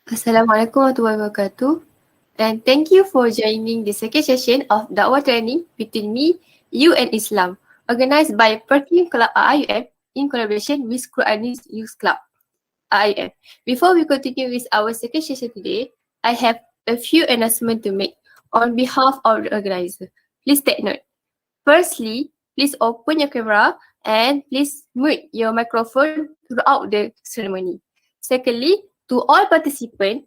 Assalamualaikum warahmatullahi wabarakatuh. And thank you for joining the second session of Dakwah Training between me, you and Islam, organized by PERKIM Club IIUM in collaboration with Quranic Youth Club IIUM. Before we continue with our second session today, I have a few announcements to make on behalf of the organizer. Please take note. Firstly, please open your camera and please mute your microphone throughout the ceremony. Secondly, to all participants,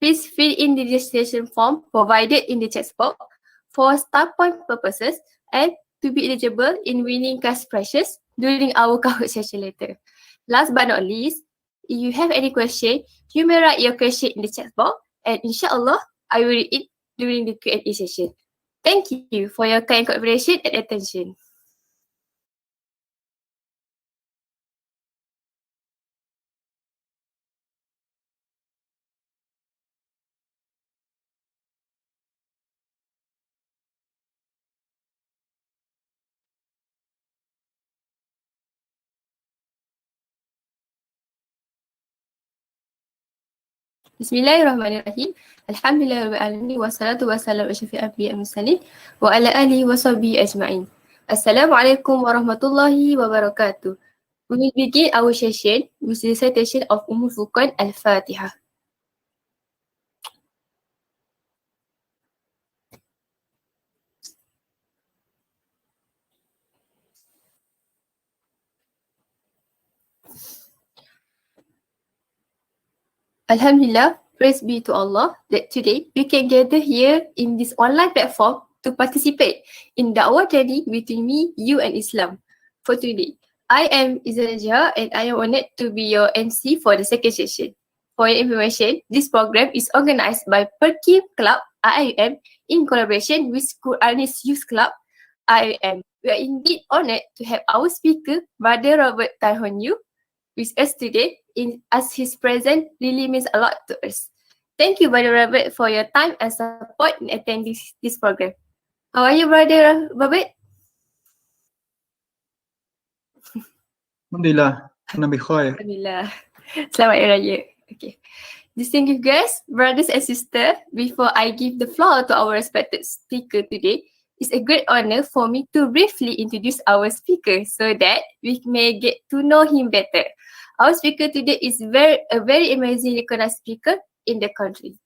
please fill in the registration form provided in the chat box for start point purposes and to be eligible in winning cash prizes during our cover session later. Last but not least, if you have any question, you may write your question in the chat box and inshallah, I will read it during the Q&A session. Thank you for your kind cooperation and attention. Bismillahirrahmanirrahim. Alhamdulillahirrahmanirrahim. Wassalatu wassalamu ala syafi'i anbiya mursalin wa ala alihi wa sahbihi ajma'in. Assalamualaikum warahmatullahi wabarakatuh. We will begin our session with the recitation of Ummul Furqan Al-Fatihah. Alhamdulillah, praise be to Allah that today we can gather here in this online platform to participate in Da'wah training between me, you and Islam. For today, I am Izanaja and I am honored to be your MC for the second session. For your information, this program is organized by PERKIM Club IIUM in collaboration with Quranic Youth Club IIUM. We are indeed honored to have our speaker, Brother Robert Tahonyu, with us today as his presence really means a lot to us. Thank you, Brother Robert, for your time and support in attending this program. How are you, Brother Robert? Alhamdulillah, ana bikhair. Alhamdulillah. Selamat Hari Raya. Okay. Distinguished guests, brothers and sisters, before I give the floor to our respected speaker today, it's a great honor for me to briefly introduce our speaker so that we may get to know him better. Our speaker today is a very amazing recognized speaker in the country.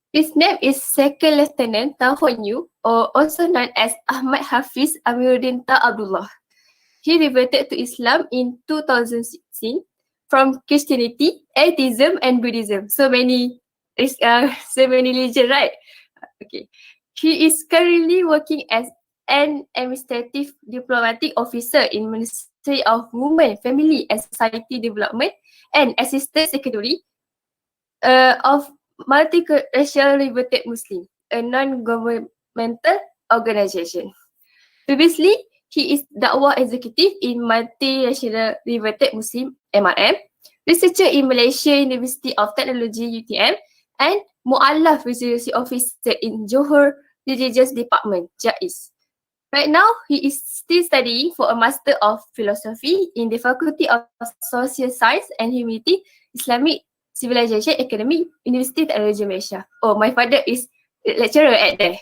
His name is Second Lieutenant Tahonyu, or also known as Ahmad Hafiz Amiruddin Ta Abdullah. He reverted to Islam in 2016 from Christianity, atheism, and Buddhism. So many religions, right? Okay. He is currently working as an administrative diplomatic officer in Ministry of Women, Family and Society Development and Assistant Secretary of Multiracial Reverted Muslim, a non-governmental organization. Previously, he is Dakwah Executive in Multiracial Reverted Muslim MRM, researcher in Malaysia University of Technology UTM, and Mu'allaf Research Officer in Johor Religious Department, JAIS. Right now, he is still studying for a Master of Philosophy in the Faculty of Social Science and Humanity, Islamic Civilization Academy, University Technology Malaysia. Oh, my father is lecturer at there.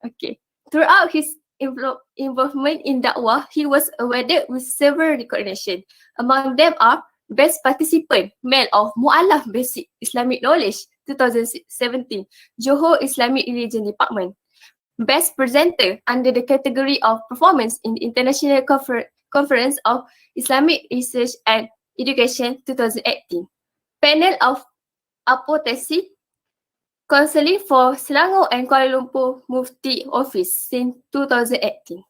Okay. Throughout his involvement in Dakwah, he was awarded with several recognitions. Among them are Best Participant, Male of Mu'allaf Basic Islamic Knowledge, 2017, Johor Islamic Religion Department. Best Presenter under the category of Performance in the International Conference of Islamic Research and Education, 2018. Panel of Apothecary Counseling for Selangor and Kuala Lumpur Mufti Office since 2018.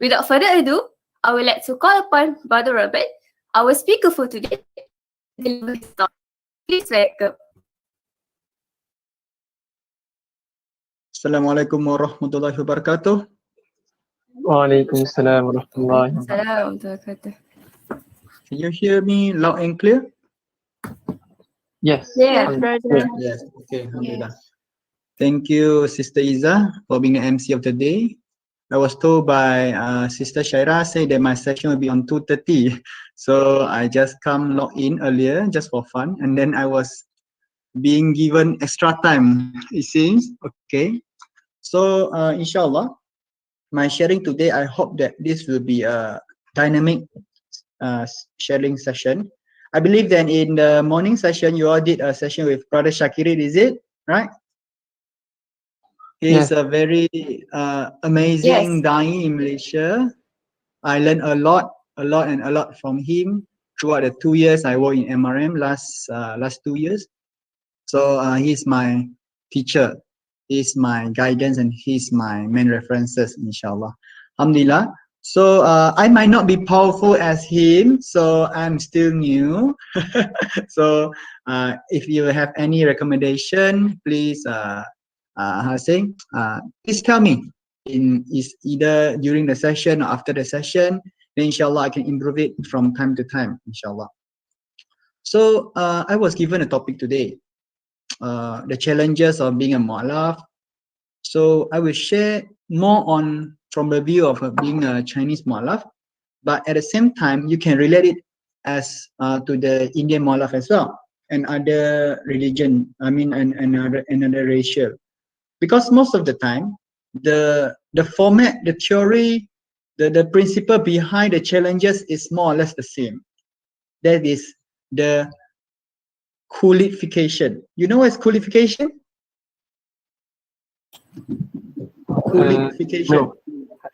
Without further ado, I would like to call upon Brother Robert, our speaker for today, to deliver his talk. Please welcome. Assalamualaikum warahmatullahi wabarakatuh. Waalaikumsalam warahmatullahi wabarakatuh. Assalamualaikum. Can you hear me loud and clear? Yes. Yeah, brother. Yes. Okay, alhamdulillah. Thank you, Sister Iza, for being the MC of the day. I was told by Sister Shaira say that my session will be on 2:30. So I just come log in earlier just for fun. And then I was being given extra time, it seems. Okay. So inshallah, my sharing today, I hope that this will be a dynamic sharing session. I believe that in the morning session, you all did a session with Brother Shakirin, is it? Right? He's a very amazing Yes. dying in Malaysia. I learned a lot from him throughout the 2 years I worked in MRM last 2 years. So he's my teacher, he's my guidance, and he's my main references, inshallah. Alhamdulillah. So I might not be powerful as him, so I'm still new. So if you have any recommendation, please please tell me is either during the session or after the session. Then inshallah I can improve it from time to time, inshallah. So I was given a topic today, the challenges of being a mu'alaf. So I will share more on from the view of being a Chinese mu'alaf, but at the same time you can relate it as to the Indian mu'alaf as well, and other religion, I mean, and another racial. Because most of the time the format, the theory, the principle behind the challenges is more or less the same. That is the qualification. You know what's qualification? Qualification.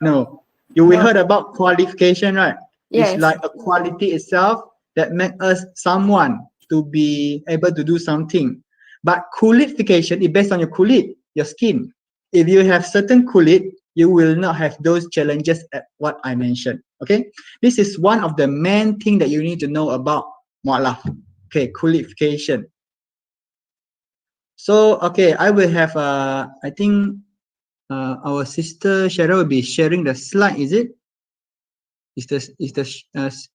No. You will heard about qualification, right? Yes. It's like a quality itself that makes us someone to be able to do something. But qualification is based on your kulit, your skin. If you have certain kulit, you will not have those challenges at what I mentioned. Okay, this is one of the main thing that you need to know about mu'alaf. Okay, qualification. So okay, I will have I think our sister Shara will be sharing the slide. Is it? Is the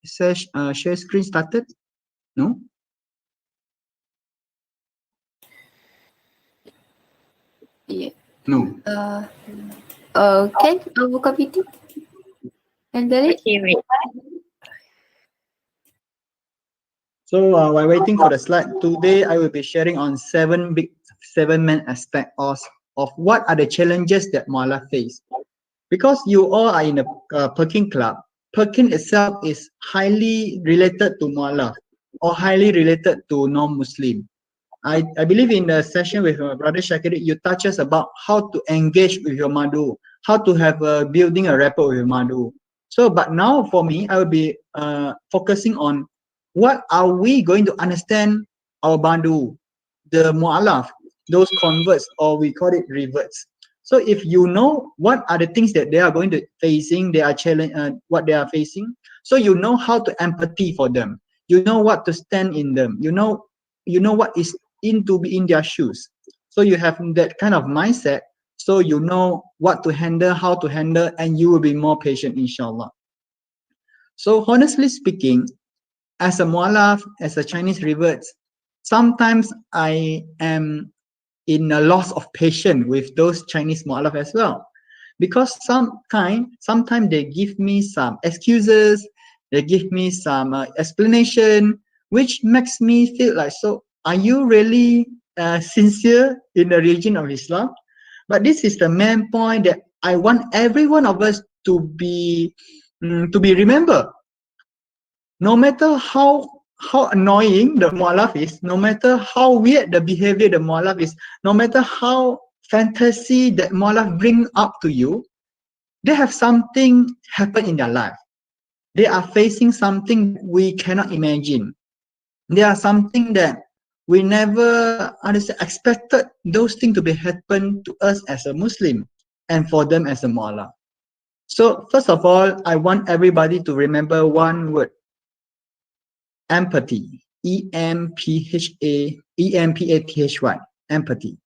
share screen started? No. Yeah. No. Can buka video? Handle it? Okay, wait. So while waiting for the slide, today I will be sharing on seven main aspects of what are the challenges that mu'alaf face. Because you all are in a PERKIM club, PERKIM itself is highly related to mu'alaf or highly related to non-Muslim. I believe in the session with Brother Shakir, you touch us about how to engage with your madu, how to have building a rapport with your madu. So, but now for me, I will be focusing on what are we going to understand our madu, the mu'alaf, those converts, or we call it reverts. So if you know what are the things that they are going to facing, they are what they are facing, so you know how to empathy for them. You know what to stand in them. You know what is in to be in their shoes. So you have that kind of mindset. So you know what to handle, how to handle, and you will be more patient, inshallah. So honestly speaking, as a mu'alaf, as a Chinese reverts, sometimes I am in a loss of patience with those Chinese mu'alaf as well. Because sometimes they give me some excuses, they give me some explanation, which makes me feel like, so are you really sincere in the religion of Islam? But this is the main point that I want every one of us to be remember. No matter how annoying the mu'alaf is, no matter how weird the behavior the mu'alaf is, no matter how fantasy that mu'alaf bring up to you, they have something happen in their life. They are facing something we cannot imagine. They are something that we never expected those things to be happen to us as a Muslim and for them as a mu'alaf. So first of all, I want everybody to remember one word: empathy. EMPATHY. Empathy.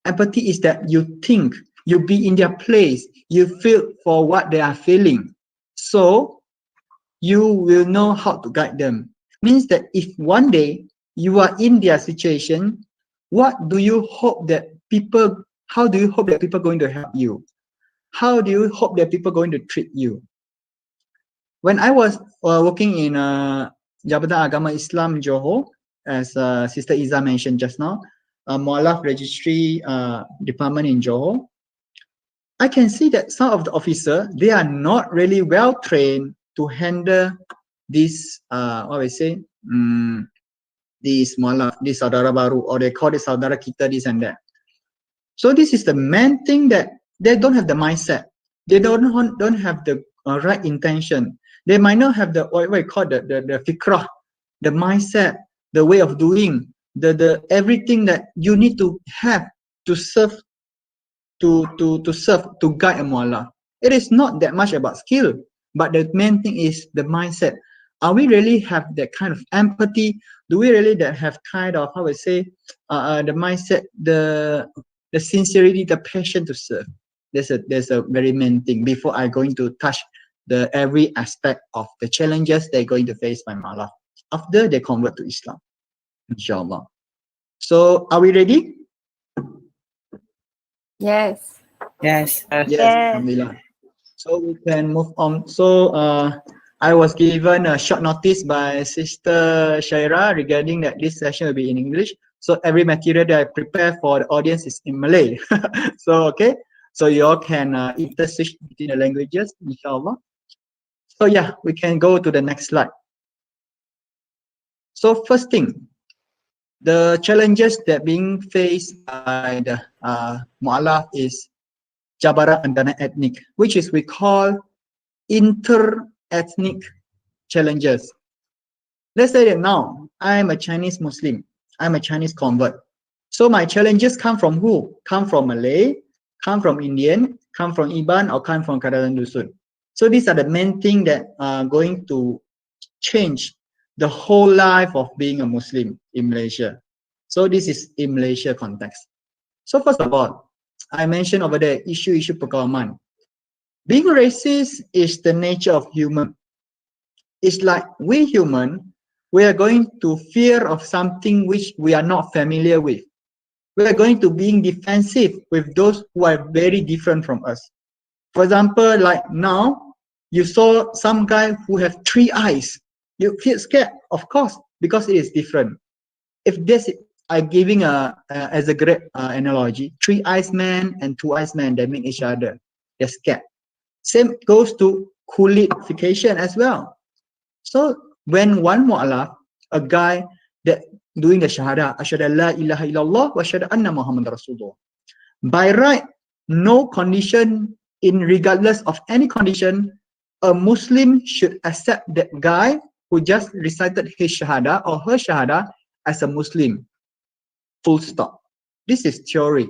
Empathy is that you think, you be in their place, you feel for what they are feeling. So you will know how to guide them. Means that if one day you are in their situation, how do you hope that people are going to help you? how do you hope that people are going to treat you? When I was working in Jabatan Agama Islam Johor, as Sister Iza mentioned just now, Mualaf Registry Department in Johor, I can see that some of the officers, they are not really well trained to handle this, what we say, this Mualaf, this Saudara Baru, or they call it Saudara Kita, this and that. So this is the main thing, that they don't have the mindset. They don't have the right intention. They might not have the what we call the fikrah, the mindset, the way of doing, the everything that you need to have to serve, to guide a mualaf. It is not that much about skill, but the main thing is the mindset. Are we really have that kind of empathy? Do we really that have kind of, how we say, the mindset, the sincerity, the passion to serve? There's a very main thing before I going to touch the every aspect of the challenges they're going to face by mualaf after they convert to Islam, inshallah. So are we ready? Yes. Yes. Yes, alhamdulillah. So we can move on. So I was given a short notice by Sister Shaira regarding that this session will be in English. So every material that I prepare for the audience is in Malay. So okay, so you all can interswitch between the languages, inshallah. So yeah, we can go to the next slide. So first thing, the challenges that being faced by the mualaf is jabaran antara ethnic, which is we call inter-ethnic challenges. Let's say that now I'm a Chinese Muslim, I'm a Chinese convert. So my challenges come from who? Come from Malay, come from Indian, come from Iban, or come from Kadazan Dusun. So these are the main things that are going to change the whole life of being a Muslim in Malaysia. So this is in Malaysia context. So first of all, I mentioned over there, issue perkawaman. Being racist is the nature of human. It's like we human, we are going to fear of something which we are not familiar with. We are going to being defensive with those who are very different from us. For example, like now, you saw some guy who have 3 eyes. You feel scared, of course, because it is different. If this, I'm giving as a great analogy, 3 eyes man and 2 eyes man, they meet each other. They're scared. Same goes to kulification as well. So when one mu'alaf, a guy that doing the shahada, asyhadu an la ilaha illallah wa asyhadu anna Muhammad Rasulullah. By right, no condition, in regardless of any condition, a Muslim should accept that guy who just recited his shahada or her shahada as a Muslim. Full stop. This is theory.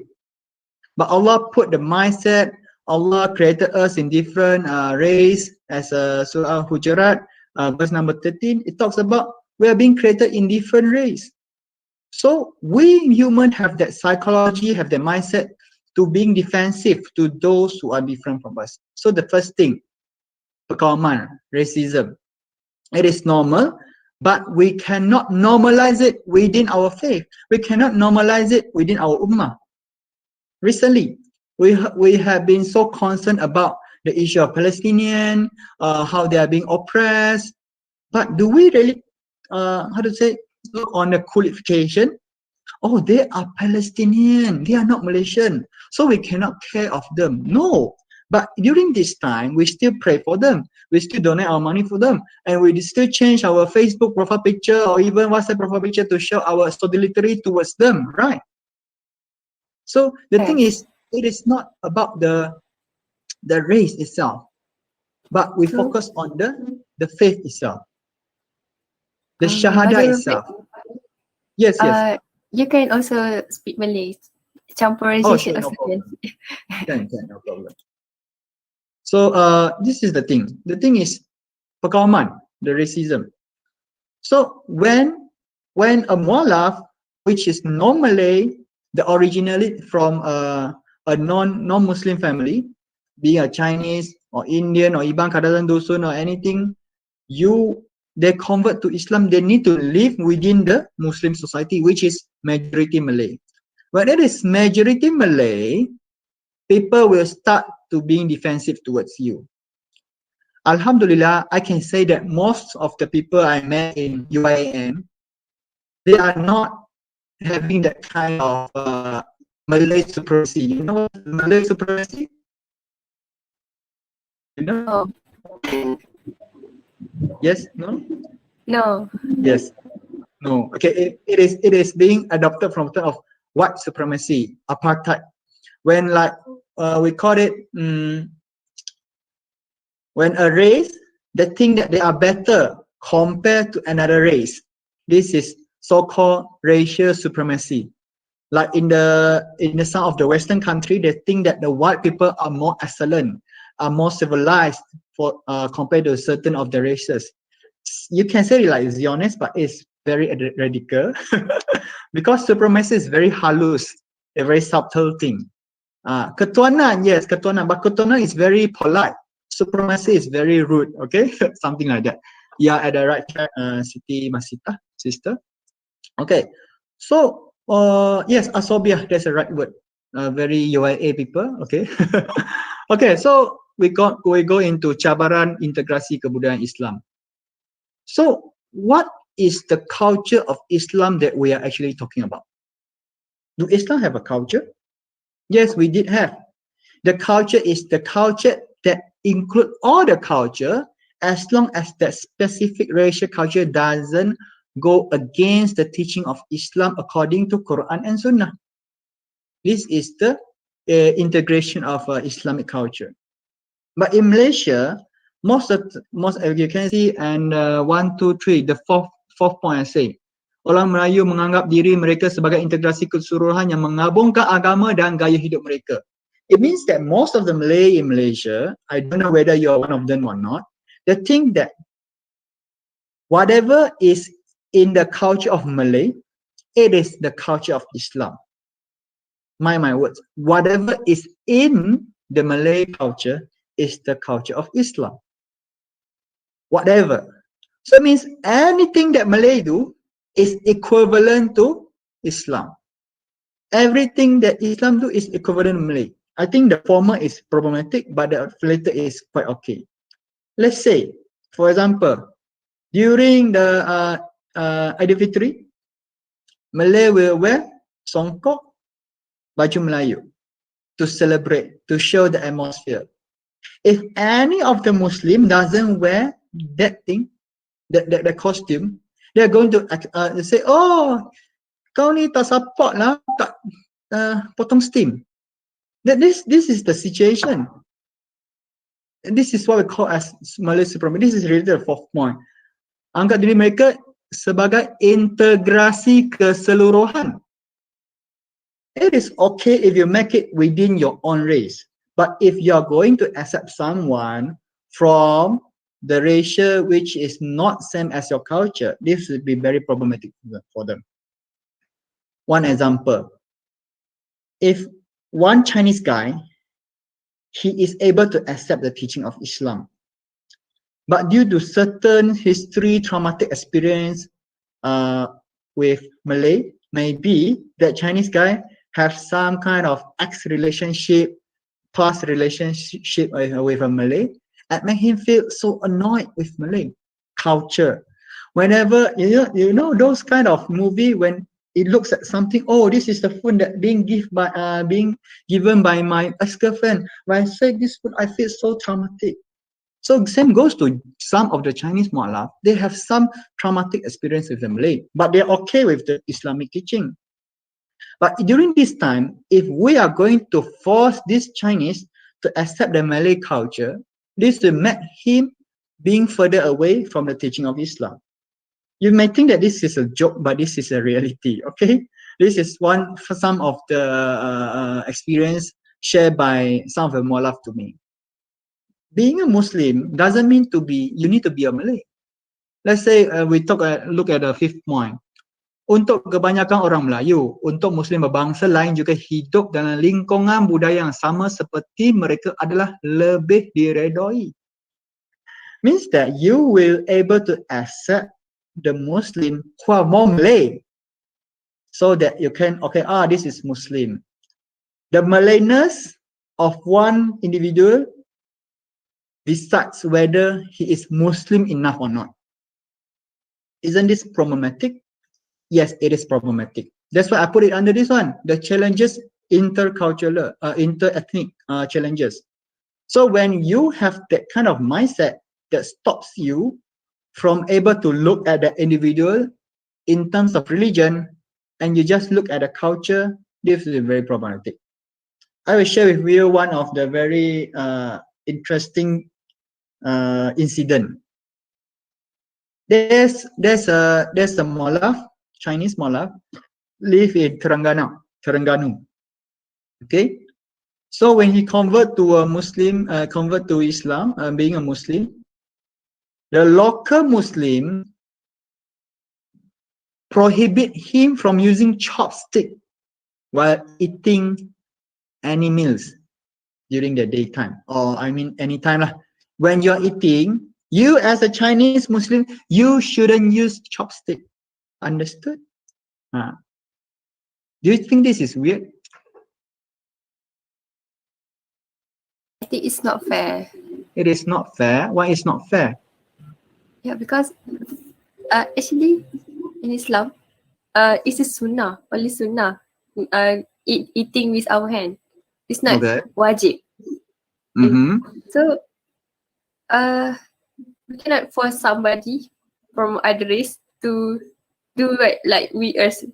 But Allah put the mindset, Allah created us in different race, as Surah Hujurat, verse number 13, it talks about we are being created in different race. So we human have that psychology, have the mindset to being defensive to those who are different from us. So the first thing, perkawaman, racism. It is normal, but we cannot normalize it within our faith. We cannot normalize it within our ummah. Recently, we have been so concerned about the issue of Palestinian, how they are being oppressed. But do we really, how to say, look on the qualification? Oh, they are Palestinian, they are not Malaysian, so we cannot care of them. No. But during this time, we still pray for them. We still donate our money for them. And we still change our Facebook profile picture or even WhatsApp profile picture to show our solidarity towards them, right? So the thing is, it is not about the race itself, but we focus on the faith itself, the shahada itself. Yes, yes. You can also speak Malay. Campurization no problem. Can, no problem. So this is the thing. The thing is perkawaman, the racism. So when a mualaf, which is non-Malay, the originally from a non-Muslim family, being a Chinese or Indian or Iban Kadazan Dusun or anything, they convert to Islam, they need to live within the Muslim society, which is majority Malay. When it is majority Malay, people will start to being defensive towards you. Alhamdulillah, I can say that most of the people I met in UIM, they are not having that kind of Malay supremacy. You know what Malay supremacy? You know? Oh, Yes? No? no. Yes. No. Okay. It is being adopted from the term of white supremacy, apartheid. When like we call it when a race they think that they are better compared to another race. This is so-called racial supremacy. Like in some of the Western country, they think that the white people are more excellent, are more civilized for compared to certain of the races. You can say it like Zionist, but it's very radical because supremacy is very halus, a very subtle thing. Ketuanan, yes, ketuanan, but ketuanan is very polite. Supremacy is very rude, okay? Something like that. Yeah, at the right track, Siti Masita, sister. Okay, so yes, asobiah, that's the right word. Very UIA people, okay? Okay, so we go into cabaran integrasi kebudayaan Islam. So what is the culture of Islam that we are actually talking about? Do Islam have a culture? Yes, we did have. The culture is the culture that include all the culture as long as that specific racial culture doesn't go against the teaching of Islam according to Quran and Sunnah. This is the integration of Islamic culture. But in Malaysia, most you can see, and 1, 2, 3, the fourth point I say, orang Melayu menganggap diri mereka sebagai integrasi keseluruhan yang menggabungkan agama dan gaya hidup mereka. It means that most of the Malay in Malaysia, I don't know whether you are one of them or not, they think that whatever is in the culture of Malay, it is the culture of Islam. My words, whatever is in the Malay culture is the culture of Islam. Whatever. So it means anything that Malay do is equivalent to Islam. Everything that Islam do is equivalent to Malay. I think the former is problematic, but the latter is quite okay. Let's say, for example, during the Idul Fitri, Malay will wear songkok, baju Melayu to celebrate, to show the atmosphere. If any of the Muslim doesn't wear that thing, that costume, they're going to say, oh, kau ni tak support lah, tak potong steam. That this is the situation. This is what we call as Malay supremacy. This is really the fourth point. Anggap diri mereka sebagai integrasi keseluruhan. It is okay if you make it within your own race. But if you are going to accept someone from the racial which is not same as your culture, this would be very problematic for them. One example, if one Chinese guy, he is able to accept the teaching of Islam, but due to certain history, traumatic experience with Malay, maybe that Chinese guy have some kind of ex-relationship, past relationship with a Malay, and make him feel so annoyed with Malay culture. Whenever you know those kind of movie when it looks at something, oh, this is the food that being given by my ex-girlfriend. When I say this food, I feel so traumatic. So same goes to some of the Chinese mu'alaf. They have some traumatic experience with the Malay, but they're okay with the Islamic teaching. But during this time, if we are going to force this Chinese to accept the Malay culture, this will make him being further away from the teaching of Islam. You may think that this is a joke, but this is a reality, okay? This is one for some of the experience shared by some of the mu'alaf to me. Being a Muslim doesn't mean you need to be a Malay. Let's say we look at the fifth point. Untuk kebanyakan orang Melayu, untuk Muslim berbangsa lain juga hidup dalam lingkungan budaya yang sama seperti mereka adalah lebih diredoi. Means that you will able to accept the Muslim who are more Malay, so that you can, okay, this is Muslim. The Malayness of one individual decides whether he is Muslim enough or not. Isn't this problematic? Yes, it is problematic. That's why I put it under this one, the challenges, intercultural, inter-ethnic challenges. So when you have that kind of mindset that stops you from able to look at the individual in terms of religion, and you just look at the culture, this is very problematic. I will share with you one of the very interesting incident. There's a mullah, Chinese mullah, live in Terengganu. Okay, so when he convert to a Muslim, convert to Islam, being a Muslim, the local Muslim prohibit him from using chopstick while eating any meals during the daytime, or I mean anytime lah. When you're eating, you as a Chinese Muslim, you shouldn't use chopstick. Understood? Do you think this is weird? I think it's not fair. It is not fair. Why is not fair? Yeah, because actually in Islam, it's a sunnah, only sunnah. Eating with our hand. It's not wajib. So, we cannot force somebody from other race to do like we as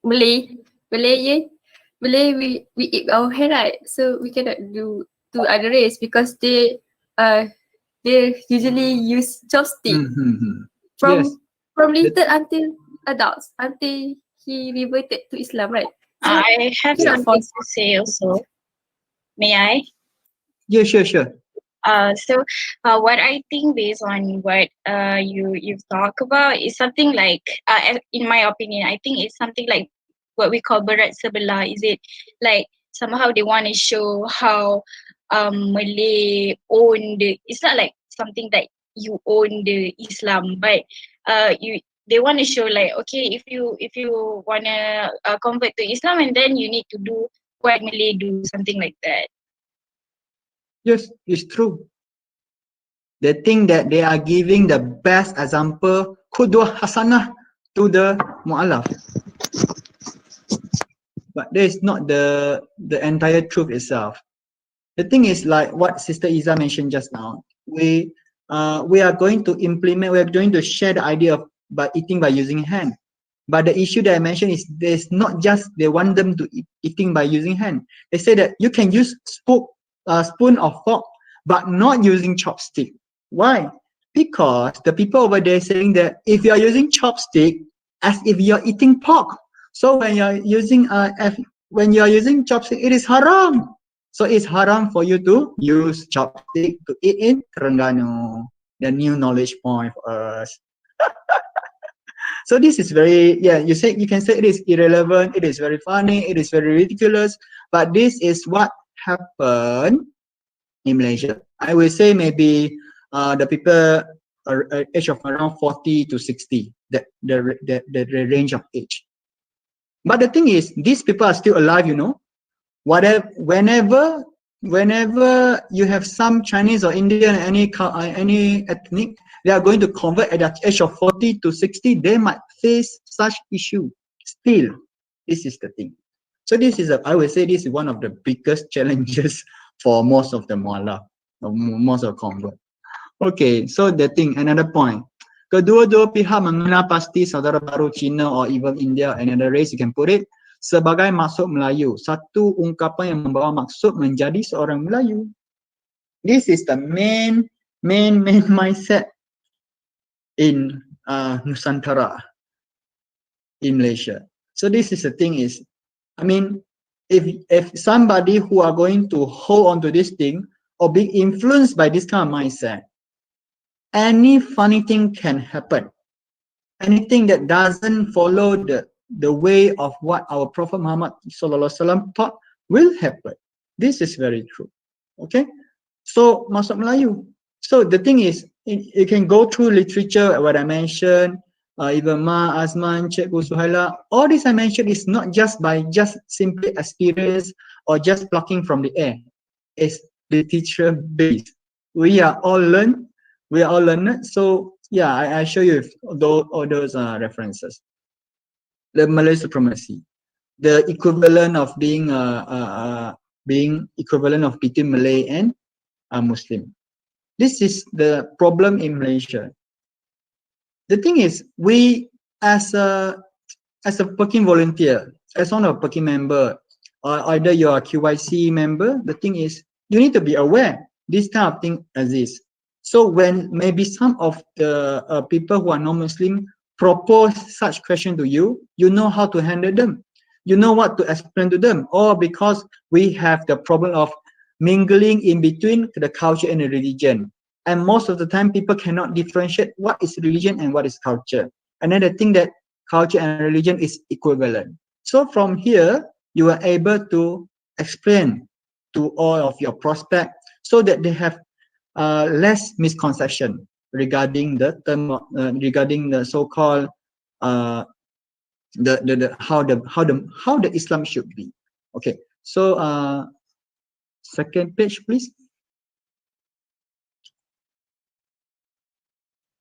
Malay, we eat our hand, right? So we cannot do to other race because they usually use chopstick from little until adults, until he reverted to Islam, right? So I have something to say also. May I? Yeah, sure. So what I think based on what you've talked about is something like, in my opinion, I think it's something like what we call berat sebelah. Is it like somehow they want to show how Malay own it's not like something that you own the Islam, but they want to show like, okay, if you want to convert to Islam, and then you need to do what Malay do, something like that. Yes, it's true. They think that they are giving the best example, qudwah hasanah, to the mu'alaf. But that is not the entire truth itself. The thing is like what Sister Iza mentioned just now. We are going to implement, we are going to share the idea of by eating by using hand. But the issue that I mentioned is there's not just they want them to eating by using hand. They say that you can use spoon or fork, but not using chopstick. Why? Because the people over there saying that if you are using chopstick, as if you are eating pork. So when you are using chopstick, it is haram. So it's haram for you to use chopstick to eat in Terengganu. The new knowledge point for us. So this is very, you can say it is irrelevant, it is very funny, it is very ridiculous, but this is what happened in Malaysia. I will say maybe the people are age of around 40 to 60, the range of age. But the thing is, these people are still alive, you know. Whenever you have some Chinese or Indian, any ethnic, they are going to convert at the age of 40 to 60, they might face such issue. Still, this is the thing. So this is I would say this is one of the biggest challenges for most of the mualaf, most of the convert. Okay, so the thing, another point. Kedua-dua pihak mengenal pasti saudara baru China or even India, another race you can put it, sebagai maksud Melayu. Satu ungkapan yang membawa maksud menjadi seorang Melayu. This is the main mindset in Nusantara, in Malaysia. So this is the thing is, I mean, if somebody who are going to hold on to this thing or be influenced by this kind of mindset, any funny thing can happen. Anything that doesn't follow the way of what our Prophet Muhammad SAW taught will happen. This is very true. Okay, so masuk Melayu. So the thing is, you can go through literature, what I mentioned, even Ma, Azman, Cikgu Suhaila, all this I mentioned is not just by simply experience or just plucking from the air. is literature based. We are all learned. We are all learned. So yeah, I show you all those references. The Malay supremacy, the equivalent of being equivalent of between Malay and Muslim. This is the problem in Malaysia. The thing is, we as a PERKIM volunteer, as one of PERKIM member, or either you are a QYC member, the thing is, you need to be aware this kind of thing exists. So when maybe some of the people who are non-Muslim propose such question to you, you know how to handle them. You know what to explain to them. Or because we have the problem of mingling in between the culture and the religion. And most of the time, people cannot differentiate what is religion and what is culture. And then they think that culture and religion is equivalent. So from here, you are able to explain to all of your prospects so that they have less misconception regarding the term, regarding the so-called how the Islam should be. Okay, so second page, please.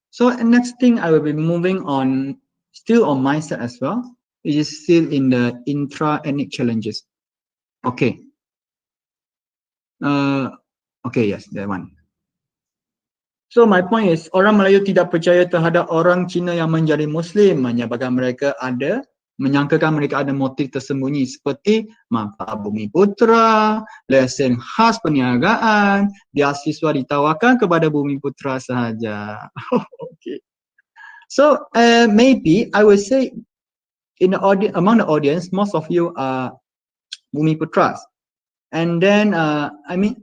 So next thing I will be moving on, still on mindset as well. It is still in the intra-ethnic challenges. Okay. Okay, yes, that one. So my point is, orang Melayu tidak percaya terhadap orang Cina yang menjadi Muslim, menyebabkan mereka menyangkakan mereka ada motif tersembunyi seperti manfaat bumi putra, lesen khas perniagaan, beasiswa ditawarkan kepada bumi putra sahaja. Okay. So maybe I will say in the audience, among the audience, most of you are bumi putras, and then I mean,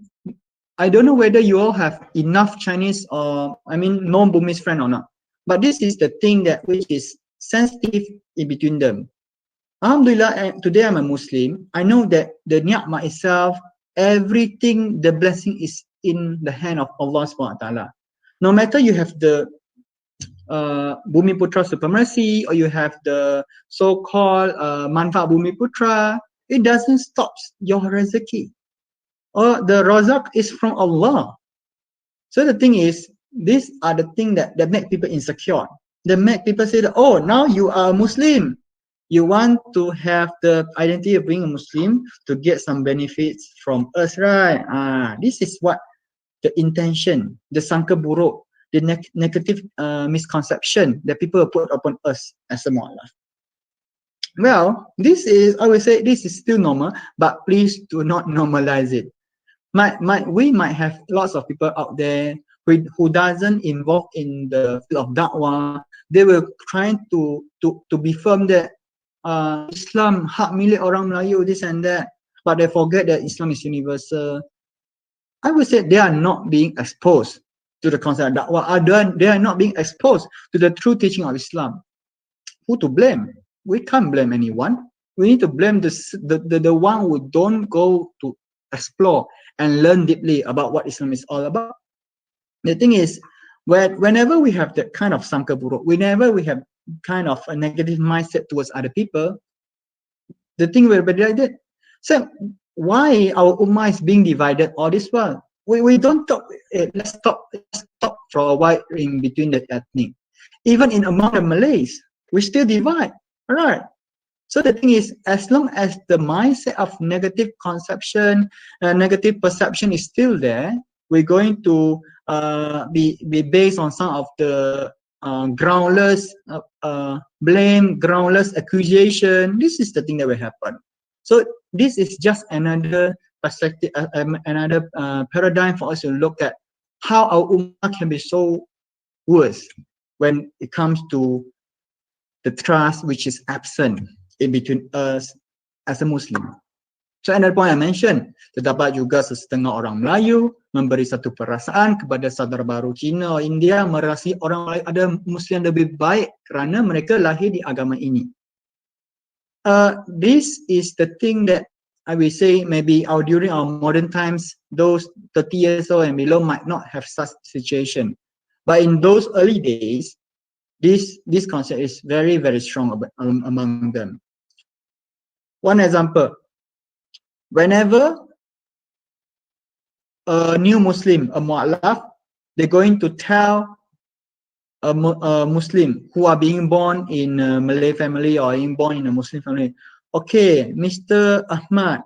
I don't know whether you all have enough Chinese or non-Burmese friend or not, but this is the thing that which is sensitive in between them. Alhamdulillah, today I'm a Muslim. I know that the ni'mah itself, everything, the blessing is in the hand of Allah SWT. No matter you have the Bumi Putra supremacy or you have the so-called manfaat Bumi Putra, it doesn't stop your rezeki. Or the razak is from Allah. So the thing is, these are the things that make people insecure. They make people say that, oh, now you are a Muslim. You want to have the identity of being a Muslim to get some benefits from us, right? This is what the intention, the sangka buruk, the negative misconception that people put upon us as a mu'alaf. Well, this is, I would say, this is still normal, but please do not normalize it. We might have lots of people out there who doesn't involve in the field of da'wah. They were trying to be firm that Islam hak milik orang Melayu, this and that, but they forget that Islam is universal. I would say they are not being exposed to the concept of da'wah. They are not being exposed to the true teaching of Islam. Who to blame? We can't blame anyone. We need to blame the one who don't go to explore and learn deeply about what Islam is all about. The thing is, whenever we have that kind of sangka buruk, whenever we have kind of a negative mindset towards other people, the thing will be like that. So why our ummah is being divided all this while? We don't talk. Let's stop for a while in between the ethnic. Even in among the Malays, we still divide. All right. So the thing is, as long as the mindset of negative conception, negative perception is still there, we're going to be based on some of the groundless blame, groundless accusation. This is the thing that will happen. So this is just another perspective, another paradigm for us to look at how our ummah can be so worse when it comes to the trust which is absent in between us as a Muslim. So another point I mentioned, terdapat juga sesetengah orang Melayu memberi satu perasaan kepada saudara baru Cina atau India merasai orang Melayu ada Muslim lebih baik kerana mereka lahir di agama ini. This is the thing that I will say maybe during our modern times, those 30 years old and below might not have such situation. But in those early days, this concept is very, very strong among them. One example, whenever a new Muslim, a mu'allaf, they're going to tell a Muslim who are being born in a Malay family or being born in a Muslim family, okay, Mr. Ahmad,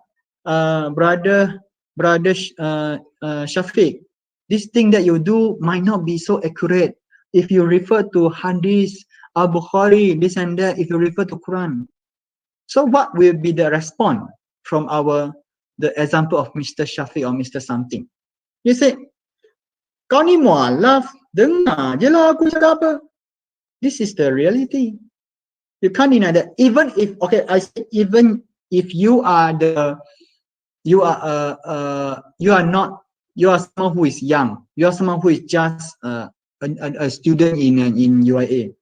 brother Shafiq, this thing that you do might not be so accurate. If you refer to Hadith, Al-Bukhari, this and that, if you refer to Quran. So what will be the response from the example of Mr. Shafiq or Mr. something? You say, kau ni mu'alaf, dengar je lah aku cakap apa. This is the reality. You can't deny that. Even if, okay, I say even if you are someone who is young, you are someone who is just a student in UIA.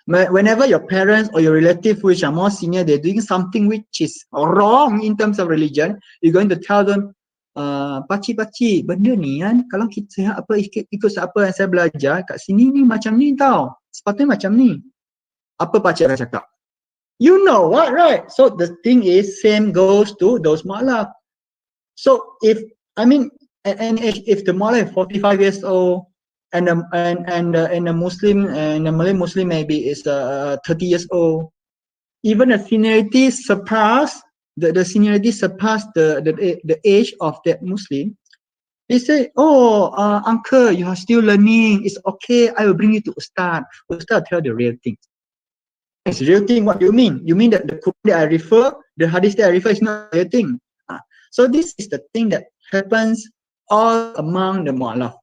Whenever your parents or your relative which are more senior, they're doing something which is wrong in terms of religion, you're going to tell them, pakcik, benda ni kan, kalau kita ikut apa yang saya belajar kat sini ni macam ni tau. Sepatutnya macam ni. Apa pakcik dah cakap? You know what, right? So the thing is, same goes to those mu'allaf. So if the mu'allaf is 45 years old and a Muslim and a Malay Muslim maybe is 30 years old, even the seniority surpass the age of that Muslim. They say, oh, uncle, you are still learning. It's okay. I will bring you to Ustad. Ustad tell the real thing. It's real thing. What do you mean? You mean that the Quran that I refer, the Hadith that I refer is not a real thing? So this is the thing that happens all among the mu'allaf.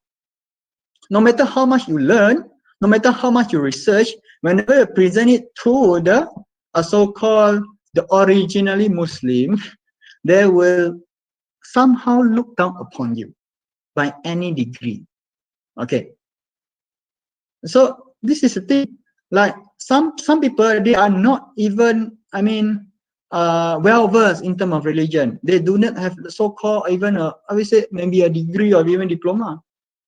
No matter how much you learn, no matter how much you research, whenever you present it to the so-called the originally Muslim, they will somehow look down upon you by any degree. Okay. So this is the thing. Like some people, they are not even, well versed in terms of religion. They do not have the so-called even I would say maybe a degree or even diploma.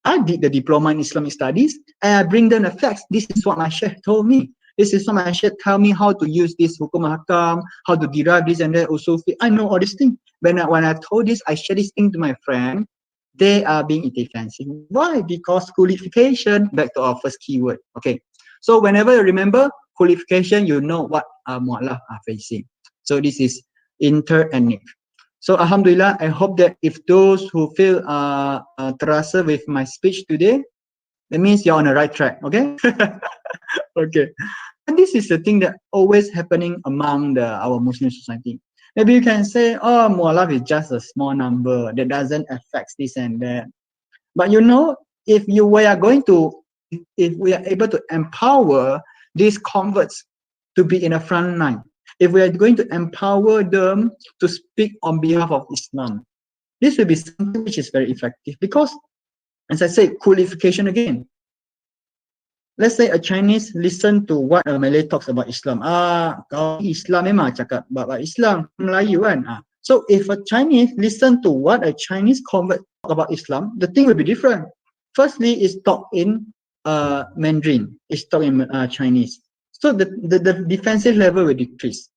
I did the diploma in Islamic studies and I bring them the facts. This is what my sheikh told me. This is what my sheikh tell me how to use this hukum hakam, how to derive this and that also. I know all these things. When I told this, I share this thing to my friend. They are being defensive. Why? Because qualification, back to our first keyword. Okay. So whenever you remember qualification, you know what mu'allaf are facing. So this is inter-ethnic. So alhamdulillah, I hope that if those who feel terasa with my speech today, that means you're on the right track. Okay. Okay. And this is the thing that always happening among our Muslim society. Maybe you can say, oh, mu'allaf is just a small number that doesn't affect this and that. But you know, if we are able to empower these converts to be in the front line, if we are going to empower them to speak on behalf of Islam, this will be something which is very effective. Because, as I said, qualification again. Let's say a Chinese listen to what a Malay talks about Islam. Kau Islam memang cakap about Islam, Melayu kan. So if a Chinese listen to what a Chinese convert talk about Islam, the thing will be different. Firstly, it's talk in Mandarin. It's talk in Chinese. So the defensive level will decrease.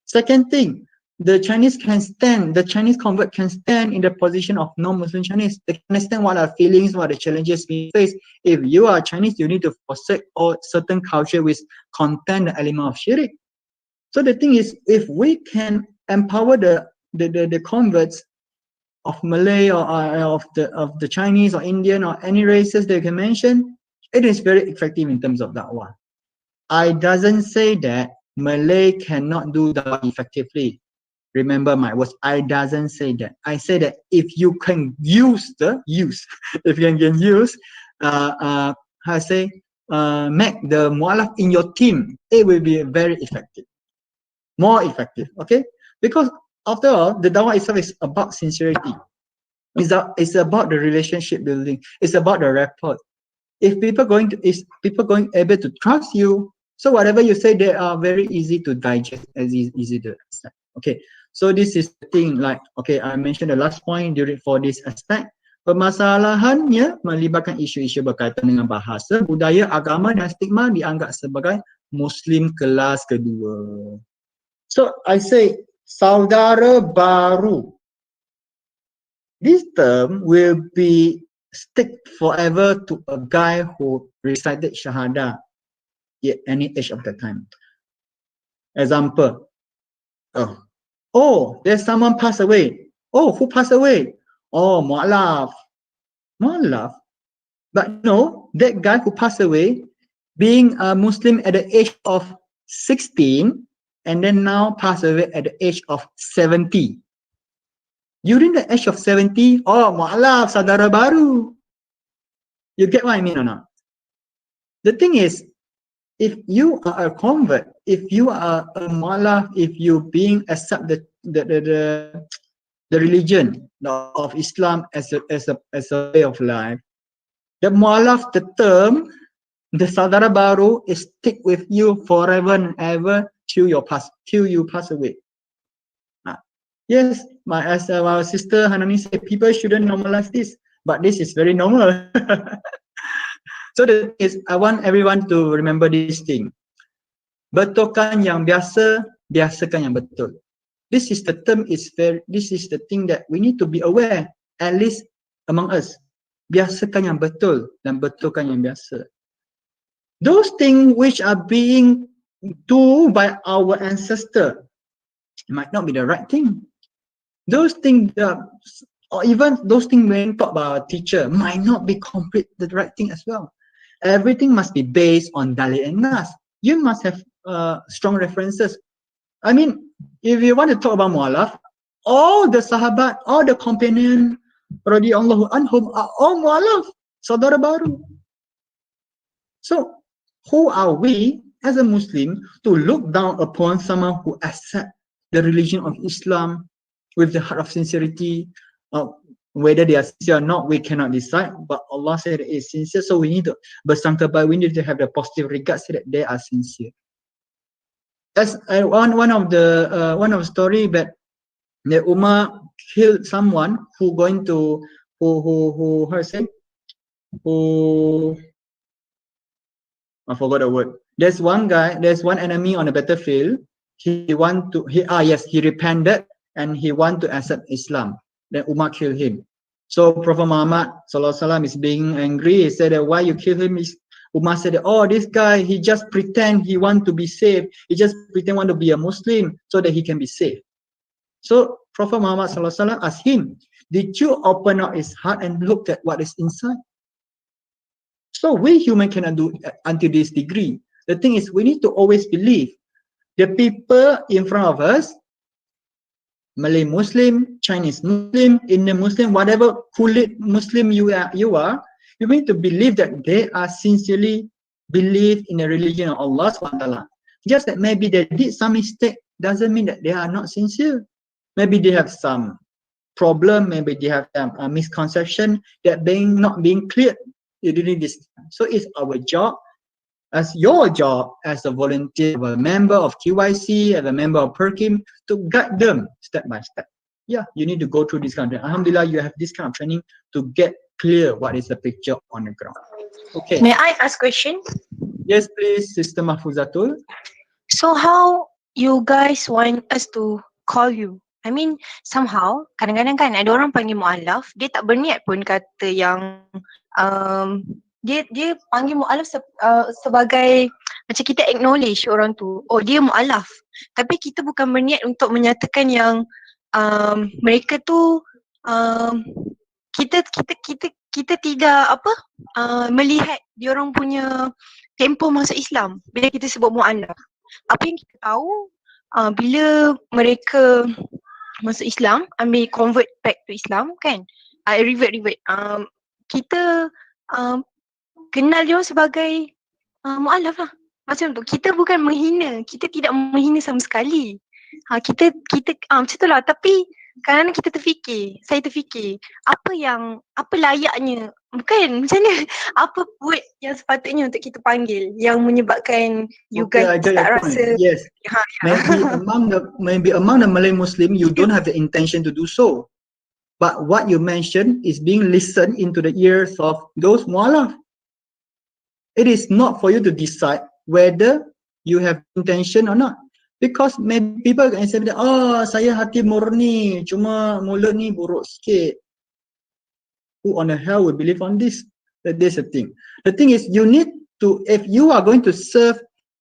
Second thing, the Chinese convert can stand in the position of non-Muslim Chinese. They can understand what are feelings, what are the challenges we face. If you are Chinese, you need to forsake all certain culture which contain the element of shirk. So the thing is, if we can empower the converts of Malay or of the Chinese or Indian or any races they can mention, it is very effective in terms of da'wah. I doesn't say that Malay cannot do da'wah effectively. Remember my words, I doesn't say that. I say that if you can use, if you can use, make the mu'allaf in your team, it will be very effective, more effective, okay? Because after all, the dawah itself is about sincerity. It's about the relationship building. It's about the rapport. If people going able to trust you, so whatever you say, they are very easy to digest, as easy to accept. Okay, so this is the thing. Like, okay, I mentioned the last point for this aspect. Permasalahannya melibatkan isu-isu berkaitan dengan bahasa, budaya, agama dan stigma dianggap sebagai Muslim kelas kedua. So I say, saudara baru This term will be stick forever to a guy who recited Shahada at any age of the time. Example, oh, there's someone passed away. Oh, who passed away? Oh, Mu'alaf. Mu'alaf. But no, that guy who passed away, being a Muslim at the age of 16, and then now passed away at the age of 70. During the age of 70, oh, Mu'alaf, saudara baru. You get what I mean or not? The thing is, if you are a convert, if you are a Mu'alaf, if you being accept the religion of Islam as a way of life, the Mu'alaf, the term, the saudara baru is stick with you forever and ever till you pass away. Yes, as our sister Hanani said, people shouldn't normalize this, but this is very normal. So the thing is, I want everyone to remember this thing. Betulkan yang biasa, biasakan yang betul. This is the term, this is the thing that we need to be aware, at least among us. Biasakan yang betul dan betulkan yang biasa. Those things which are being done by our ancestor might not be the right thing. Those things, or even those things when taught by our teacher, might not be complete the right thing as well. Everything must be based on Dalil and Nas. You must have strong references. I mean, if you want to talk about Mu'alaf, all the Sahabat, all the companion, radiyallahu anhum, are all Mu'alaf, saudara baru. So, who are we as a Muslim to look down upon someone who accepts the religion of Islam with the heart of sincerity? Whether they are sincere or not, we cannot decide, but Allah said it is sincere, so we need to bersangka baik, we need to have the positive regard, so that they are sincere. That's one of the story that the Umar killed someone who I forgot the word. There's one enemy on the battlefield. He repented and he want to accept Islam. Then Umar killed him. So Prophet Muhammad ﷺ is being angry. He said, why you kill him? Umar said, oh, this guy, he just pretend he want to be saved. He just pretend want to be a Muslim so that he can be saved. So Prophet Muhammad ﷺ asked him, did you open up his heart and look at what is inside? So we human cannot do until this degree. The thing is, we need to always believe the people in front of us, Malay Muslim, Chinese Muslim, Indian Muslim, whatever kulit Muslim you are, you need to believe that they are sincerely believe in the religion of Allah SWT. Just that maybe they did some mistake doesn't mean that they are not sincere. Maybe they have some problem, maybe they have a misconception that not being clear during this. So it's our job, as your job as a volunteer, a member of QYC, as a member of PERKIM, to guide them step by step. Yeah, you need to go through this kind of training. Alhamdulillah, you have this kind of training to get clear what is the picture on the ground. Okay. May I ask question? Yes, please, Sister Mahfuzatul. So how you guys want us to call you? I mean, somehow, kadang-kadang kan ada orang panggil mu'alaf, dia tak berniat pun kata yang dia panggil mu'alaf sebagai macam kita acknowledge orang tu, oh dia mu'alaf. Tapi kita bukan berniat untuk menyatakan yang mereka tu kita tidak melihat diorang punya tempoh masuk Islam bila kita sebut mu'alaf. Apa yang kita tahu bila mereka masuk Islam, ambil convert back to Islam kan, revert kita kenal dia sebagai mu'alaf lah. Macam tu, kita bukan menghina, kita tidak menghina sama sekali. Kita macam tu lah. Tapi kadang-kadang kita saya terfikir apa layaknya, bukan macam mana, apa word yang sepatutnya untuk kita panggil yang menyebabkan you guys tak rasa. Yes. Maybe among the Malay Muslim you don't have the intention to do so, but what you mentioned is being listened into the ears of those mu'alaf. It is not for you to decide whether you have intention or not, because maybe people can say, oh saya hati murni, cuma mulut ni buruk sikit. who on the hell will believe on this? That's the thing. The thing is, you need to, if you are going to serve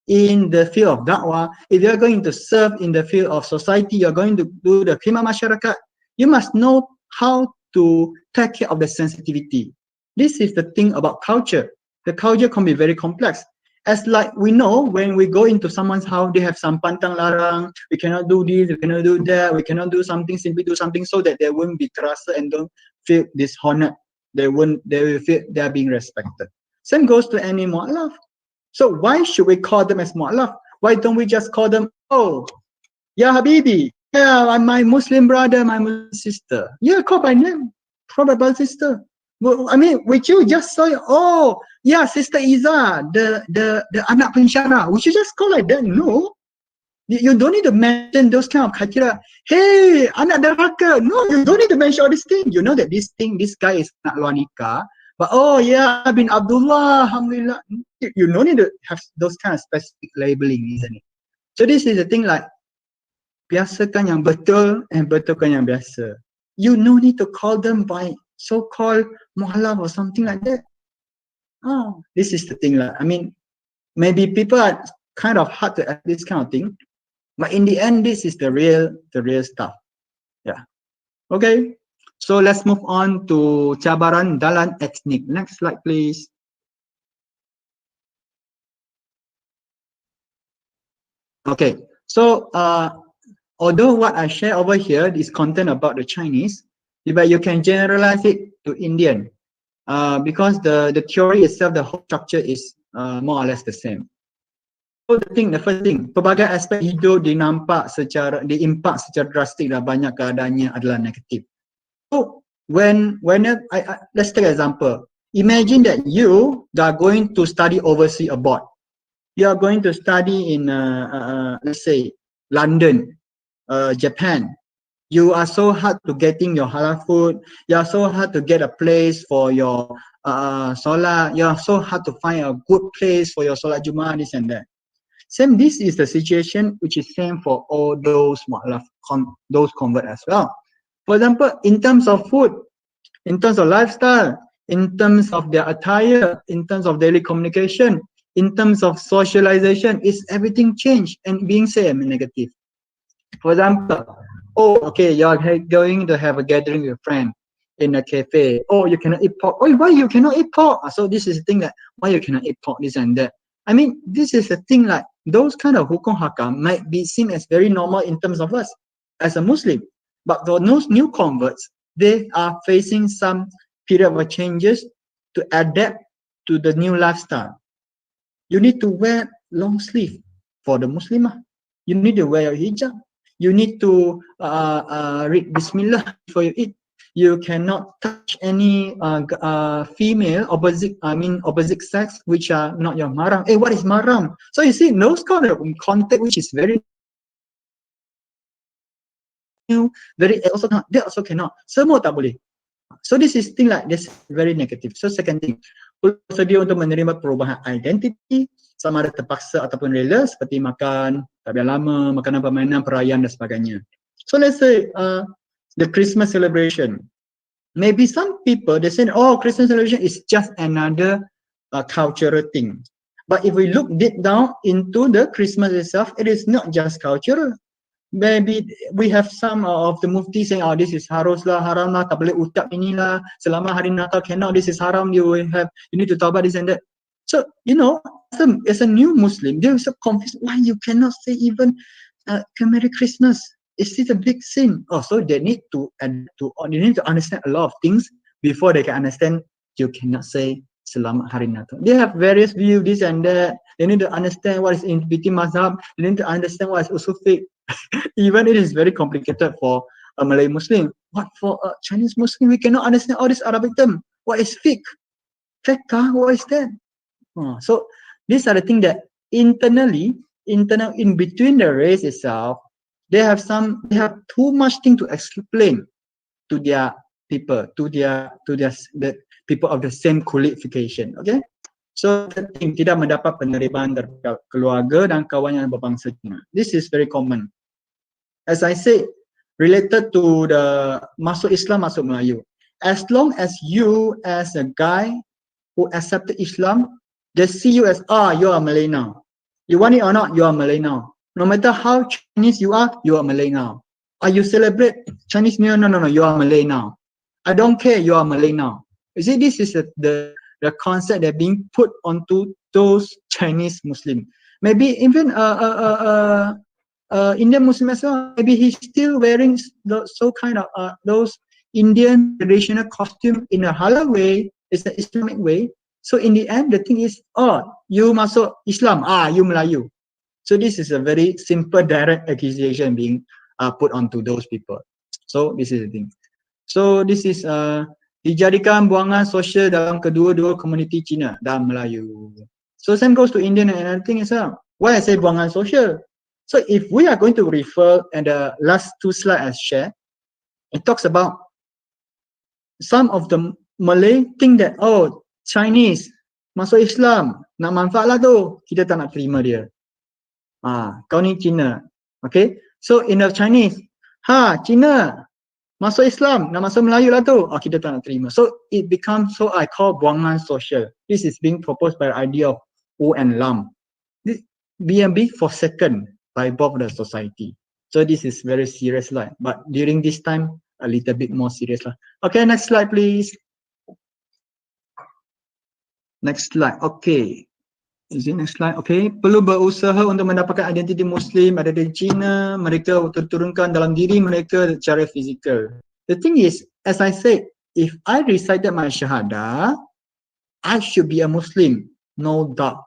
in the field of da'wah, if you are going to serve in the field of society, you're going to do the khidmat masyarakat, you must know how to take care of the sensitivity. This is the thing about culture. The culture can be very complex. As like we know, when we go into someone's house, they have some pantang larang, we cannot do this, we cannot do that, we cannot do something, simply do something so that they won't be terasa and don't feel dishonored. They will feel they are being respected. Same goes to any mu'alaf. So why should we call them as mu'alaf? Why don't we just call them, oh, ya habibi, yeah, I'm my Muslim brother, my Muslim sister. Yeah, call by name, call by brother, sister. Well, I mean, would you just say, oh, yeah, Sister Iza, the anak pensyarah, would you just call like that? No. You don't need to mention those kind of criteria. Hey, anak derhaka. No, you don't need to mention all these things. You know that this guy is anak luar nikah. But oh yeah, bin Abdullah, alhamdulillah. You don't need to have those kind of specific labeling, isn't it? So this is the thing, like, biasakan yang betul and betulkan yang biasa. You no need to call them by so-called mu'alaf or something like that. Oh, this is the thing, like, I mean, maybe people are kind of hard to add this kind of thing, but in the end, this is the real stuff. Yeah. Okay. So let's move on to cabaran dalam etnik. Next slide, please. Okay. So although what I share over here is content about the Chinese, but you can generalize it to Indian. Because the theory itself, the whole structure is more or less the same. So the first thing, pelbagai aspek hidup diimpak secara drastik dan banyak keadaannya adalah negatif. So let's take an example. Imagine that you are going to study overseas abroad. You are going to study in let's say London, Japan. You are so hard to getting your halal food. You are so hard to get a place for your solat. You are so hard to find a good place for your solat Jumaat, this and that. Same, this is the situation which is same for all those those convert as well. For example, in terms of food, in terms of lifestyle, in terms of their attire, in terms of daily communication, in terms of socialization, is everything changed and being same and negative. For example, oh, okay, you're going to have a gathering with a friend in a cafe. Oh, you cannot eat pork. Oh, why you cannot eat pork? So this is the thing, that why you cannot eat pork, this and that. I mean, this is a thing, like those kind of hukum hakam might be seen as very normal in terms of us as a Muslim. But for those new converts, they are facing some period of changes to adapt to the new lifestyle. You need to wear long sleeve for the Muslimah. You need to wear your hijab. You need to read Bismillah before you eat. You cannot touch any female opposite sex which are not your mahram. Hey, what is mahram? So you see, those kind of context which is very new, they also cannot. Semua tak boleh. So this is thing like this, very negative. So second thing, bersedia untuk menerima perubahan identiti, sama ada terpaksa ataupun rela, seperti makan tak biar lama, makanan permainan, perayaan dan sebagainya. So let's say the Christmas celebration. Maybe some people, they say, oh, Christmas celebration is just another cultural thing. But if we look deep down into the Christmas itself, it is not just cultural. Maybe we have some of the mufti saying, oh, this is haruslah, haram lah, tak boleh ucap inilah, selama hari Natal cannot, this is haram, you need to taubat, this and that. So, you know, as a new Muslim, they're so confused, why you cannot say even Merry Christmas? Is this a big sin? Oh, so they need to understand a lot of things before they can understand you cannot say Selamat Hari Natal. They have various views, this and that. They need to understand what is in between mazhab. They need to understand what is usul fiqh. Even it is very complicated for a Malay Muslim. But for a Chinese Muslim, we cannot understand all this Arabic term. What is fiqh? Fiqh, what is that? So these are the things that internal in between the race itself, they have too much thing to explain to their people, to the people of the same qualification. Okay, so tidak mendapat penerimaan dari keluarga dan kawan yang berbangsa Cina. This is very common. As I said, related to the masuk Islam, masuk Melayu. As long as you, as a guy who accepted Islam, they see you as, you are Malay now. You want it or not, you are Malay now. No matter how Chinese you are Malay now. You celebrate Chinese New Year? No, you are Malay now. I don't care, you are Malay now. You see, this is the concept that being put onto those Chinese Muslim. Maybe even Indian Muslim as well. Maybe he's still wearing those Indian traditional costume in a halal way. It's an Islamic way. So in the end, the thing is, you masuk Islam, you Melayu. So this is a very simple, direct accusation being put onto those people. So this is the thing. So this is dijadikan buangan sosial dalam kedua-dua komuniti Cina dan Melayu. So same goes to Indian and another thing as well. Why I say buangan sosial? So if we are going to refer and the last two slides I share, it talks about some of the Malay think that Chinese masuk Islam nak manfaat lah tu, kita tak nak terima dia. Kau ni Cina. Okay, so in the Chinese, Cina masuk Islam nak masuk Melayu lah tu, kita tak nak terima. So it becomes, so I call buangan social. This is being proposed by the idea of U and Lam. This being forsaken by both the society. So this is very serious lah. But during this time, a little bit more serious lah. Okay, next slide please. Next slide. Okay. Is it next slide? Okay. Perlu berusaha untuk mendapatkan identiti Muslim ada di China. Mereka terturunkan dalam diri mereka secara fizikal. The thing is, as I said, if I recited my Shahada, I should be a Muslim, no doubt.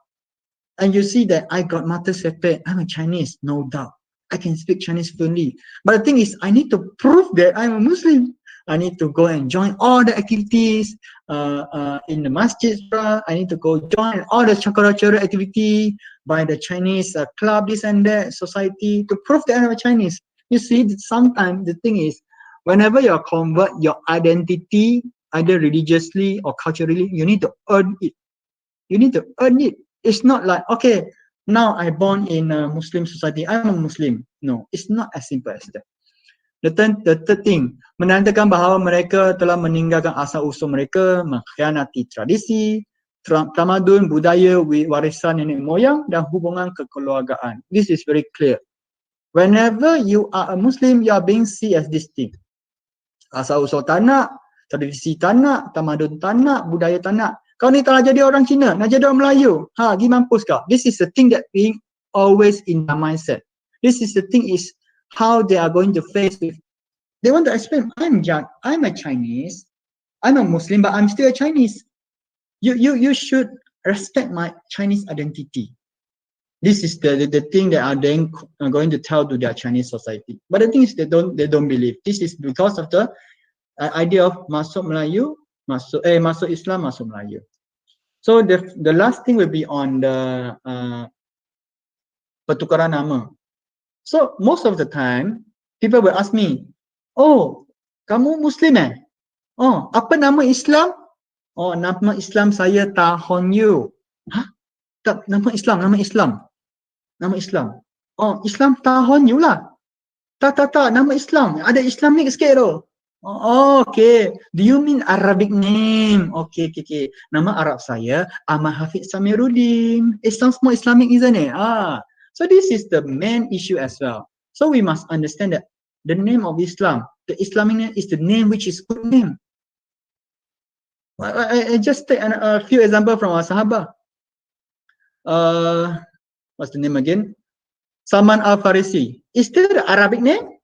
And you see that I got Mata Sepet, I'm a Chinese, no doubt. I can speak Chinese fluently. But the thing is, I need to prove that I'm a Muslim. I need to go and join all the activities in the masjid. I need to go join all the cultural activity by the Chinese club, this and that, society, to prove that I'm a Chinese. You see, sometimes the thing is, whenever you convert your identity, either religiously or culturally, you need to earn it. You need to earn it. It's not like, okay, now I born in a Muslim society, I'm a Muslim. No, it's not as simple as that. The third thing, menandakan bahawa mereka telah meninggalkan asal-usul mereka, mengkhianati tradisi, tamadun, budaya, warisan nenek moyang dan hubungan kekeluargaan. This is very clear. Whenever you are a Muslim, you are being seen as this thing. Asal-usul tak nak, tradisi tak nak, tamadun tak nak, budaya tak nak. Kau ni tak nak jadi orang Cina, nak jadi orang Melayu. Pergi mampus kau. This is the thing that being always in the mindset. This is the thing is how they are going to face with. They want to explain, I'm a Chinese, I'm a Muslim, but I'm still a Chinese. You should respect my Chinese identity. This is the thing that are then going to tell to their Chinese society. But the thing is they don't believe. This is because of the idea of masuk Melayu, masuk Islam, masuk Melayu. So the last thing will be on the pertukaran nama. So most of the time, people will ask me, kamu Muslim eh? Apa nama Islam? Nama Islam saya Honn. Tak, nama Islam. Islam Honn lah. Tak, nama Islam. Ada Islamic sikit tu. Okay. Do you mean Arabic name? Okay. Nama Arab saya Ahmad Hafiz Samiruddin. It sounds more Islamic, isn't it? So this is the main issue as well. So we must understand that the name of Islam, the Islamic name is the name which is good name. I just take a few examples from our Sahaba. What's the name again? Salman Al-Farisi. Is that the Arabic name?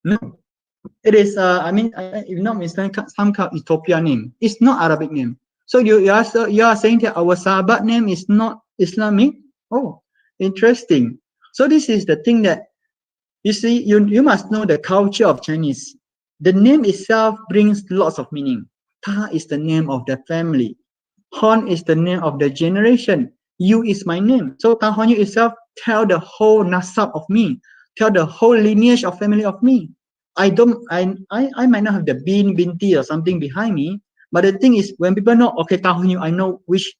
No. It is, if not mistaken, some kind of Ethiopian name. It's not Arabic name. So you are saying that our Sahabat name is not Islamic? Oh, interesting. So this is the thing that, you see, you must know the culture of Chinese. The name itself brings lots of meaning. Ta is the name of the family. Honn is the name of the generation. You is my name. So Ta Honn itself tell the whole nasab of me, tell the whole lineage of family of me. I might not have the binti or something behind me, but the thing is, when people know, okay, Ta Honn, I know which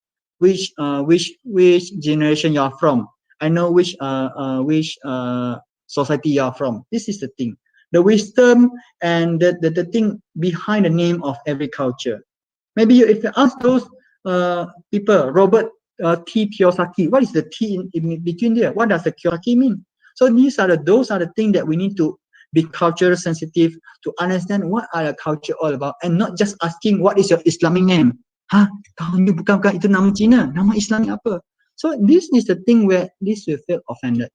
generation you are from. I know which society you are from. This is the thing. the wisdom and the thing behind the name of every culture. Maybe if you ask those people, Robert T. Kiyosaki, what is the T in between there? What does the Kiyosaki mean? So those are the things that we need to be culture sensitive to understand what are the culture all about, and not just asking what is your Islamic name. Kau ni bukan itu nama Cina, nama Islamic apa? So this is the thing where this will feel offended.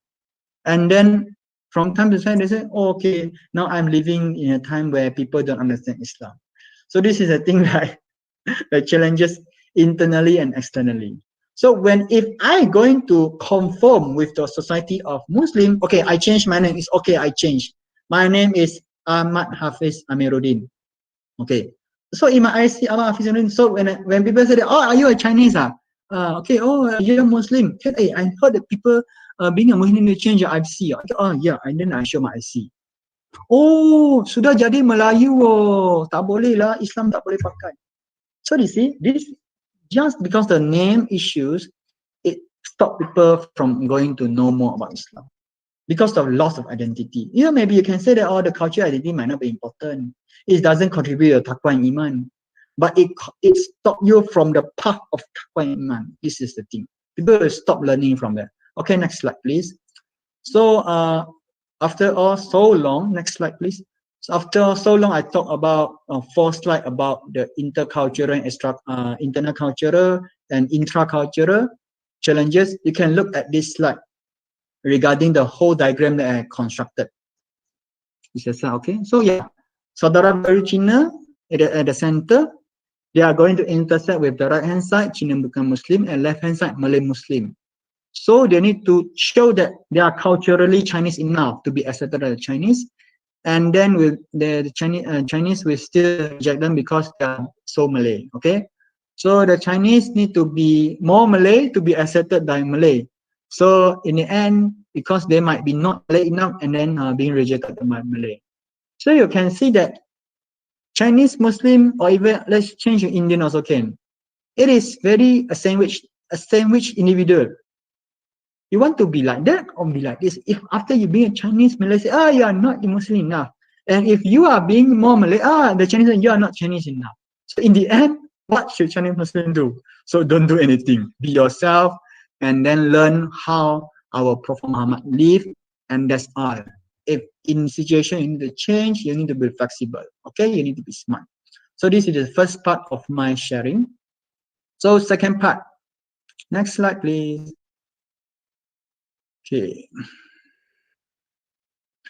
And then from time to time they say, oh, okay, now I'm living in a time where people don't understand Islam. So this is a thing that the challenges internally and externally. So if I going to conform with the society of Muslim, okay, I change my name, it's okay, I change. My name is Ahmad Hafiz Amiruddin. Okay. So in my IC, Ahmad Hafiz Amiruddin, so when people say that, oh, are you a Chinese? Okay, oh, you're a Muslim. Hey, I heard that people being a Muslim they change your IC. Okay, oh yeah, and then I show my IC. Oh, sudah jadi Melayu. Oh, tak boleh lah, Islam tak boleh pakai. So you see, this just because the name issues, it stop people from going to know more about Islam because of loss of identity. You know, maybe you can say that, oh, the cultural identity might not be important. It doesn't contribute to taqwa and iman, but it stops you from the path of taqwa and iman. This is the thing. People will stop learning from that. Okay, next slide, please. So after all so long, next slide, please. So after so long, I talk about 4 slides about the intercultural and internal cultural and intracultural challenges. You can look at this slide regarding the whole diagram that I constructed. Is that okay? So yeah, Saudara baru Cina at the center, they are going to intersect with the right hand side, Cina bukan Muslim, and left hand side, Malay Muslim. So they need to show that they are culturally Chinese enough to be accepted as Chinese, and then the Chinese will still reject them because they are so Malay. Okay, so the Chinese need to be more Malay to be accepted by Malay. So in the end, because they might be not Malay enough, and then being rejected by Malay. So you can see that Chinese Muslim, or even let's change to Indian also can. It is very a sandwich individual. You want to be like that or be like this? If after you being a Chinese, Malay say, you are not Muslim enough. And if you are being more Malay, the Chinese say, you are not Chinese enough. So in the end, what should Chinese Muslim do? So don't do anything. Be yourself and then learn how our Prophet Muhammad lived, and that's all. If in situation you need to change, you need to be flexible. Okay, you need to be smart. So this is the first part of my sharing. So second part. Next slide, please. Okay.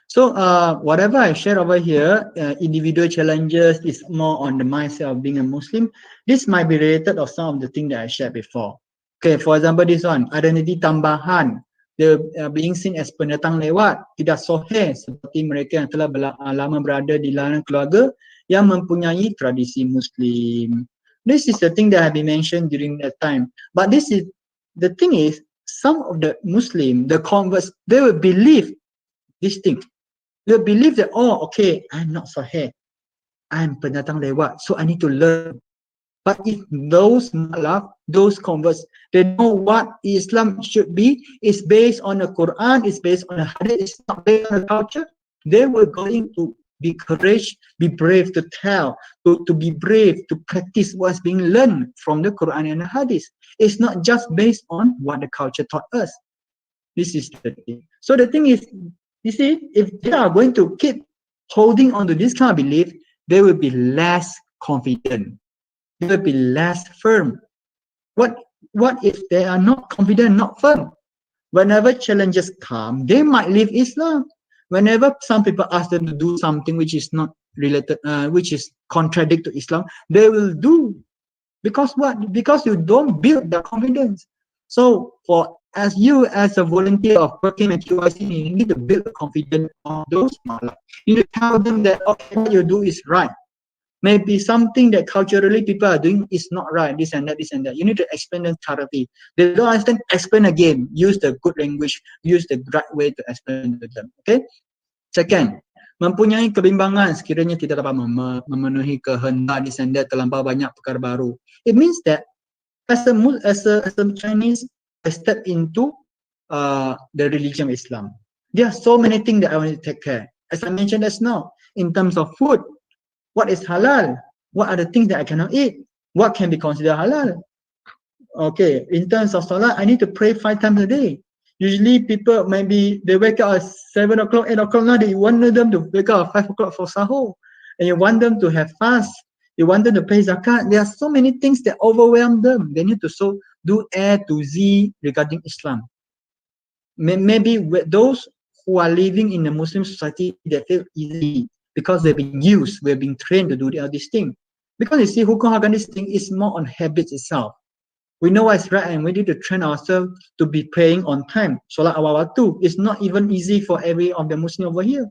So whatever I share over here, individual challenges is more on the mindset of being a Muslim. This might be related of some of the things that I shared before. Okay, for example, this one, identity tambahan. They're being seen as pendatang lewat, tidak sahih seperti mereka yang telah lama berada di dalam keluarga yang mempunyai tradisi Muslim. This is the thing that have been mentioned during that time. But this is the thing is, some of the Muslim, the converts, they will believe this thing. They will believe that, oh, okay, I'm not sahih, I'm pendatang lewat, so I need to learn. But if those converts, they know what Islam should be, it's based on the Quran, it's based on the Hadith, it's not based on the culture, they were going to be courage, be brave to tell, to be brave to practice what's being learned from the Quran and the Hadith. It's not just based on what the culture taught us. This is the thing. So the thing is, you see, if they are going to keep holding on to this kind of belief, they will be less confident. They will be less firm. What if they are not confident, not firm? Whenever challenges come, they might leave Islam. Whenever some people ask them to do something which is not related, which is contradict to Islam, they will do. Because what? Because you don't build their confidence. So as a volunteer of PERKIM and QIC, you need to build the confidence of those malah. You need to tell them that, okay, what you do is right. Maybe something that culturally people are doing is not right, this and that, this and that. You need to explain them thoroughly. They don't understand, explain again. Use the good language, use the right way to explain to them. Okay? Second, mempunyai kebimbangan sekiranya tidak dapat memenuhi kehendak this and that, terlampau banyak perkara baru. It means that as a Chinese, I step into the religion of Islam. There are so many things that I want to take care. As I mentioned just now, in terms of food, what is halal? What are the things that I cannot eat? What can be considered halal? Okay, in terms of salat, I need to pray 5 times a day. Usually people, maybe they wake up at 7 o'clock, 8 o'clock, now they want them to wake up at 5 o'clock for sahur. And you want them to have fast. You want them to pay zakat. There are so many things that overwhelm them. They need to do A to Z regarding Islam. Maybe those who are living in a Muslim society, they feel easy because they've been used, we've been trained to do this thing. Because you see, hukum hakam, this thing is more on habits itself. We know what's right and we need to train ourselves to be praying on time. Solat awal waktu is not even easy for every of the Muslim over here.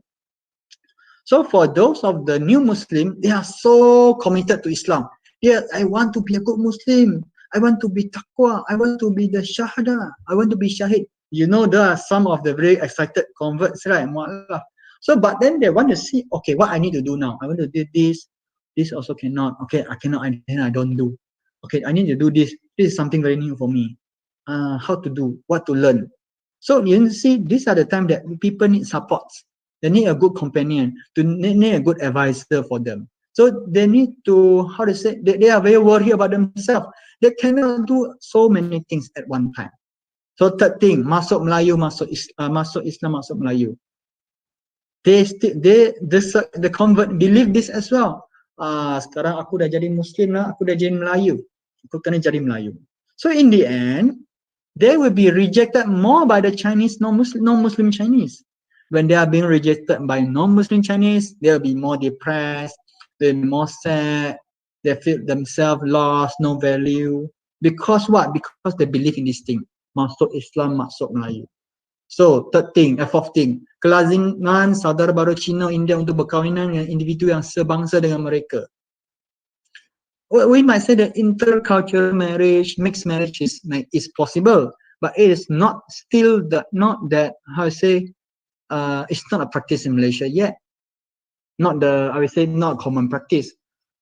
So for those of the new Muslim, they are so committed to Islam. Yes, I want to be a good Muslim. I want to be taqwa. I want to be the shahada. I want to be shahid. You know, there are some of the very excited converts, right? So, but then they want to see, okay, what I need to do now. I want to do this. This also cannot. Okay, I cannot. Then I don't do. Okay, I need to do this. This is something very new for me. How to do, what to learn. So you see, these are the time that people need support. They need a good companion, need a good advisor for them. So they need to, how to say, they are very worried about themselves. They cannot do so many things at one time. So third thing, masuk Melayu, masuk Islam, masuk Melayu. The convert believe this as well. Sekarang aku dah jadi Muslim lah, aku dah jadi Melayu. Aku kena jadi Melayu. So in the end, they will be rejected more by the Chinese, non-Muslim Chinese. When they are being rejected by non-Muslim Chinese, they'll be more depressed, they'll be more sad, they feel themselves lost, no value. Because what? Because they believe in this thing. Masuk Islam, masuk Melayu. So third thing, fourth thing, kelaziman saudara baru Cina, India untuk berkahwinan dengan individu yang sebangsa dengan mereka. We might say that intercultural marriage, mixed marriage is possible, but it is not still not that how to say, it's not a practice in Malaysia yet. I would say not common practice.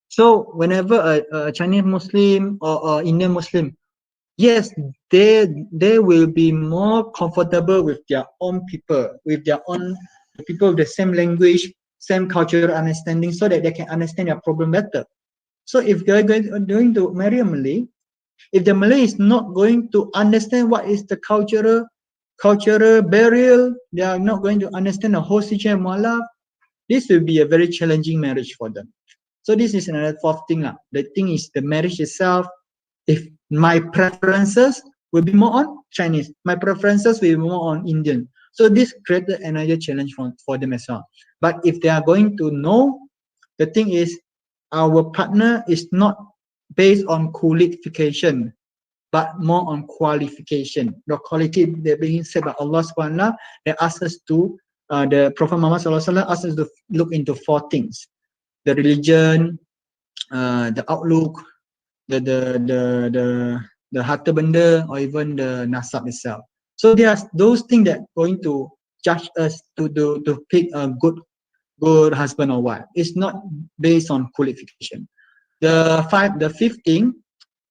So whenever a Chinese Muslim or Indian Muslim, yes, they will be more comfortable with their own people, with their own people with the same language, same cultural understanding, so that they can understand their problem better. So if they're going to marry a Malay, if the Malay is not going to understand what is the cultural barrier, they are not going to understand the whole situation, this will be a very challenging marriage for them. So this is another fourth thing. The thing is the marriage itself, if my preferences will be more on Chinese, my preferences will be more on Indian. So this created another challenge for them as well. But if they are going to know, the thing is, our partner is not based on qualification, but more on qualification. The quality that being said by Allah subhanahu wa ta'ala, they ask us to, the Prophet Muhammad sallallahu alaihi wasallam asked us to look into 4 things: the religion, the outlook, the harta benda, or even the nasab itself. So there are those things that going to judge us to pick a good husband or wife. It's not based on qualification. The fifth thing,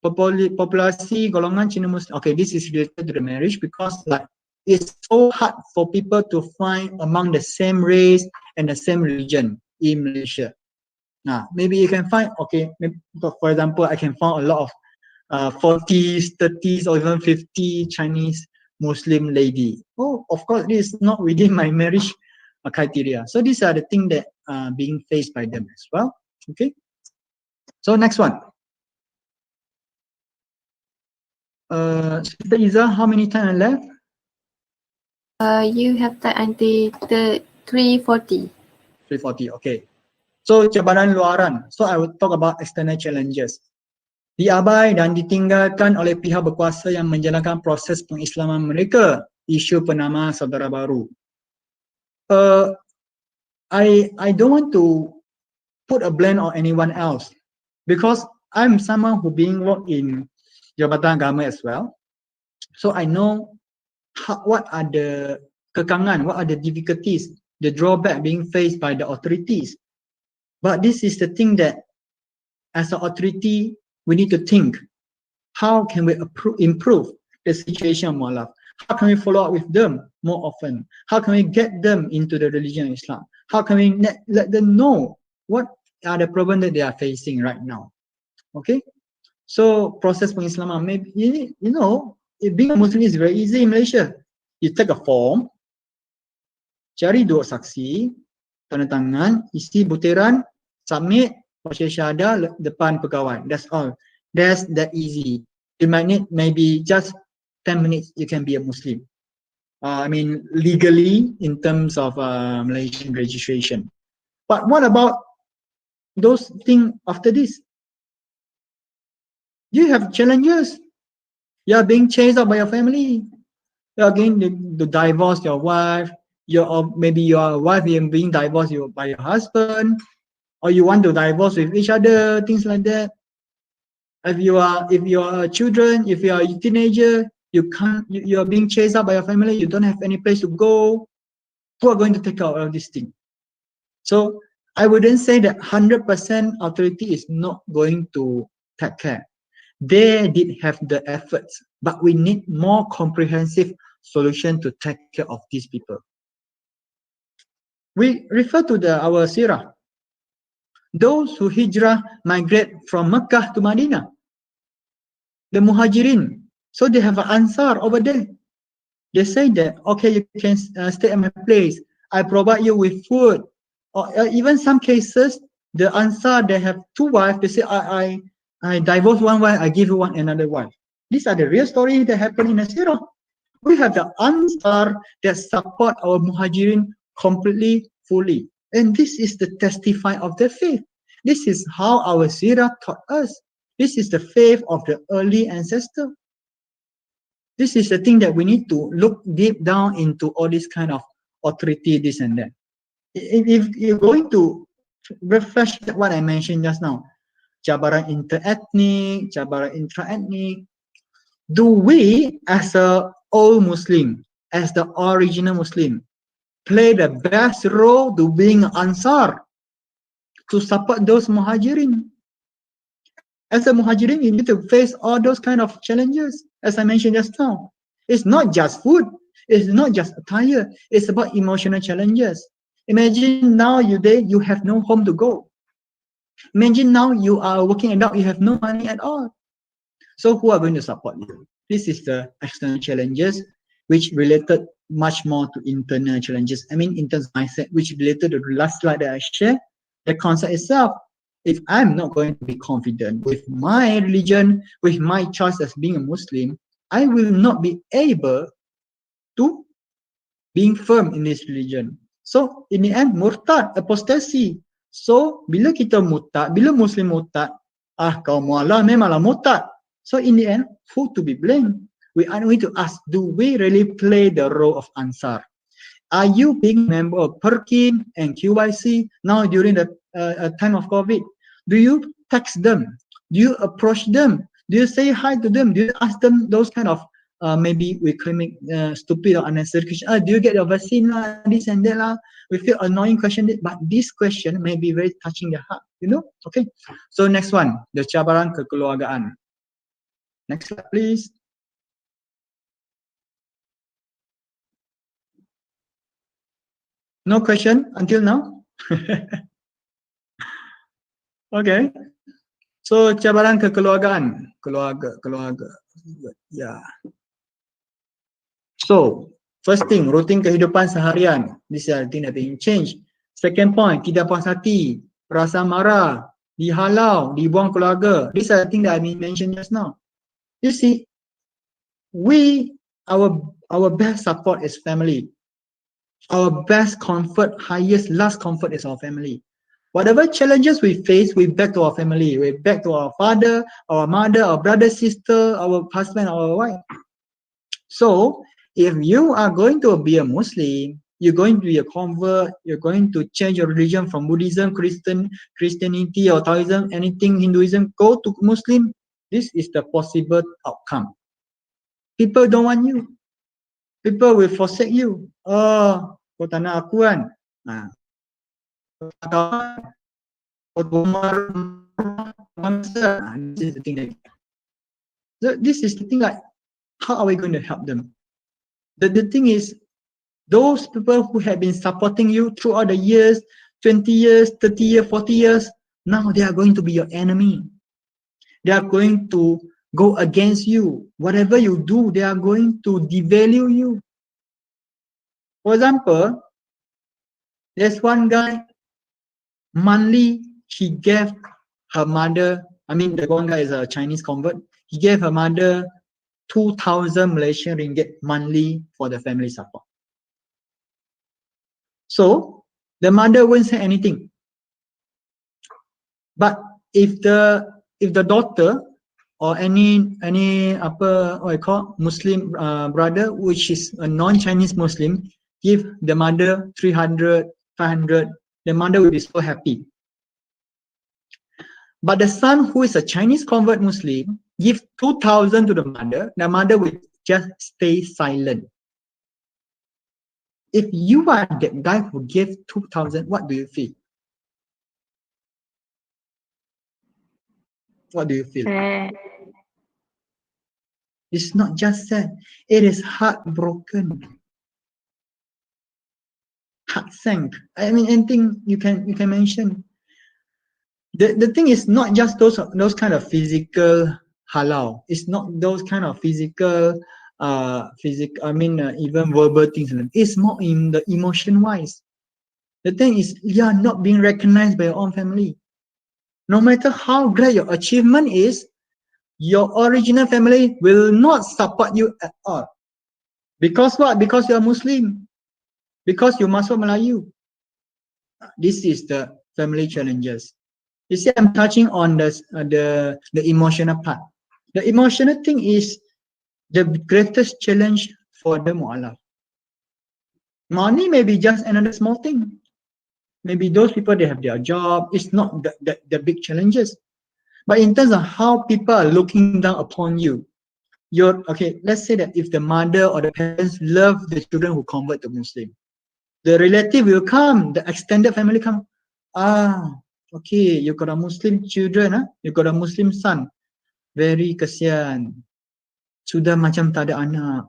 populasi golongan Cina Muslim. Okay, this is related to the marriage because like it's so hard for people to find among the same race and the same religion in Malaysia. Now, maybe you can find, okay, maybe, for example, I can find a lot of 40s, 30s, or even 50 Chinese Muslim lady. Oh, of course, this is not within my marriage criteria. So these are the things that are being faced by them as well. Okay. So next one. Sister Iza, how many time left? You have time until the 3:40. 3:40. Okay. So cabaran luaran. So I will talk about external challenges. Diabai dan ditinggalkan oleh pihak berkuasa yang menjalankan proses pengislaman mereka. Isu penama saudara baru. I don't want to put a blame on anyone else because I'm someone who being worked in Jabatan Agama as well. So I know what are the kekangan, what are the difficulties, the drawback being faced by the authorities. But this is the thing that as an authority, we need to think, how can we improve the situation of Mu'alaf? How can we follow up with them more often? How can we get them into the religion of Islam? How can we let them know what are the problems that they are facing right now? Okay, so proses pengislaman, maybe you know, being a Muslim is very easy in Malaysia. You take a form, cari dua saksi, tanda tangan, isi butiran, submit, baca syahadah depan pegawai. That's all. That's that easy. You might need maybe just 10 minutes, you can be a Muslim. I mean, legally in terms of Malaysian registration. But what about those things after this? You have challenges. You are being chased out by your family. You are going to divorce your wife. Or maybe your wife is being divorced by your husband, or you want to divorce with each other, things like that. If you are children, if you are a teenager, you are being chased out by your family. You don't have any place to go. Who are going to take care of this thing? So I wouldn't say that 100% authority is not going to take care. They did have the efforts, but we need more comprehensive solution to take care of these people. We refer to our seerah. Those who hijrah migrate from Mecca to Medina, the Muhajirin. So they have an Ansar over there. They say that, okay, you can stay at my place. I provide you with food. Or even some cases, the Ansar, they have two wives. They say, I divorce one wife, I give you another wife. These are the real stories that happen in the seerah. We have the Ansar that support our Muhajirin completely, fully. And this is the testify of their faith. This is how our seerah taught us. This is the faith of the early ancestor. This is the thing that we need to look deep down into all this kind of authority, this and that. If you're going to refresh what I mentioned just now, cabaran inter-ethnic, cabaran intra-ethnic, do we as a old Muslim, as the original Muslim, play the best role to being Ansar, to support those Muhajirin? As a Muhajirin, you need to face all those kind of challenges, as I mentioned just now. It's not just food, it's not just attire, it's about emotional challenges. Imagine now you have no home to go. Imagine now you are a working adult, you have no money at all. So who are going to support you? This is the external challenges, which related much more to internal challenges. I mean, in terms of mindset, which related to the last slide that I shared, the concept itself. If I'm not going to be confident with my religion, with my choice as being a Muslim, I will not be able to being firm in this religion. So in the end, murtad, apostasy. So bila kita murtad, bila Muslim murtad, kau mualah memanglah murtad. So in the end, who to be blamed? We are going to ask, do we really play the role of Ansar? Are you being a member of PERKIM and QYC now during the time of COVID? Do you text them? Do you approach them? Do you say hi to them? Do you ask them those kind of maybe we claiming stupid or unnecessary question? Do you get your vaccine lah? This and that lah? We feel annoying question, but this question may be very touching the heart. You know? Okay. So next one, the cabaran kekeluargaan. Next slide, please. No question until now? Okay. So cabaran kekeluargaan, keluarga. Yeah. So first thing, rutin kehidupan seharian. This is the thing that being changed. Second point, tidak puas hati, rasa marah, dihalau, dibuang keluarga. These are the things that I mentioned just now. You see, our best support is family. Our best comfort, last comfort is our family. Whatever challenges we face, we back to our family. We back to our father, our mother, our brother, sister, our husband, our wife. So, if you are going to be a Muslim, you're going to be a convert, you're going to change your religion from Buddhism, Christianity, or Taoism, anything, Hinduism, go to Muslim, this is the possible outcome. People don't want you. People will forsake you. Oh, kau tak nak aku kan? This is the thing like, how are we going to help them? The thing is, those people who have been supporting you throughout the years, 20 years, 30 years, 40 years, now they are going to be your enemy. They are going to go against you. Whatever you do, they are going to devalue you. For example, there's one guy, monthly, he gave her mother, I mean, the one guy is a Chinese convert, he gave her mother 2,000 Malaysian ringgit monthly for the family support. So the mother won't say anything. But if the daughter or any upper, what I call Muslim brother, which is a non-Chinese Muslim, give the mother 300, 500, the mother will be so happy. But the son, who is a Chinese convert Muslim, give 2,000 to the mother will just stay silent. If you are that guy who gave 2,000, what do you feel? What do you feel? It's not just sad, it is heartbroken. Heart sank. I mean, anything you can mention. The thing is not just those kind of physical halal. It's not those kind of physical even verbal things. It's more in the emotion wise. The thing is, you are not being recognized by your own family. No matter how great your achievement is, your original family will not support you at all. Because what? Because you are Muslim. Because you masuk Melayu. This is the family challenges. You see, I'm touching on the emotional part. The emotional thing is the greatest challenge for the mu'alaf. Money may be just another small thing. Maybe those people, they have their job. It's not the big challenges. But in terms of how people are looking down upon you, okay, let's say that if the mother or the parents love the children who convert to Muslim, the relative will come, the extended family come. Okay, you got a Muslim children, you got a Muslim son. Very kesian. Sudah macam tak ada anak.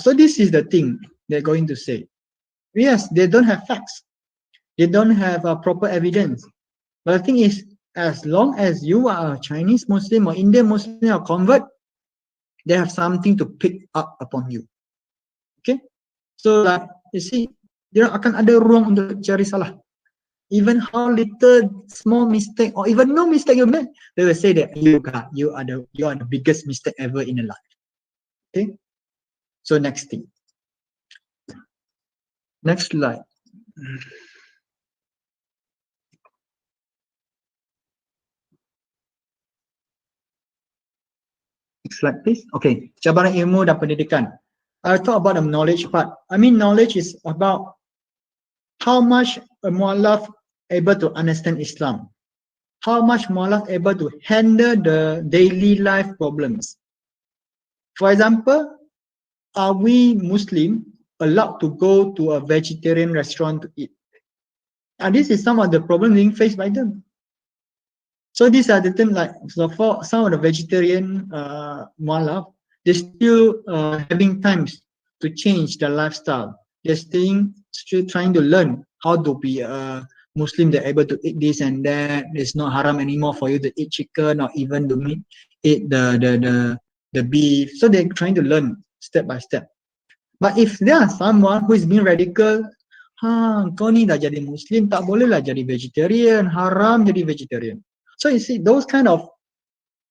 So this is the thing they're going to say. Yes, they don't have facts. They don't have proper evidence. But the thing is, as long as you are a Chinese Muslim or Indian Muslim or convert, they have something to pick up upon you. Okay? So like, you see, dia akan ada ruang untuk cari salah. Even how little small mistake or even no mistake you made, they will say that you are the biggest mistake ever in your life. Okay? So next thing. Next slide. Next slide, please. Okay, cabaran ilmu dan pendidikan. I'll talk about the knowledge part. I mean, knowledge is about how much a mu'alaf able to understand Islam. How much mu'alaf able to handle the daily life problems. For example, are we Muslim allowed to go to a vegetarian restaurant to eat? And this is some of the problems being faced by them. So these are the things like, so for some of the vegetarian mu'alaf, they're still having times to change their lifestyle. They're still trying to learn how to be a Muslim. They're able to eat this and that. It's not haram anymore for you to eat chicken or even to eat the beef. So they're trying to learn step by step. But if there are someone who is being radical, kau ni dah jadi Muslim, tak boleh lah jadi vegetarian, haram jadi vegetarian. So you see, those kind of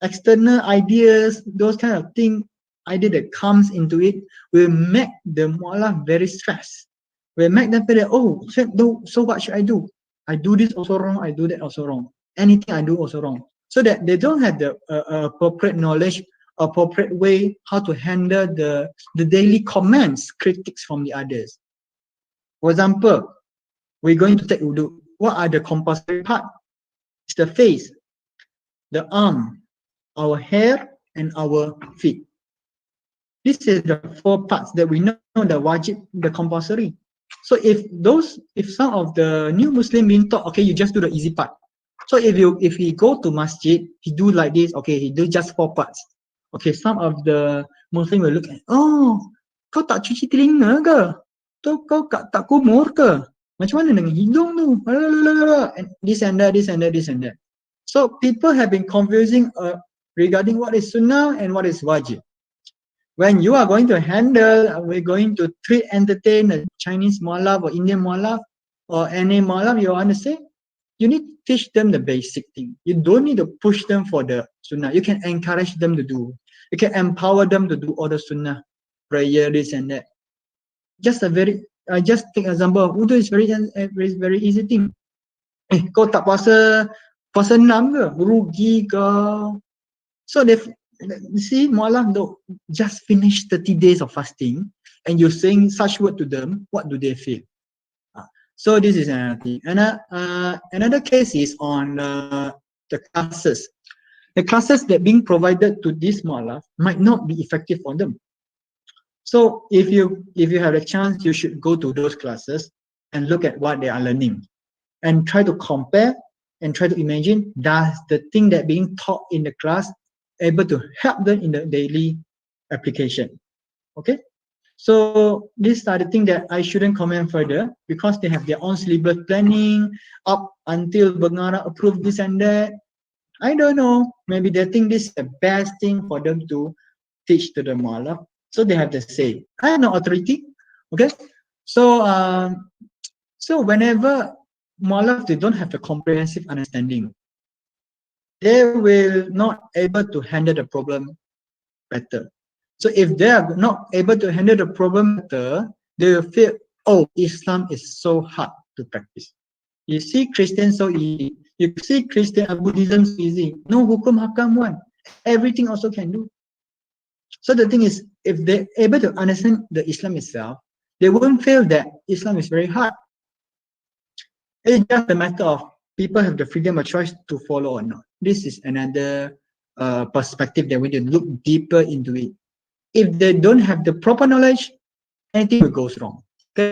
external ideas, those kind of idea that comes into it will make the mu'alaf very stressed. Will make them feel that, oh, so what should I do? I do this also wrong, I do that also wrong. Anything I do also wrong. So that they don't have the appropriate knowledge, appropriate way how to handle the daily comments, critiques from the others. For example, we're going to take wudu. What are the compulsory part? It's the face, the arm, our hair, and our feet. This is the 4 parts that we know the wajib, the compulsory. So if some of the new Muslim being taught, okay, you just do the easy part. So if he go to masjid, he do like this, okay, he do just 4 parts. Okay, some of the Muslim will look at, oh, Kau tak cuci telinga ke? Kau tak kumur ke? Macam mana dengan hidung tu? And this and that. So people have been confusing regarding what is sunnah and what is wajib. When you are going to handle, we're going to entertain a Chinese mualaf or Indian mualaf or any mualaf you want to say, you need to teach them the basic thing. You don't need to push them for the sunnah. You can encourage them to do. You can empower them to do all the sunnah, prayer, this and that. I just take example of wudu is very easy thing. Kau tak puasa 6 ke? Rugi ke? So you see, mualaf just finish 30 days of fasting and you're saying such word to them, what do they feel? So this is another thing. Another case is on the classes. The classes that being provided to this mualaf might not be effective for them. So if you have a chance, you should go to those classes and look at what they are learning and try to compare and try to imagine, does the thing that being taught in the class able to help them in the daily application? Okay, so these are the things that I shouldn't comment further because they have their own syllabus planning up until Bengara approve this and that. I don't know, maybe they think this is the best thing for them to teach to the mualaf, so they have to say. I have no authority. Okay, so whenever mualaf they don't have a comprehensive understanding, they will not able to handle the problem better. So if they are not able to handle the problem better, they will feel, oh, Islam is so hard to practice. You see Christian so easy. You see Christian Buddhism so easy. No hukum hakam one. Everything also can do. So the thing is, if they're able to understand the Islam itself, they won't feel that Islam is very hard. It's just a matter of people have the freedom of choice to follow or not. This is another perspective that we need to look deeper into it. If they don't have the proper knowledge, anything will go wrong. Okay,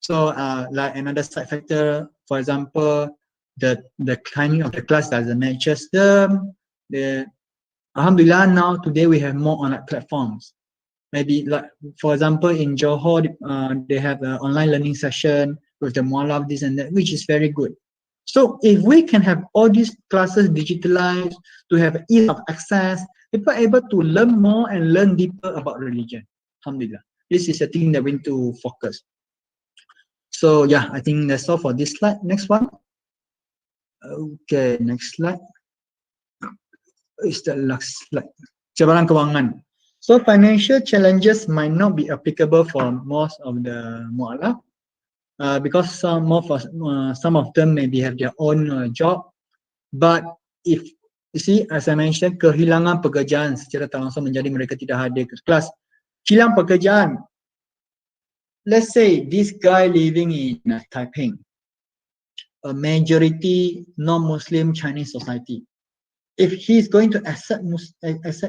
so like another side factor, for example, the timing of the class doesn't match them. Alhamdulillah, now today we have more online platforms. Maybe like, for example, in Johor, they have an online learning session with the mualaf, this and that, which is very good. So if we can have all these classes digitalized to have ease of access, people are able to learn more and learn deeper about religion. Alhamdulillah. This is a thing that we need to focus. So yeah, I think that's all for this slide. Next one. Okay, next slide. Is the last slide. Cabaran kewangan. So financial challenges might not be applicable for most of the mualaf. Because some of them maybe have their own job, but if you see, as I mentioned, kehilangan pekerjaan secara tak langsung menjadi mereka tidak hadir ke kelas. Hilang pekerjaan. Let's say this guy living in Taipei, a majority non-Muslim Chinese society. If he's going to accept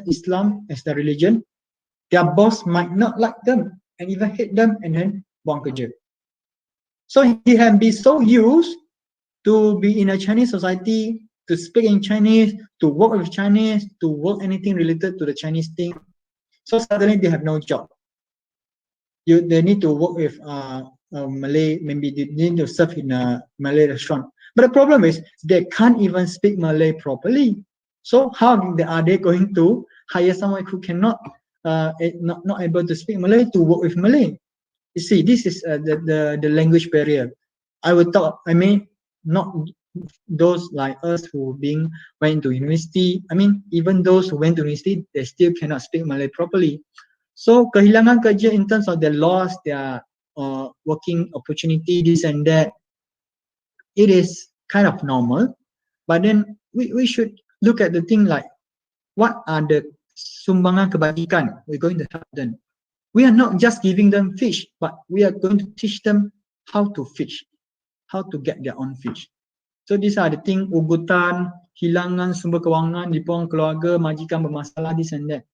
Islam as the religion, their boss might not like them and even hate them and then buang kerja. So he can be so used to be in a Chinese society, to speak in Chinese, to work with Chinese, to work anything related to the Chinese thing. So suddenly they have no job. They need to work with Malay, maybe they need to serve in a Malay restaurant. But the problem is they can't even speak Malay properly. So how are they going to hire someone who cannot, not able to speak Malay to work with Malay? You see, this is the language barrier. I would thought, I mean, not those like us who went to university. I mean, even those who went to university, they still cannot speak Malay properly. So kehilangan kerja in terms of they lost their working opportunity, this and that. It is kind of normal, but then we should look at the thing like, what are the sumbangan kebajikan we're going to help them? We are not just giving them fish, but we are going to teach them how to fish, how to get their own fish. So these are the things, ugutan, hilangan sumber kewangan, dibuang keluarga, majikan bermasalah, this and that.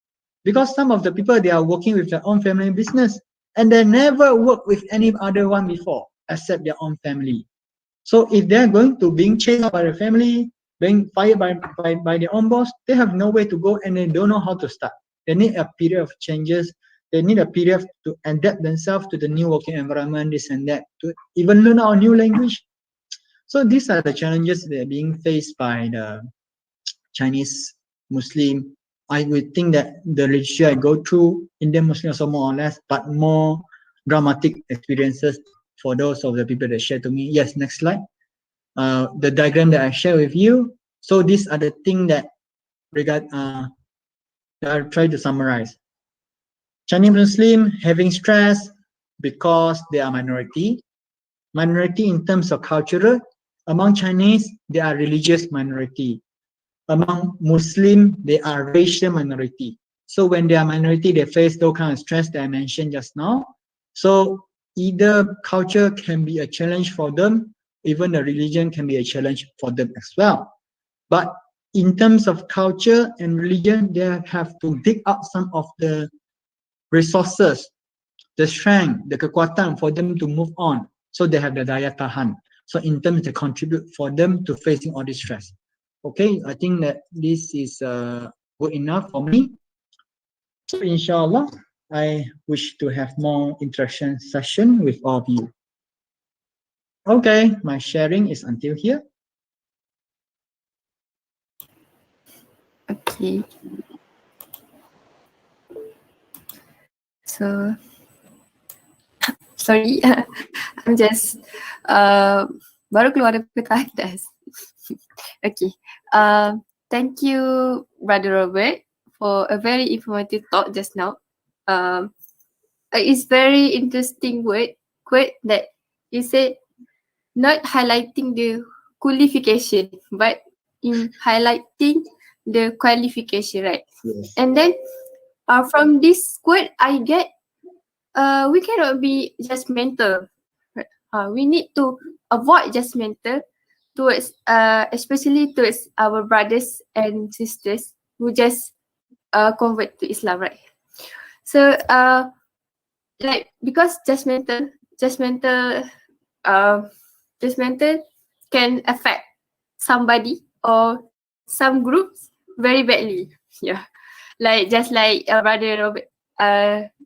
Because some of the people, they are working with their own family business and they never worked with any other one before except their own family. So if they are going to being chased by their family, being fired by their own boss, they have no way to go and they don't know how to start. They need a period of changes They need a period to adapt themselves to the new working environment, this and that, to even learn our new language. So these are the challenges that are being faced by the Chinese Muslim. I would think that the literature I go through, Indian Muslim also more or less, but more dramatic experiences for those of the people that share to me. Yes, next slide. The diagram that I share with you. So these are the things that that I try to summarize. Chinese Muslim having stress because they are minority. Minority in terms of cultural. Among Chinese, they are religious minority. Among Muslim, they are racial minority. So when they are minority, they face those kind of stress that I mentioned just now. So either culture can be a challenge for them, even the religion can be a challenge for them as well. But in terms of culture and religion, they have to dig up some of the resources, the strength, the kekuatan for them to move on. So they have the daya tahan. So in terms they contribute for them to facing all this stress. Okay, I think that this is good enough for me. So inshallah, I wish to have more interaction session with all of you. Okay, my sharing is until here. Okay. So, sorry, I'm just baru keluar daripada atas. Okay. Thank you, Brother Robert, for a very informative talk just now. It's very interesting quote that you said, not highlighting the qualification, but in highlighting the qualification, right? Yes. And then from this quote, I get we cannot be judgmental. We need to avoid judgmental towards especially towards our brothers and sisters who just convert to Islam, right? So like because judgmental can affect somebody or some groups very badly. Yeah, like just like Brother Robert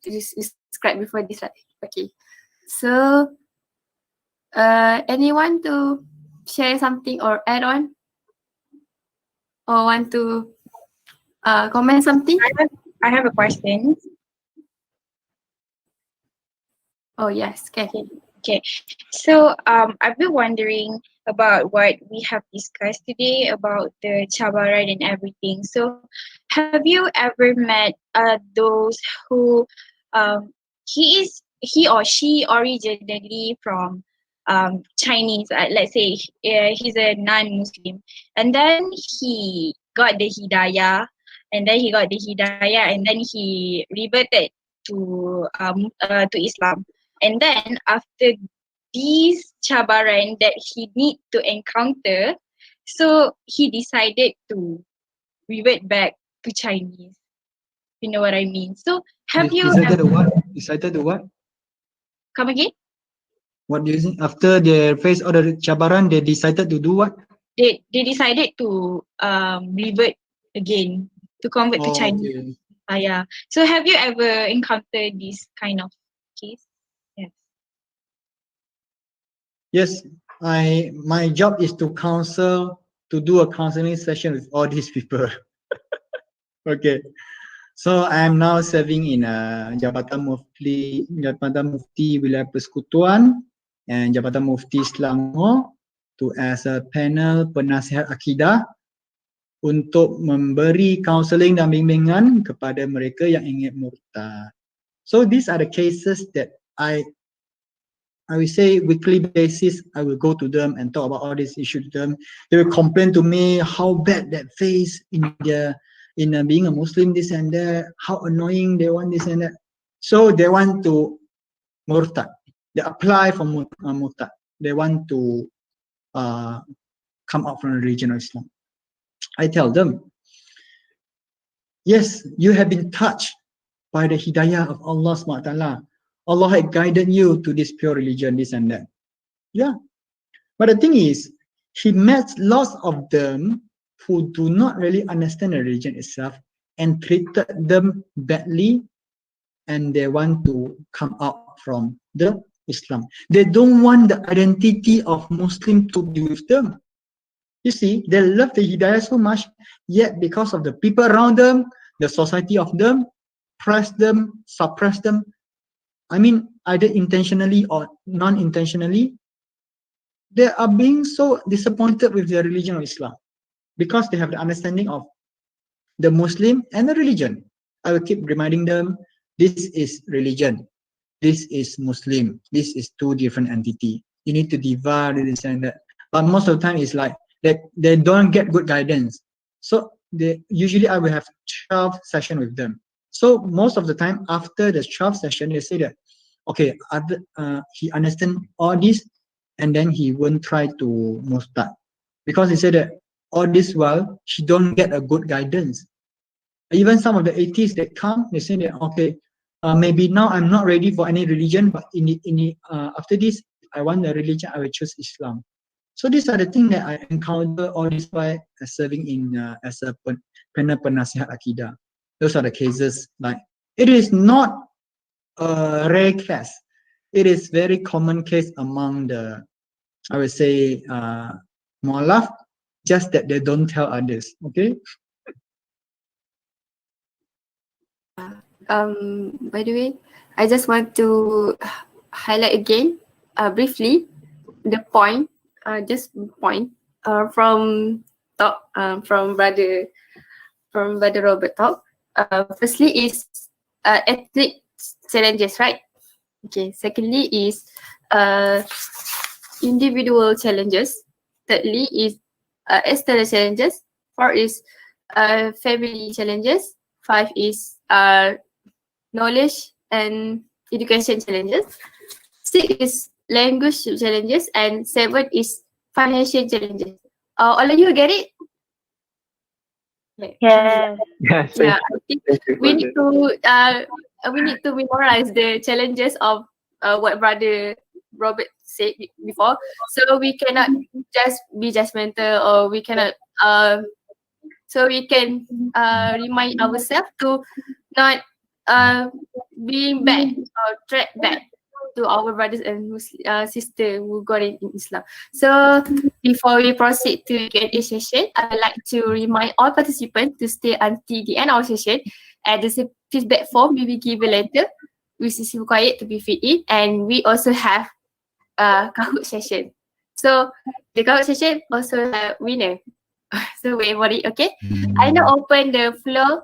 described before this, right? Okay, so anyone to share something or add on, or want to comment something? I have a question. Oh yes, okay. Okay. So I've been wondering about what we have discussed today about the cabaran and everything. So have you ever met those who he or she originally from Chinese, let's say he's a non-Muslim, and then he got the hidayah, and then he reverted to Islam. And then after these cabaran that he need to encounter, so he decided to revert back to Chinese. You know what I mean? So have you Decided ever, to what? Decided to what? come again? What do you think? After they face all the cabaran, they decided to do what? They decided to revert again to convert to Chinese. Okay. Yeah. So have you ever encountered this kind of case? Yes. Yes, my job is to do a counseling session with all these people. Okay. So I am now serving in Jabatan Mufti Wilayah Persekutuan and Jabatan Mufti Selangor as a panel penasihat akidah untuk memberi counseling dan bimbingan kepada mereka yang ingin murtad. So these are the cases that I will say weekly basis, I will go to them and talk about all these issues to them. They will complain to me how bad that face in being a Muslim, this and that, how annoying they want this and that. So they want to murtad. They apply for murtad. They want to come out from the religion of Islam. I tell them, yes, you have been touched by the hidayah of Allah SWT. Allah had guided you to this pure religion, this and that. Yeah. But the thing is, he met lots of them who do not really understand the religion itself and treated them badly and they want to come out from the Islam. They don't want the identity of Muslim to be with them. You see, they love the Hidayah so much, yet because of the people around them, the society of them, press them, suppress them, I mean, either intentionally or non-intentionally, they are being so disappointed with their religion of Islam because they have the understanding of the Muslim and the religion. I will keep reminding them, this is religion, this is Muslim, this is two different entities. You need to divide this and that. But most of the time, it's like they don't get good guidance. So usually I will have 12 sessions with them. So most of the time, after the 12 session, they say that, okay, he understand all this, and then he won't try to murtad, because he said that all this while she don't get a good guidance. Even some of the atheists that come, they say that, okay, maybe now I'm not ready for any religion, but after this, I want a religion, I will choose Islam. So these are the things that I encounter all this while serving in as a panel penasihat akidah. Those are the cases. Like, it is not a rare case. It is very common case among the, I would say, mu'alaf, just that they don't tell others. Okay. By the way, I just want to highlight again, briefly, the point, from brother Robert talk. Firstly is ethnic challenges, right? Okay. Secondly is individual challenges. Thirdly is external challenges. Four is family challenges. 5 is knowledge and education challenges. 6 is language challenges, and 7 is financial challenges. All of you get it? Yes. Yes, Yeah, I think we need to memorize the challenges of what Brother Robert said before. So we cannot just be judgmental, or we cannot so we can remind ourselves to not being bad or track back to our brothers and sisters who got it in Islam. So before we proceed to Q&A session, I would like to remind all participants to stay until the end of our session. And the feedback form we will give later, which is required to be filled in. And we also have Kahoot session. So the Kahoot session also have winner. So wait for it, okay? I now open the floor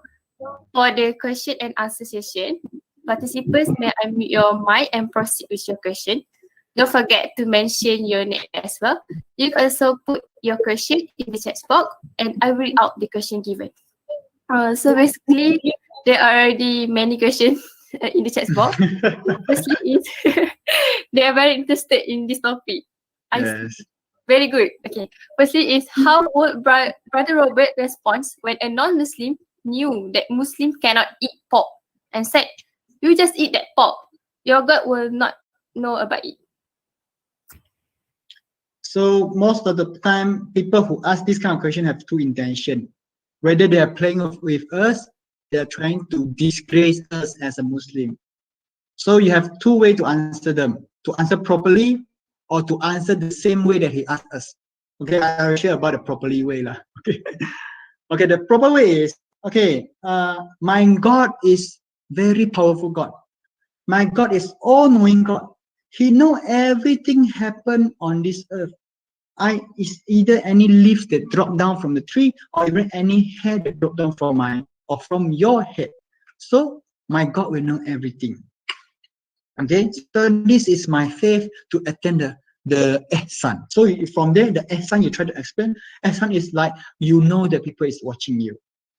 for the question and answer session. Participants may unmute your mic and proceed with your question. Don't forget to mention your name as well. You can also put your question in the chat box, and I will read out the question given. So basically, there are already many questions in the chat box. Firstly is they are very interested in this topic. Yes. Very good. Okay. Firstly is, how would Brother Robert respond when a non-Muslim knew that Muslim cannot eat pork and said, "You just eat that pork. Your God will not know about it." So most of the time, people who ask this kind of question have two intentions. Whether they are playing with us, they are trying to disgrace us as a Muslim. So you have two ways to answer them: to answer properly, or to answer the same way that he asked us. Okay, I'll share about the properly way lah. Okay. Okay, the proper way is, okay, my God is very powerful God. My God is all-knowing God. He know everything happen on this earth. Is either any leaves that drop down from the tree, or even any hair that drop down from your head. So my God will know everything. Okay, so this is my faith to attend the ihsan. So from there, the ihsan you try to explain. Ihsan is like, you know that people is watching you.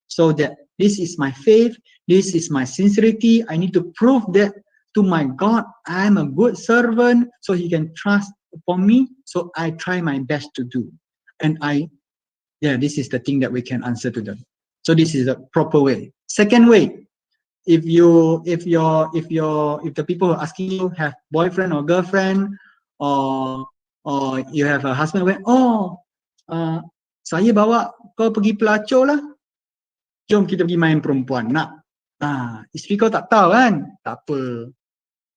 So that this is my faith, this is my sincerity. I need to prove that to my God, I am a good servant, so he can trust upon me. So I try my best to do. And this is the thing that we can answer to them. So this is a proper way. Second way, if the people who are asking you have boyfriend or girlfriend, or you have a husband, saya bawa kau pergi pelacur lah, jom kita pergi main perempuan, nak? Isteri kau tak tahu kan? Tak apa.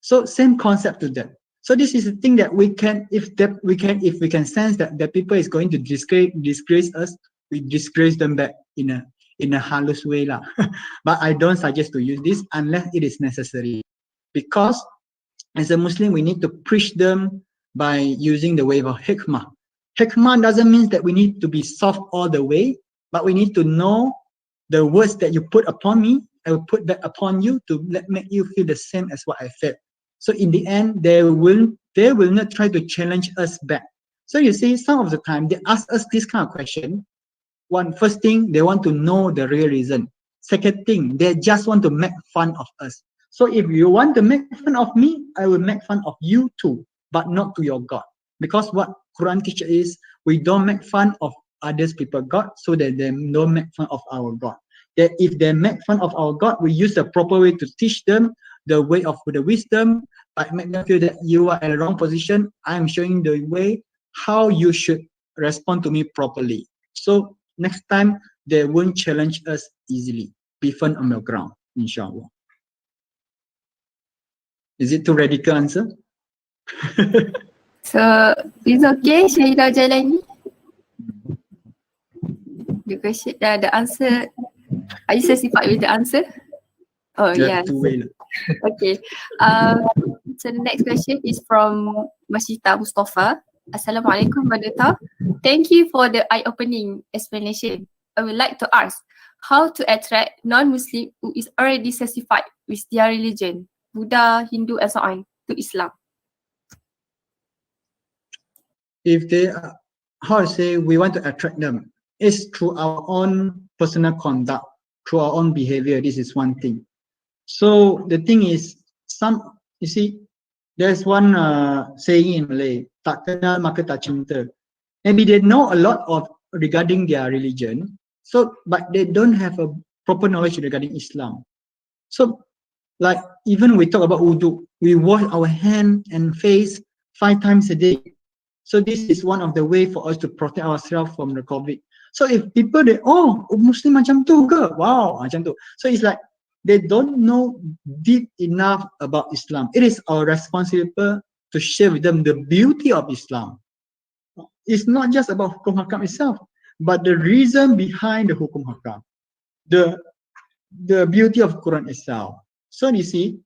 So same concept to that. So this is the thing that we can, if we can sense that the people is going to disgrace us, we disgrace them back in a halus way lah. But I don't suggest to use this unless it is necessary, because as a Muslim we need to preach them by using the way of hikmah. Hikmah doesn't mean that we need to be soft all the way, but we need to know the words that you put upon me, I will put that upon you to make you feel the same as what I felt. So in the end, they will not try to challenge us back. So you see, some of the time they ask us this kind of question. First thing, they want to know the real reason. Second thing, they just want to make fun of us. So if you want to make fun of me, I will make fun of you too, but not to your God. Because what Quran teaches is, we don't make fun of others people God, so that they don't make fun of our God. That if they make fun of our God, we use the proper way to teach them the way of the wisdom, but make them feel that you are in the wrong position. I am showing the way how you should respond to me properly. So next time they won't challenge us easily. Be firm on the ground, inshallah. Is it too radical answer? So, is okay, Syahida Jailani? The question, the answer, are you satisfied with the answer? Oh, You have yes. to wait. Okay. So the next question is from Masita Mustafa. Assalamualaikum Badata. Thank you for the eye-opening explanation. I would like to ask how to attract non-Muslim who is already satisfied with their religion, Buddha, Hindu and so on, to Islam. If they, how I say, we want to attract them, it's through our own personal conduct, through our own behavior. This is one thing. So the thing is, you see, there's one saying in Malay, tak kenal maka tak cinta. Maybe they know a lot of regarding their religion, so but they don't have a proper knowledge regarding Islam. So like even we talk about wudu, we wash our hand and face 5 times a day. So this is one of the way for us to protect ourselves from the COVID. So if people Muslim macam tu ke? Wow, macam tu. So it's like they don't know deep enough about Islam. It is our responsibility to share with them the beauty of Islam. It's not just about hukum hakam itself, but the reason behind the hukum hakam, the beauty of Quran itself. So you see,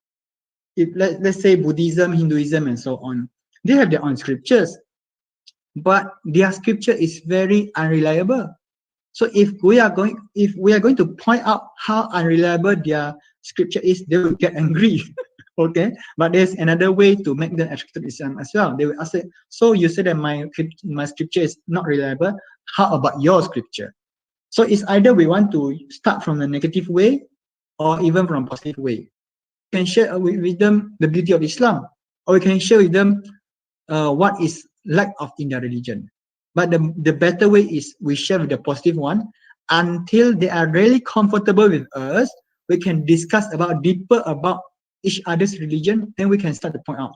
if let's say Buddhism, Hinduism, and so on, they have their own scriptures, but their scripture is very unreliable. So if we are going to point out how unreliable their scripture is, they will get angry. Okay, but there's another way to make them accept Islam as well. They will ask, so you said that my scripture is not reliable. How about your scripture? So it's either we want to start from a negative way, or even from a positive way. We can share with them the beauty of Islam, or we can share with them what is lack of in their religion. But the better way is we share with the positive one until they are really comfortable with us. We can discuss deeper about each other's religion. Then we can start to point out,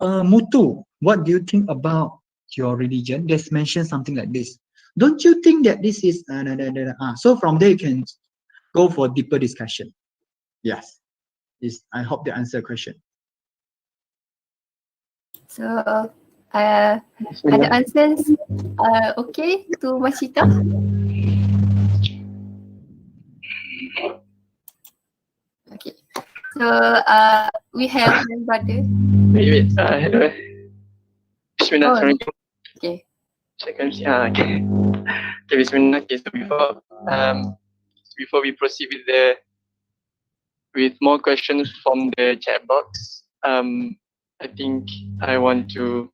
Mutu, what do you think about your religion? Let's mention something like this. Don't you think that this is so from there you can go for deeper discussion. Yes. I hope that answer the question. So are the answers okay to Masita? Okay. So we have one brother. Wait. Hello. Bismillahirrahmanirrahim. Okay. Okay. Okay, Bismillah. Okay, so before we proceed with more questions from the chat box, I think I want to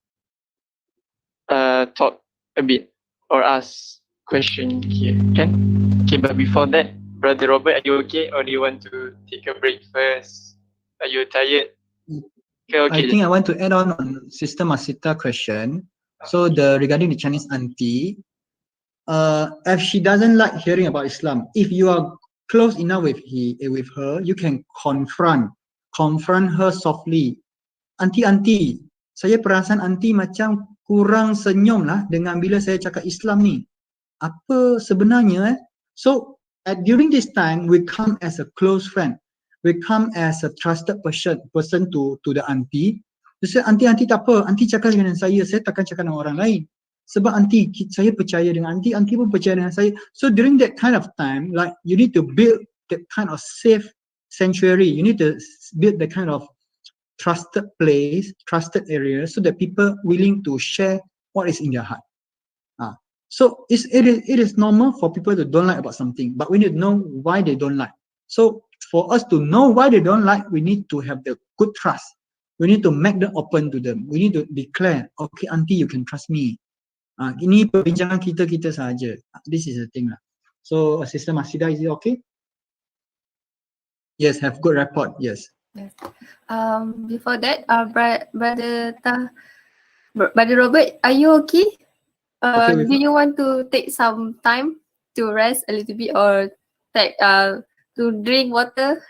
talk a bit or ask question here. Can? Okay, but before that, Brother Robert, are you okay, or do you want to take a break first? Are you tired? Okay. I think I want to add on Sister Masita question. So regarding the Chinese auntie, if she doesn't like hearing about Islam, if you are close enough with her, you can confront her softly. Auntie, saya perasan auntie macam kurang senyum lah dengan bila saya cakap Islam ni. Apa sebenarnya? So during this time, we come as a close friend. we come as a trusted person to the auntie. Dia say, auntie tak apa, auntie cakap dengan saya takkan cakap dengan orang lain. Sebab auntie, saya percaya dengan auntie pun percaya dengan saya. So during that kind of time, like you need to build that kind of safe sanctuary. You need to build the kind of trusted place, trusted area, so that people willing to share what is in their heart. So it is normal for people to don't like about something, but we need to know why they don't like. So for us to know why they don't like, we need to have the good trust. We need to make them open to them. We need to declare, okay, auntie, you can trust me. Ini perbincangan kita sahaja. This is the thing lah. So Sister Masida, is it okay? Yes, have good rapport. Yes. Yes. Before that, Brother Robert, are you okay? Okay with Do you want to take some time to rest a little bit or to drink water?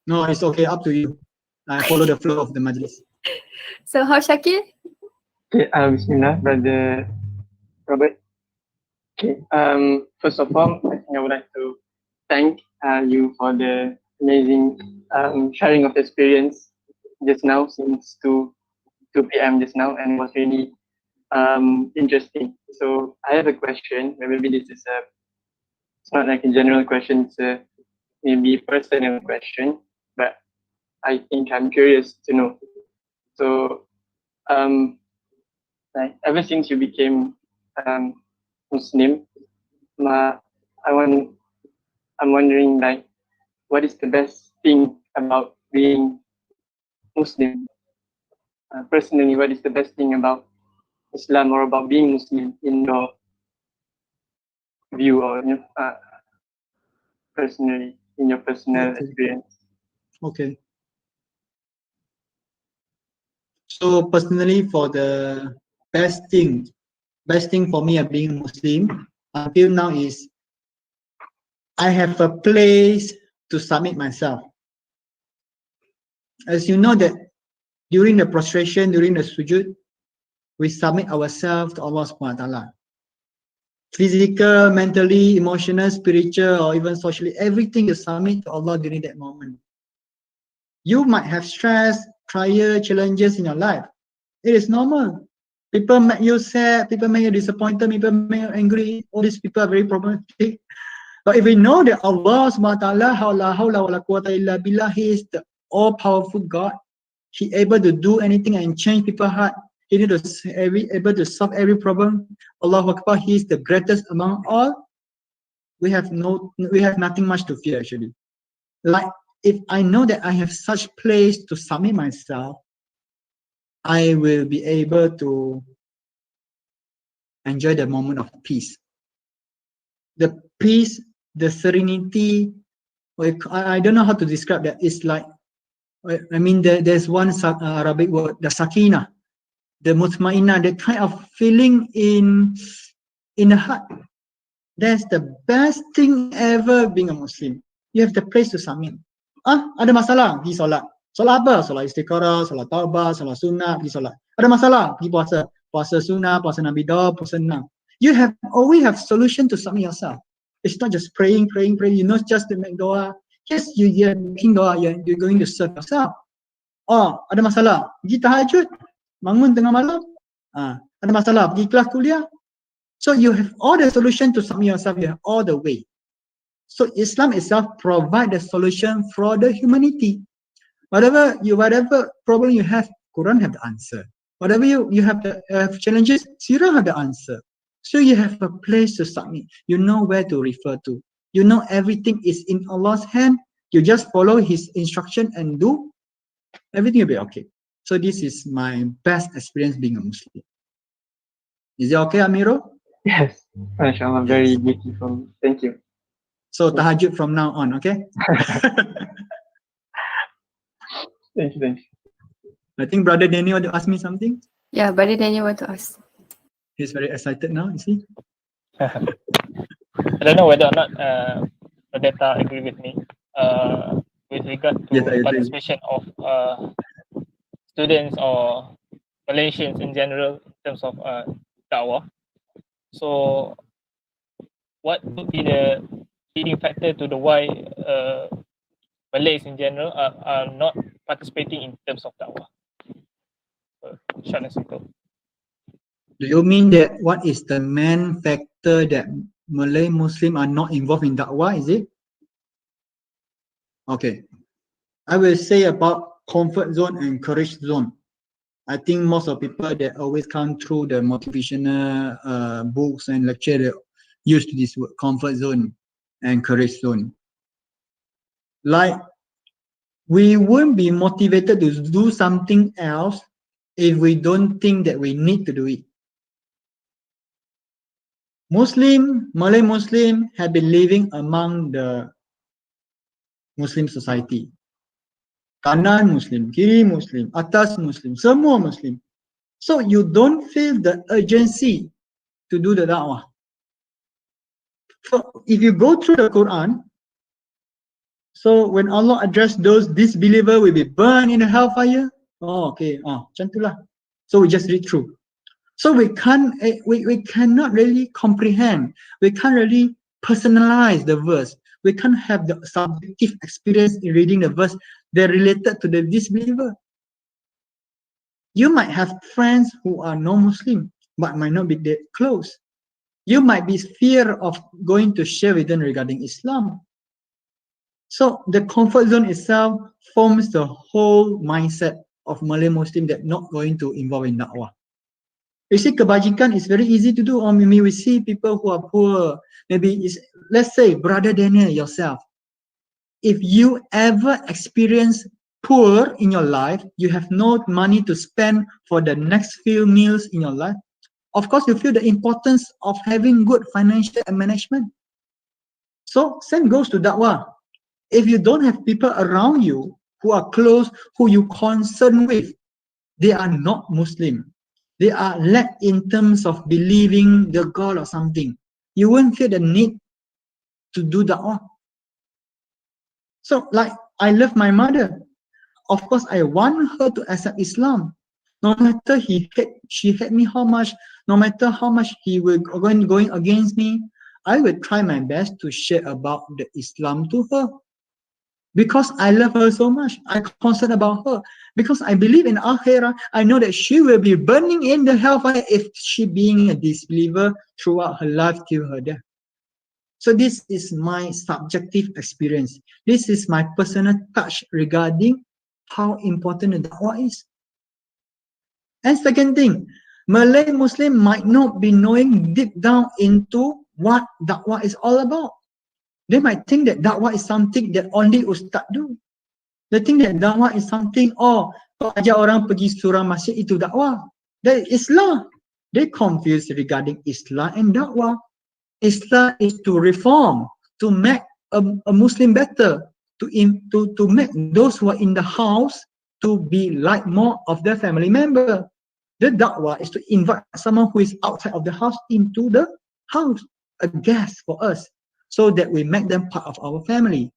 No, it's okay. Up to you. I follow the flow of the majlis. So how Shakir? Okay, Bismillah, Brother Robert. Okay, first of all, I think I would like to thank you for the amazing sharing of experience just now, since 2 p.m. just now, and it was really interesting. So I have a question. Maybe this is it's not like a general question, it's a maybe personal question, but I think I'm curious to know. So like ever since you became Muslim, I'm wondering, like, what is the best thing about being Muslim? Personally, what is the best thing about Islam or about being Muslim in your view, or personally, in your personal experience? Okay. So personally, for the best thing for me of being Muslim until now is I have a place to submit myself. As you know that during the prostration, during the sujud, we submit ourselves to Allah subhanahu wa ta'ala. Physical, mentally, emotional, spiritual, or even socially, everything you submit to Allah during that moment. You might have stress, trial, challenges in your life. It is normal. People make you sad, people make you disappointed, people make you angry. All these people are very problematic. But if we know that Allah subhanahu wa ta'ala, He is the all-powerful God, He able to do anything and change people's heart. He able to solve every problem. Allahu Akbar, He is the greatest among all. We have nothing much to fear actually. Like if I know that I have such place to submit myself, I will be able to enjoy the moment of peace. The peace, the serenity, I don't know how to describe that. It's like, I mean, there's one Arabic word, the sakina, the mutmainah, the kind of feeling in the heart. That's the best thing ever being a Muslim. You have the place to submit. Ada masalah, pergi solat. Solat apa? Solat istikharah, solat taubah, solat sunnah, pergi solat. Ada masalah, pergi puasa. Puasa sunnah, puasa Nabi Daud, puasa 6. You always have solution to submit yourself. It's not just praying. You know, just to make doa. Yes, you're making doa, you're going to serve yourself. Ada masalah, pergi tahajud, bangun tengah malam. Ada masalah, pergi kelas kuliah. So you have all the solution to submit yourself. You have all the way. So Islam itself provide the solution for the humanity. Whatever problem you have, Quran have the answer. Whatever you have challenges, Sirah have the answer. So you have a place to submit. You know where to refer to. You know everything is in Allah's hand. You just follow His instruction and do. Everything will be okay. So this is my best experience being a Muslim. Is it okay, Amiro? Yes, mashallah, very beautiful. Thank you. So tahajud from now on, okay? Thank you. I think Brother Daniel want to ask me something. Yeah, Brother Daniel want to ask. He's very excited now, you see? I don't know whether or not Odetta agree with me with regard to Yes, I agree. participation of students or Malaysians in general in terms of da'wah. So what would be the leading factor to the why Malays in general are not participating in terms of da'wah. So, short and simple. Do you mean that what is the main factor that Malay Muslim are not involved in da'wah, is it? Okay. I will say about comfort zone and courage zone. I think most of people that always come through the motivational books and lecture, they use this word, comfort zone and courage zone. Like, we won't be motivated to do something else if we don't think that we need to do it. Malay Muslim have been living among the Muslim society. Kanan Muslim, kiri Muslim, atas Muslim, semua Muslim. So you don't feel the urgency to do the da'wah. So if you go through the Quran, so when Allah addressed those disbelievers will be burned in the hellfire, oh okay, macam itulah. So we just read through. So we cannot really comprehend, we can't really personalize the verse. We can't have the subjective experience in reading the verse that related to the disbeliever. You might have friends who are non-Muslim, but might not be that close. You might be fear of going to share with them regarding Islam. So the comfort zone itself forms the whole mindset of Malay Muslim that not going to involve in da'wah. You see, kebajikan is very easy to do. Or maybe we see people who are poor. Maybe it's, let's say, Brother Daniel yourself. If you ever experience poor in your life, you have no money to spend for the next few meals in your life, of course you feel the importance of having good financial management. So same goes to da'wah. If you don't have people around you who are close, who you concern with, they are not Muslim. They are lack in terms of believing the God or something. You won't feel the need to do da'wah. So like, I love my mother. Of course, I want her to accept Islam. No matter she hate me how much, no matter how much he will going against me, I will try my best to share about the Islam to her. Because I love her so much, I'm concerned about her. Because I believe in Akhirah, I know that she will be burning in the hellfire if she being a disbeliever throughout her life till her death. So this is my subjective experience. This is my personal touch regarding how important the da'wah is. And second thing, Malay Muslim might not be knowing deep down into what da'wah is all about. They might think that da'wah is something that only ustaz do. They think that da'wah is something, kau ajar orang pergi surah masjid itu da'wah. That is Islam. They confuse regarding Islam and da'wah. Islam is to reform, to make a Muslim better, to make those who are in the house to be like more of their family member. The da'wah is to invite someone who is outside of the house into the house, a guest for us, so that we make them part of our family.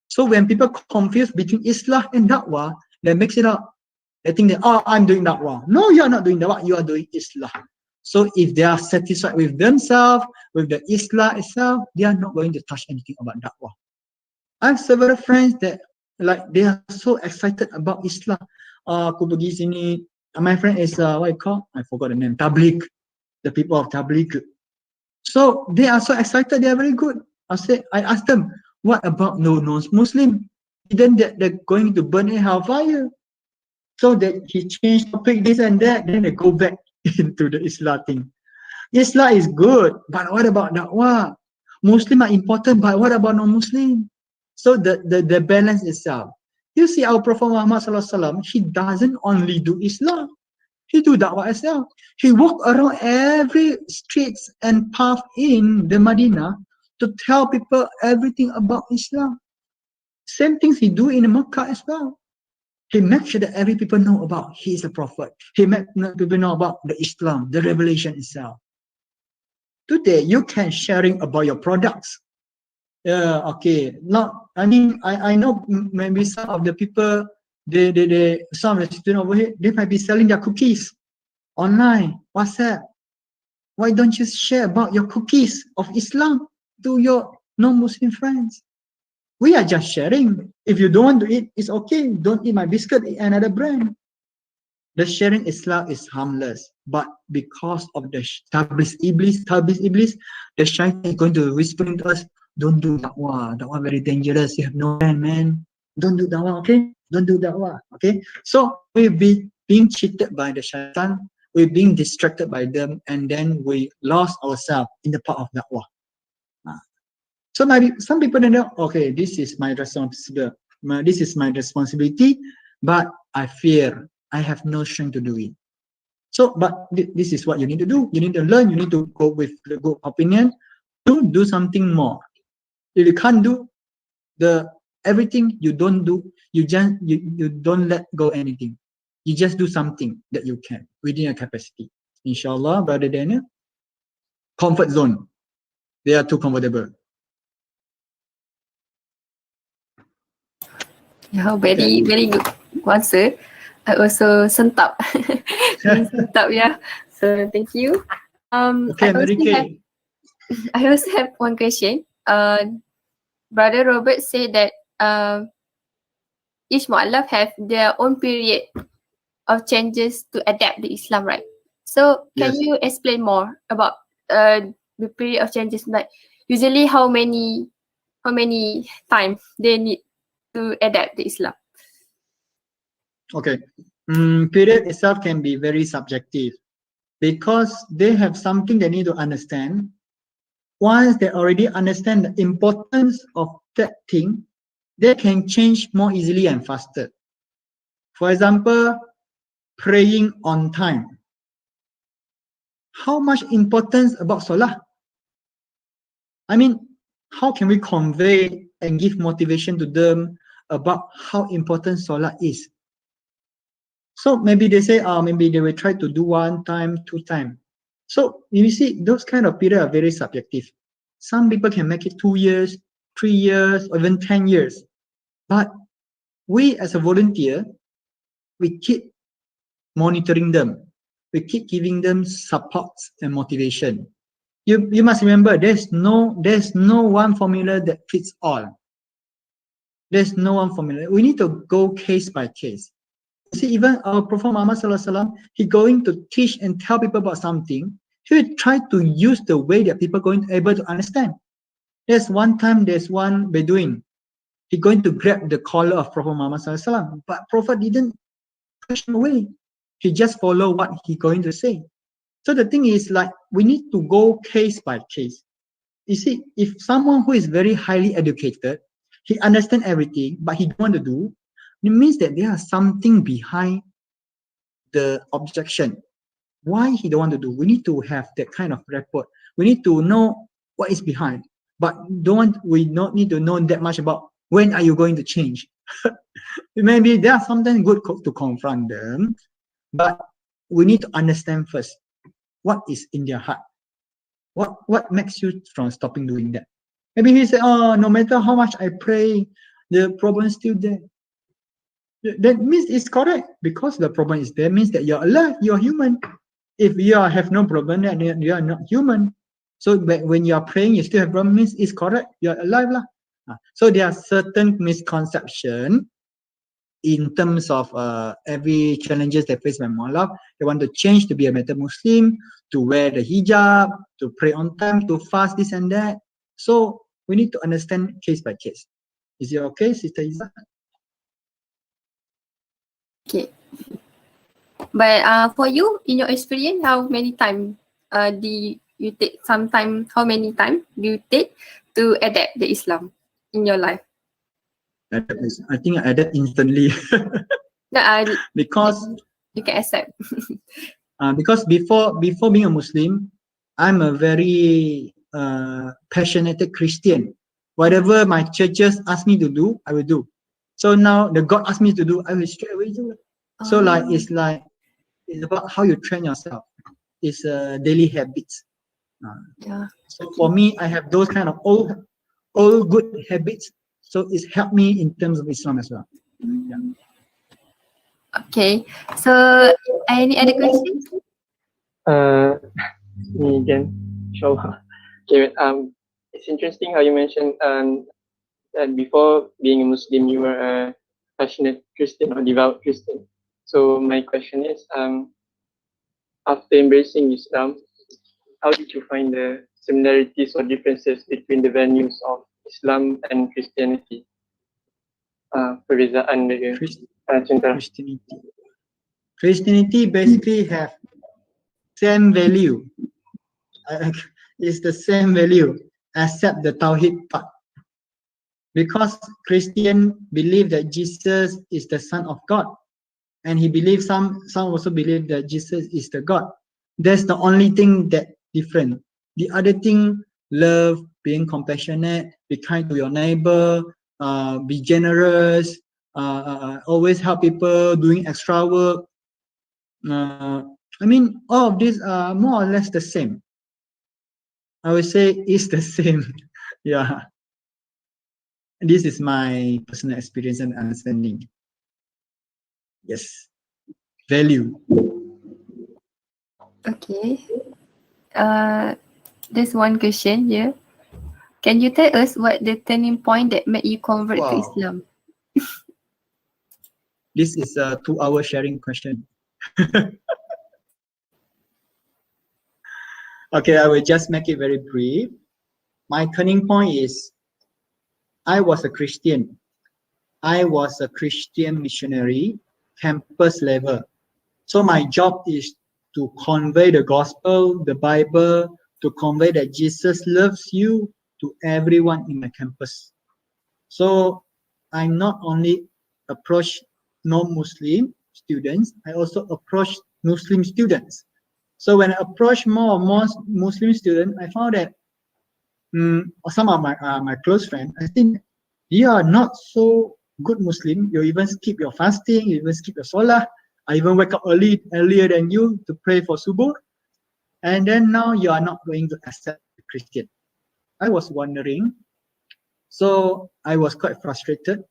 So when people confuse between Islam and da'wah, they mix it up. They think that, oh, I'm doing da'wah. No, you are not doing da'wah, you are doing Islam. So if they are satisfied with themselves, with the Islam itself, they are not going to touch anything about da'wah. I have several friends that like they are so excited about Islam. Aku pergi sini. My friend is what you call? I forgot the name. Tabligh. The people of Tabligh. So they are so excited. They are very good. I asked them, what about no non-Muslim? Then they're going to burn in hellfire. So that he changed topic this and that. Then they go back into the Islam thing. Islam is good, but what about da'wah? Muslim are important, but what about non-Muslim? So the balance itself. You see our Prophet Muhammad SAW, he doesn't only do Islam, he do da'wah as well. He walk around every streets and path in the Madinah to tell people everything about Islam. Same things he do in Makkah as well. He makes sure that every people know about he is a prophet. He makes people know about the Islam, the revelation itself. Today, you can sharing about your products. Yeah, okay. Not, I mean, I know maybe some of the people, some of the students over here, they might be selling their cookies online, WhatsApp. Why don't you share about your cookies of Islam to your non-Muslim friends? We are just sharing. If you don't want to eat, it's okay. Don't eat my biscuit, eat another brand. The sharing Islam is harmless, but because of the tablis iblis, the shaitan is going to whisper into us, don't do da'wah. Da'wah very dangerous. You have no brand, man. Don't do da'wah, okay? Don't do da'wah, okay? So we're being cheated by the shaitan. We're being distracted by them, and then we lost ourselves in the path of da'wah. So maybe some people don't know, okay, this is my responsibility, but I fear I have no strength to do it. So, but this is what you need to do. You need to learn. You need to go with the good opinion to do something more. If you can't do everything, you don't do. You don't let go anything. You just do something that you can within your capacity. Inshallah, Brother Daniel. Comfort zone. They are too comfortable. Yeah, very good answer. I also sentap. Sentap, yeah. So thank you. Okay, Mary Kay. I also have one question. Brother Robert said that each mu'allaf have their own period of changes to adapt the Islam, right? So can Yes. you explain more about the period of changes? Like usually how many time they need to adapt the Islam? Okay. Period itself can be very subjective because they have something they need to understand. Once they already understand the importance of that thing, they can change more easily and faster. For example, praying on time. How much importance about Salah? I mean, how can we convey and give motivation to them about how important Salah is? So maybe they say, maybe they will try to do 1 time, 2 time. So you see, those kind of periods are very subjective. Some people can make it 2 years, 3 years, or even 10 years. But we as a volunteer, we keep monitoring them. We keep giving them support and motivation. You must remember, there's no one formula that fits all. There's no one formula. We need to go case by case. See, even our Prophet Muhammad Sallallahu Alaihi Wasallam, he going to teach and tell people about something. He will try to use the way that people are going to able to understand. There's one Bedouin. He going to grab the collar of Prophet Muhammad Sallallahu Alaihi Wasallam, but Prophet didn't push him away. He just follow what he going to say. So the thing is, like, we need to go case by case. You see, if someone who is very highly educated, he understand everything, but he don't want to do, it means that there is something behind the objection. Why he don't want to do? We need to have that kind of report. We need to know what is behind, but we don't need to know that much about when are you going to change. Maybe there are sometimes good to confront them, but we need to understand first what is in their heart. What makes you from stopping doing that? Maybe he said, oh, no matter how much I pray, the problem is still there. That means it's correct, because the problem is there means that you're alive, you're human. If you have no problem, then you are not human. So when you are praying, you still have problem, means it's correct, you're alive lah. So there are certain misconceptions in terms of every challenges they face by mu'allaf. They want to change to be a better Muslim, to wear the hijab, to pray on time, to fast, this and that. So we need to understand case by case. Is it okay, Sister Izzah? Okay. But for you, in your experience, how many time do you take? How many time do you take to adapt the Islam in your life? I think I adapt instantly. No, because you can accept. because before being a Muslim, I'm a very passionate Christian. Whatever my churches ask me to do, I will do. So now the God asked me to do, I will straight away do it. So it's about how you train yourself. It's daily habits. Yeah. So for me, I have those kind of all good habits. So it's helped me in terms of Islam as well. Yeah. Okay. So any other questions? Me again. Inshallah. Okay. It's interesting how you mentioned that before being a Muslim, you were a passionate Christian or devout Christian. So my question is, after embracing Islam, how did you find the similarities or differences between the values of Islam and Christianity? Perbezaan dia. Macam tu. Christianity basically have same value. It's the same value except the Tawhid part. Because Christian believe that Jesus is the Son of God, and he believes some also believe that Jesus is the God. That's the only thing that different. The other thing, love, being compassionate, be kind to your neighbor, be generous, always help people, doing extra work. I mean, all of these are more or less the same. I would say it's the same. Yeah. This is my personal experience and understanding. Yes. Value. Okay. There's one question here. Can you tell us what the turning point that made you convert to Wow. Islam? This is a 2-hour sharing question. Okay, I will just make it very brief. My turning point is I was a Christian. I was a Christian missionary, campus level. So my job is to convey the gospel, the Bible, to convey that Jesus loves you to everyone in my campus. So I not only approach non-Muslim students, I also approach Muslim students. So when I approach more and more Muslim students, I found that some of my close friends, I think they are not so good Muslim. You even skip your fasting, you even skip your salah. I even wake up earlier than you to pray for subuh. And then now you are not going to accept the Christian. I was wondering, so I was quite frustrated.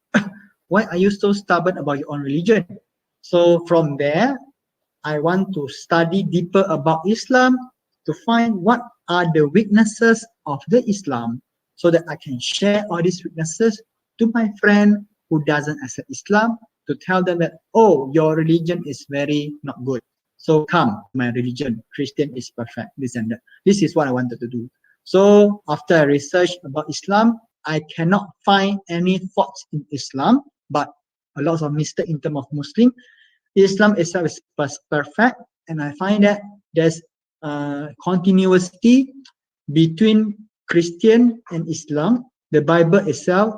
Why are you so stubborn about your own religion? So from there, I want to study deeper about Islam to find what are the weaknesses of the Islam so that I can share all these weaknesses to my friend who doesn't accept Islam to tell them that, oh, your religion is very not good. So come, my religion, Christian is perfect, this and that. This is what I wanted to do. So after I researched about Islam, I cannot find any faults in Islam, but a lot of mistakes in terms of Muslim. Islam itself is perfect, and I find that there's continuity between Christian and Islam. The Bible itself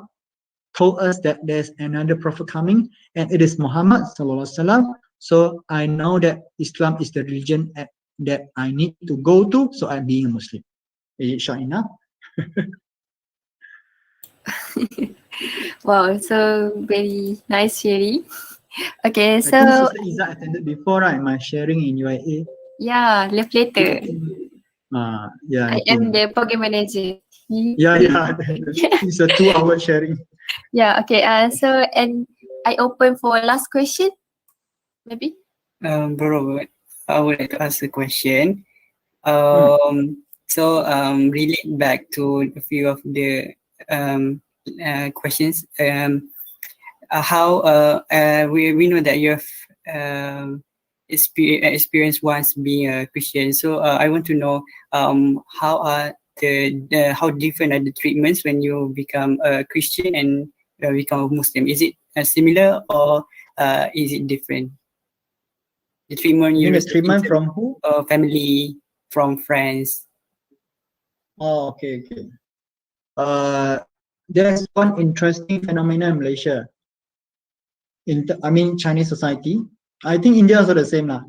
told us that there's another prophet coming, and it is Muhammad sallallahu alaihi wasallam. So I know that Islam is the religion that I need to go to, so I'm being a Muslim. Is it short enough? Wow, so very nice sharing. Okay, I think so Sister Izzat attended before, right? My sharing in UIA. yeah, love later. Yeah, I am the program manager. Yeah. It's a 2-hour sharing. Yeah, okay. So and I open for last question, maybe. Bro, I would like to ask a question. So relate back to a few of the questions. We know that you have experienced once being a Christian. So I want to know how are how different are the treatments when you become a Christian and become a Muslim? Is it similar or is it different? The treatment you The treatment from who? Family, from friends. Oh, okay. There's one interesting phenomenon in Malaysia. Chinese society. I think India also the same lah.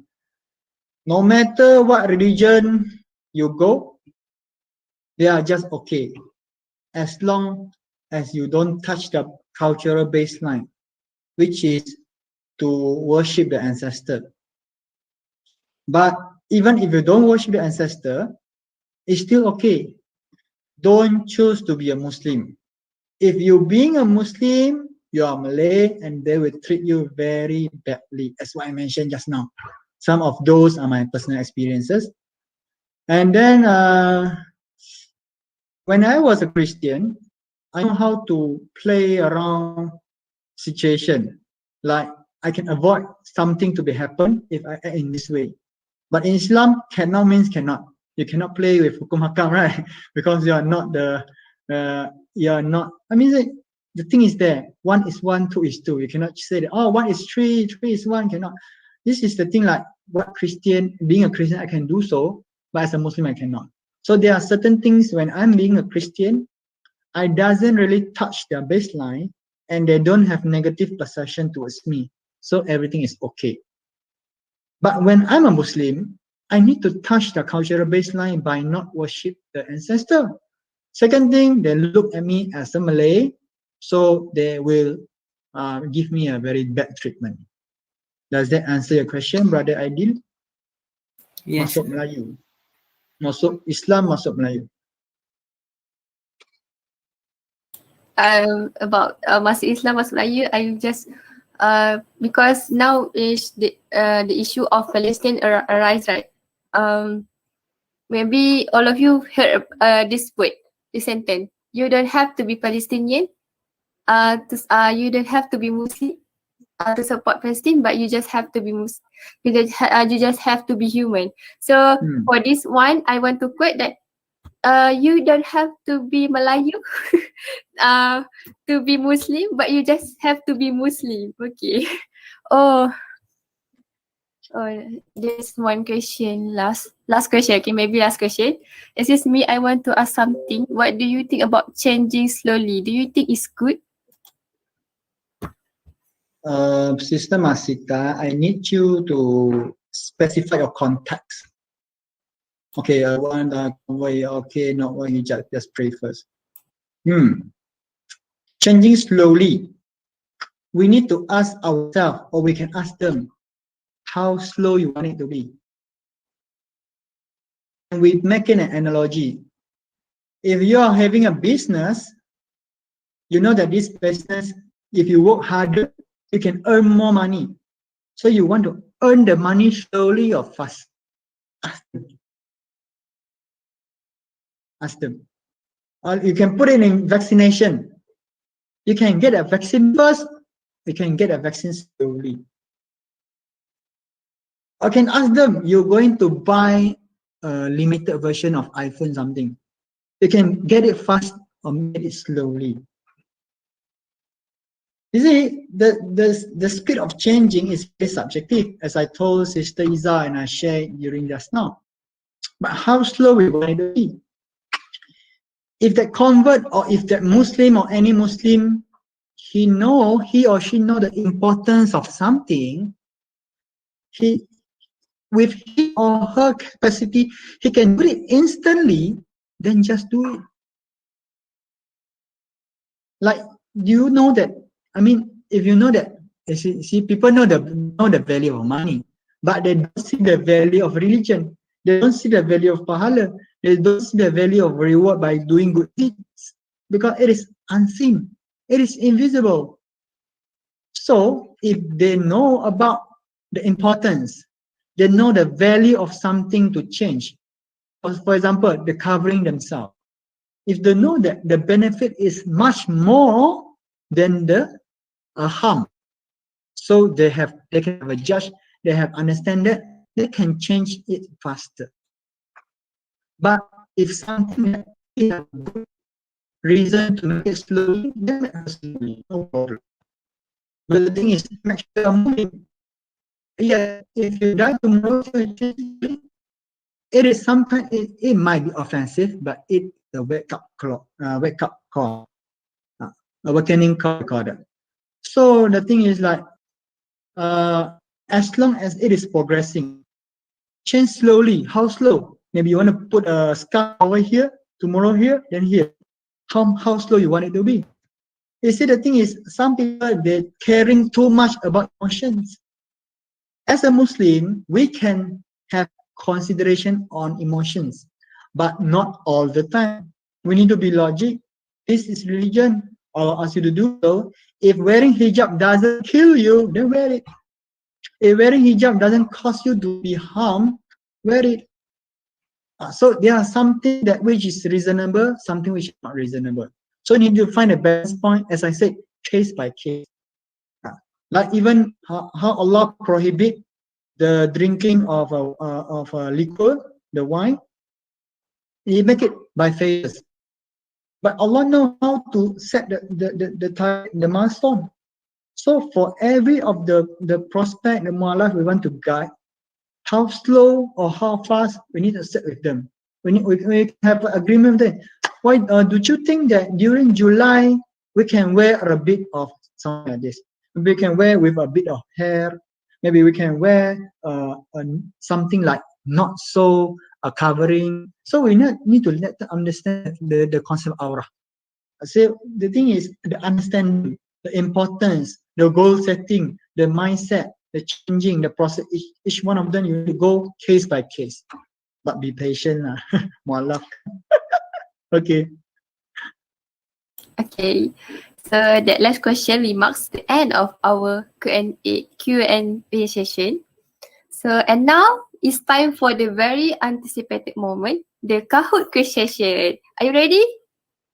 No matter what religion you go, they are just okay, as long as you don't touch the cultural baseline, which is to worship the ancestor. But even if you don't worship the ancestor, it's still okay. Don't choose to be a Muslim. If you being a Muslim, you are Malay, and they will treat you very badly, as what I mentioned just now. Some of those are my personal experiences. And then when I was a Christian, I know how to play around situation. Like I can avoid something to be happen if I act in this way. But in Islam, cannot means cannot. You cannot play with hukum hakam, right? Because you are not you are not. I mean, the thing is there. 1 is 1, 2 is 2. You cannot say that. Oh, 1 is 3, 3 is 1. Cannot. This is the thing. Like what Christian, being a Christian, I can do so, but as a Muslim, I cannot. So there are certain things when I'm being a Christian, I doesn't really touch their baseline, and they don't have negative perception towards me. So everything is okay. But when I'm a Muslim, I need to touch the cultural baseline by not worship the ancestor. Second thing, they look at me as a Malay, so they will give me a very bad treatment. Does that answer your question, Brother Aidil? Yes. Masuk Melayu. Masuk Islam, masuk Melayu. About masuk Islam, masuk Melayu, I just because now is the issue of Palestine arise, right? Maybe all of you heard this word, this sentence. You don't have to be Palestinian. You don't have to be Muslim to support Palestine, but you just have to be Muslim. You just have to be human. So for this one, I want to quote that. You don't have to be Melayu to be Muslim, but you just have to be Muslim. Okay. Oh, there's one question. Last question. Okay, maybe last question. Excuse me, I want to ask something. What do you think about changing slowly? Do you think it's good? Sister Masita, I need you to specify your context. Okay, okay, not one you just pray first. Changing slowly. We need to ask ourselves, or we can ask them, how slow you want it to be. And we make an analogy. If you are having a business, you know that this business, if you work harder, you can earn more money. So you want to earn the money slowly or fast? Ask them. Or you can put it in vaccination. You can get a vaccine first, you can get a vaccine slowly. I can ask them, you're going to buy a limited version of iPhone something. You can get it fast or get it slowly. You see, the speed of changing is very subjective, as I told Sister Iza and I shared during just now. But how slow we want it to be? If that convert or if that Muslim or any Muslim, he or she know the importance of something, with his or her capacity, he can do it instantly, then just do it. Like, do you know that, I mean, if you know that, see, people know the value of money, but they don't see the value of religion. They don't see the value of pahala. They don't see the value of reward by doing good deeds, because it is unseen. It is invisible. So if they know about the importance, they know the value of something to change. For example, the covering themselves. If they know that the benefit is much more than the harm, so they can have a judge, they have understand that, they can change it faster. But if something is a good reason to make it slowly, then make it slowly, no problem. But the thing is, make sure you're moving. Yeah, if you die tomorrow, it is sometimes it might be offensive, but it's a wake up call, awakening call. So the thing is like, as long as it is progressing, change slowly. How slow? Maybe you want to put a scarf over here, tomorrow here, then here. How slow you want it to be? You see, the thing is, some people, they're caring too much about emotions. As a Muslim, we can have consideration on emotions, but not all the time. We need to be logic. This is religion. I'll ask you to do so. If wearing hijab doesn't kill you, then wear it. If wearing hijab doesn't cause you to be harmed, wear it. So there are something that which is reasonable, something which is not reasonable. So you need to find a balance point, as I said, case by case. Like even how Allah prohibit the drinking of a liquor, the wine, He make it by phases. But Allah know how to set the milestone. So for every of the prospect, the mu'alaf we want to guide, how slow or how fast we need to set with them. We have an agreement there. Why do you think that during July we can wear a bit of something like this? We can wear with a bit of hair. Maybe we can wear something like not so covering. So we need to let them understand the concept of aurah. So the thing is the understanding, the importance, the goal setting, the mindset, the changing, the process. Each one of them you need to go case by case, but be patient, mu'alaf. Okay. Okay. So that last question marks the end of our Q&A session. So and now it's time for the very anticipated moment, the Kahoot quiz session. Are you ready?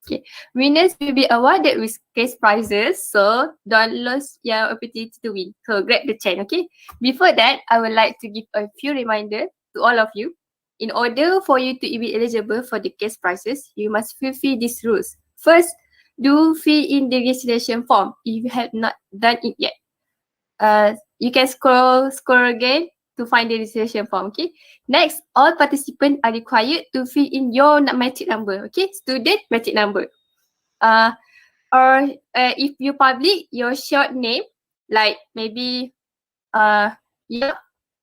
Okay. Winners will be awarded with cash prizes, so don't lose your opportunity to win. So grab the chance, okay? Before that, I would like to give a few reminders to all of you. In order for you to be eligible for the cash prizes, you must fulfill these rules. First, do fill in the registration form if you have not done it yet. You can scroll again to find the registration form, okay? Next, all participants are required to fill in your matric number, okay? Student matric number. Or if you public your short name, like maybe Yap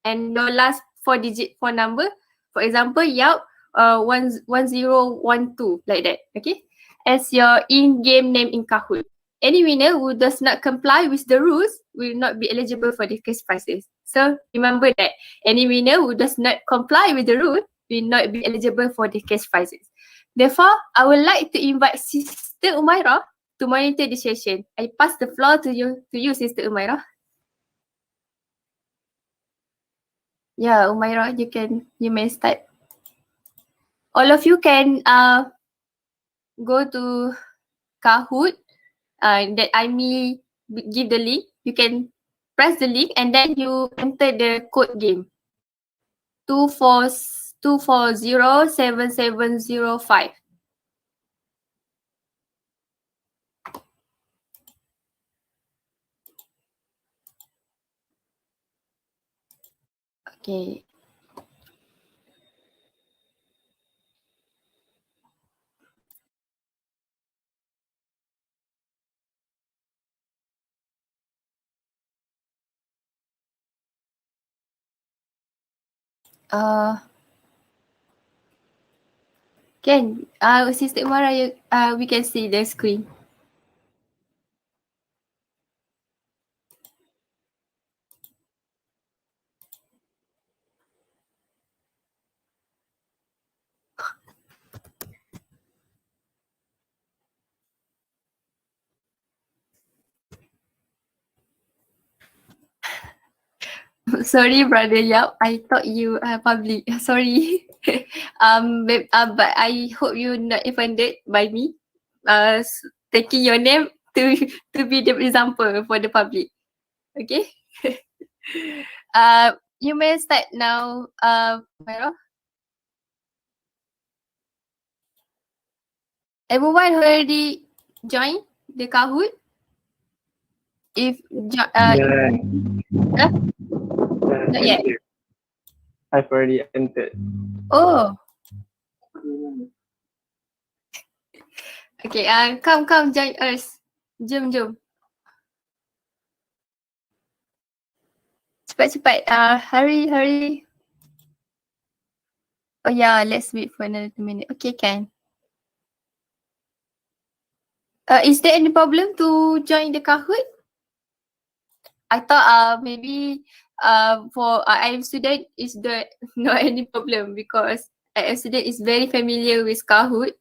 and your last 4-digit phone number, for example, Yap 1012, like that, okay? As your in-game name in Kahoot. Any winner who does not comply with the rules will not be eligible for the cash prizes. So remember that any winner who does not comply with the rule will not be eligible for the cash prizes. Therefore, I would like to invite Sister Umairah to monitor the session. I pass the floor to you, Sister Umairah. Yeah, Umairah, you may start. All of you can go to Kahoot. That I may give the link. You can press the link and then you enter the code game 2407705. Okay. Sister Umara, we can see the screen. Sorry, brother Yap. I thought you are public. Sorry. But I hope you're not offended by me. Taking your name to be the example for the public. Okay. You may start now, Myra. Everyone already joined the Kahoot? If not yet. I've already entered. Oh. Okay, come join us. Jom. Cepat. Hurry. Oh yeah, let's wait for another 2 minutes. Okay, can. Is there any problem to join the Kahoot? I thought maybe for IIM student is the not any problem because IIM student is very familiar with Kahoot,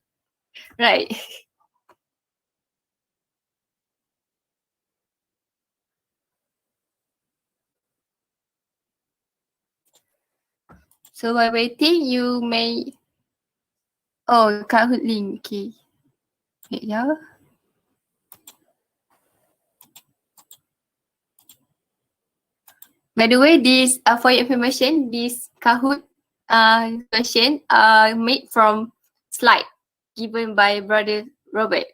right? So while waiting, you may Kahoot link. Okay. Wait, yeah. By the way, this for your information, this Kahoot question made from slide given by Brother Robert.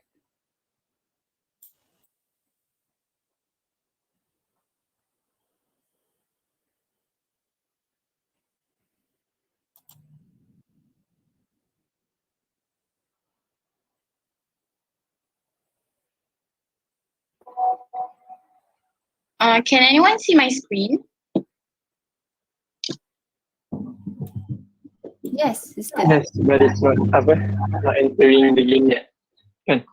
Can anyone see my screen? Yes, sister. Yes, but it's not not entering the game yet. Kan?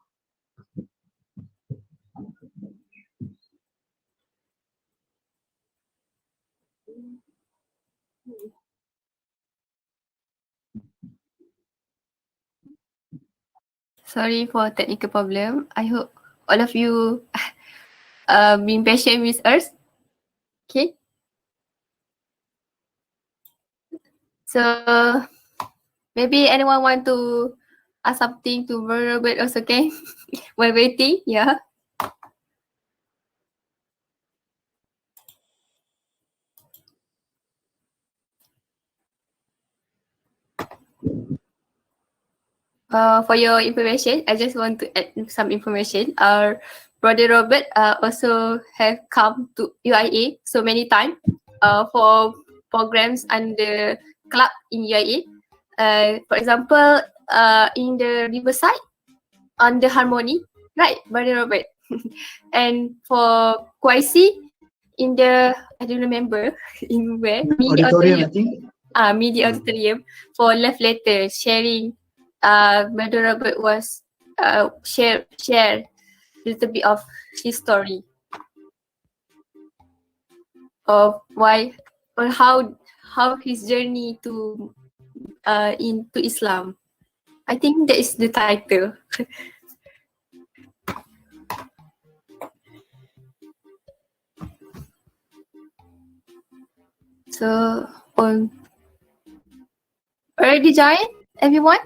Sorry for technical problem. I hope all of you being patient with us. Okay. So maybe anyone want to ask something to Brother Robert also, okay? While waiting, yeah. For your information, I just want to add some information. Our Brother Robert also have come to UIA so many times for programs under club in UIA. For example, in the Riverside, on the Harmony, right, Brother Robert? And for QIC, in the, I don't remember in where, Media Auditorium, I Auditorium. think. Media Auditorium for love letter sharing. Brother Robert was share a little bit of his story of why or how his journey to into Islam. I think that is the title. So already joined everyone?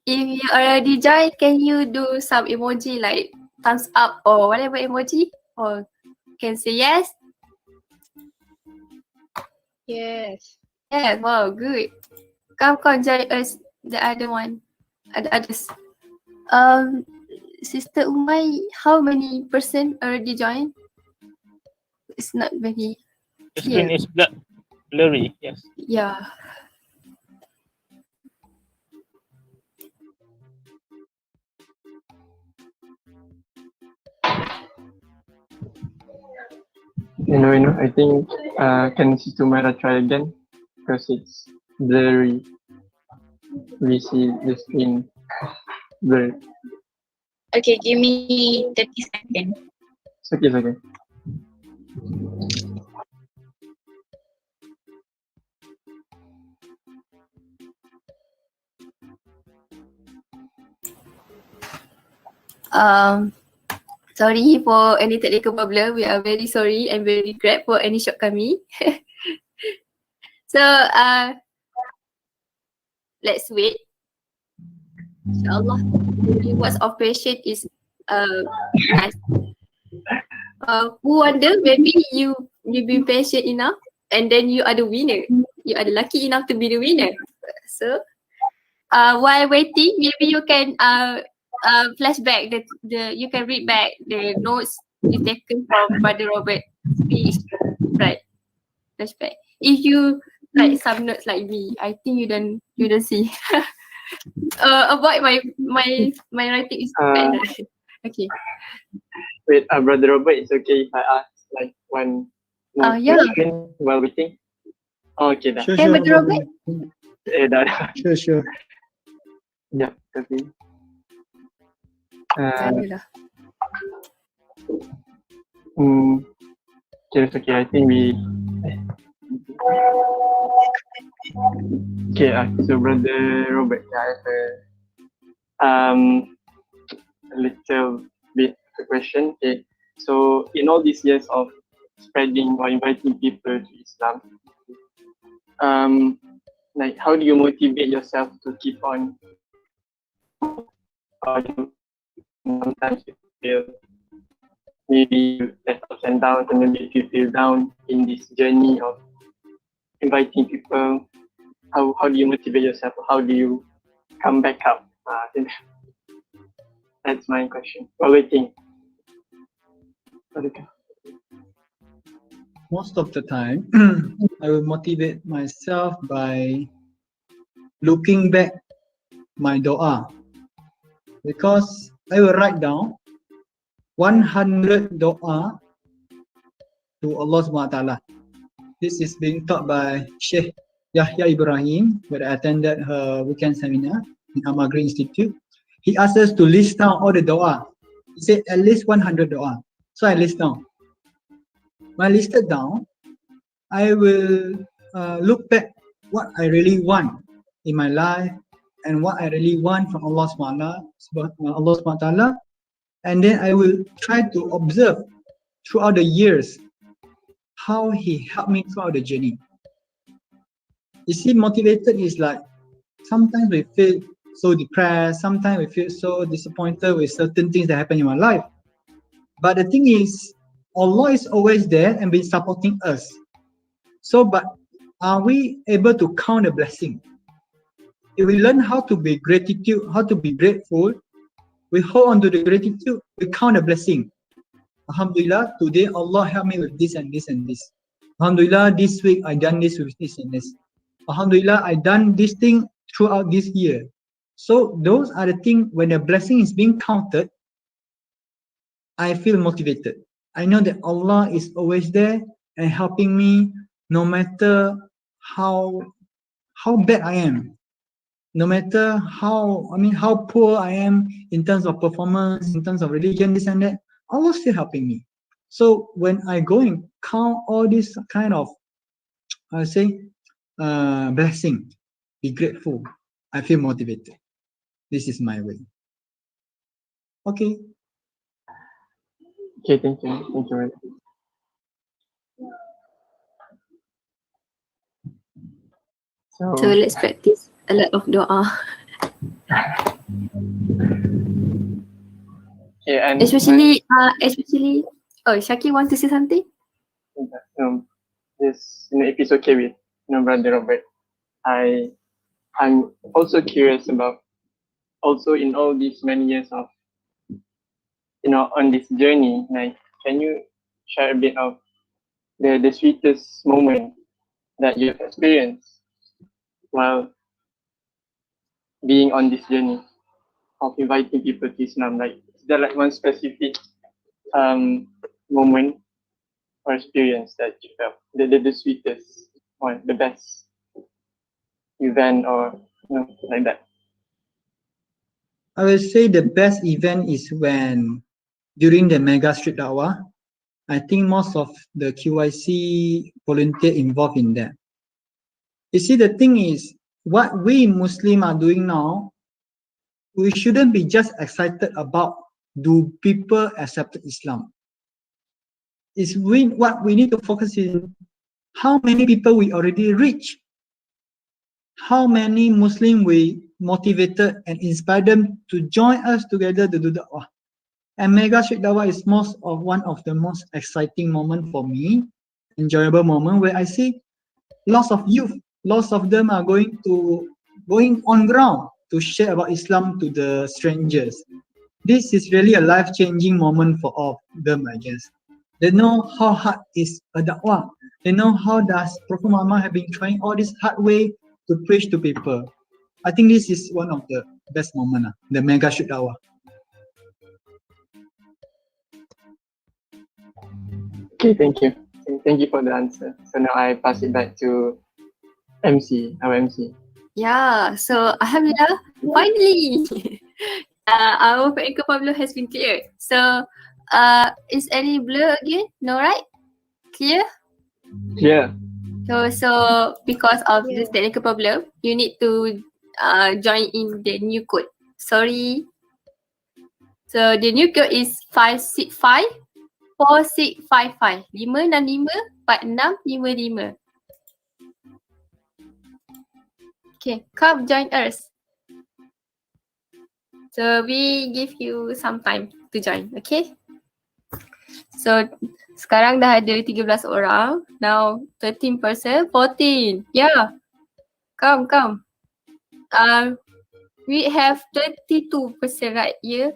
If you already joined, can you do some emoji like thumbs up or whatever emoji? Or can say yes? Yes. Yeah, wow, good. Come join us, the other one, the others. Sister Umay, how many person already joined? It's not very The clear. screen is blurry. Yes. Yeah. You know, I think can Sister Mara try again? Because it's blurry. We see the screen blurry. Okay, give me 30 seconds. It's okay, it's okay. Sorry for any technical problem. We are very sorry and very regret for any shortcoming. So let's wait. Inshallah, the rewards of patient is nice. Who wonder maybe you been patient enough and then you are the winner. You are lucky enough to be the winner. So while waiting, maybe you can flashback the you can read back the notes you taken from Brother Robert speech, right? Flashback. If you like some notes like me, I think you don't see. Avoid my writing is bad. Okay. Wait, Brother Robert, it's okay if I ask like one more Yeah. question while waiting? Oh, okay, dah. Sure, Hey, sure. Brother Robert. Dah. Sure, sure. Ya, tapi Janganlah. okay, it's okay. I think we okay. So Brother Robert, I have a little bit of a question. Okay, so in all these years of spreading or inviting people to Islam, like how do you motivate yourself to keep on? Or you sometimes you feel maybe there's ups and downs, and maybe if you feel down in this journey of inviting people, how do you motivate yourself? How do you come back up? That's my question. What do you think? Most of the time, I will motivate myself by looking back my doa, because I will write down 100 doa to Allah Subhanahu wa Taala. This is being taught by Sheikh Yahya Ibrahim, where I attended her weekend seminar in Amagri Institute. He asked us to list down all the doa. He said at least 100 doa. So I list down. When I listed down, I will look back what I really want in my life and what I really want from Allah Subhanahu wa Taala, and then I will try to observe throughout the years how He helped me throughout the journey. You see, motivated is like sometimes we feel so depressed, sometimes we feel so disappointed with certain things that happen in our life. But the thing is, Allah is always there and been supporting us. So, but are we able to count the blessing? If we learn how to be how to be grateful, we hold on to the gratitude, we count the blessing. Alhamdulillah, today Allah helped me with this and this and this. Alhamdulillah, this week I done this with this and this. Alhamdulillah, I done this thing throughout this year. So those are the things, when the blessing is being counted, I feel motivated. I know that Allah is always there and helping me no matter how bad I am. No matter how poor I am in terms of performance, in terms of religion, this and that, Allah's still helping me. So when I go and count all this kind of, blessing, be grateful, I feel motivated. This is my way. Okay. Okay, thank you. Thank you. So let's practice a lot of doa. Yeah, and Especially, oh, Shaki wants to say something? This, if it's okay with Brother Robert, I'm also curious about, also in all these many years of, on this journey, like, can you share a bit of the sweetest moment that you've experienced while being on this journey of inviting people to Islam? Like, is there like one specific moment or experience that you felt the sweetest or the best event, or like that? I will say the best event is when during the Mega Street Dawah, I think most of the QIC volunteer involved in that. You see, the thing is, what we Muslim are doing now, we shouldn't be just excited about do people accept Islam. What we need to focus in how many people we already reach, how many Muslim we motivated and inspired them to join us together to do da'wah. And Mega Street Dawah is one of the most exciting moment for me, enjoyable moment, where I see lots of youth, lots of them are going on ground to share about Islam to the strangers. This is really a life-changing moment for all of them, I guess. They know how hard is a da'wah. They know how does Prophet Muhammad have been trying all this hard way to preach to people. I think this is one of the best moments, the Mega Street Dawah. Okay, thank you. Thank you for the answer. So now I pass it back to our MC. Yeah, so Alhamdulillah, finally, our practical problem has been cleared. So, is any blur again? No, right? Clear? Yeah. So because of this technical problem, you need to join in the new code. Sorry. So the new code is 5654655. 5654655. Okay, come join us. So we give you some time to join, okay? So sekarang dah ada 13 orang. Now 13%, 14. Yeah. Come. We have 32% right here.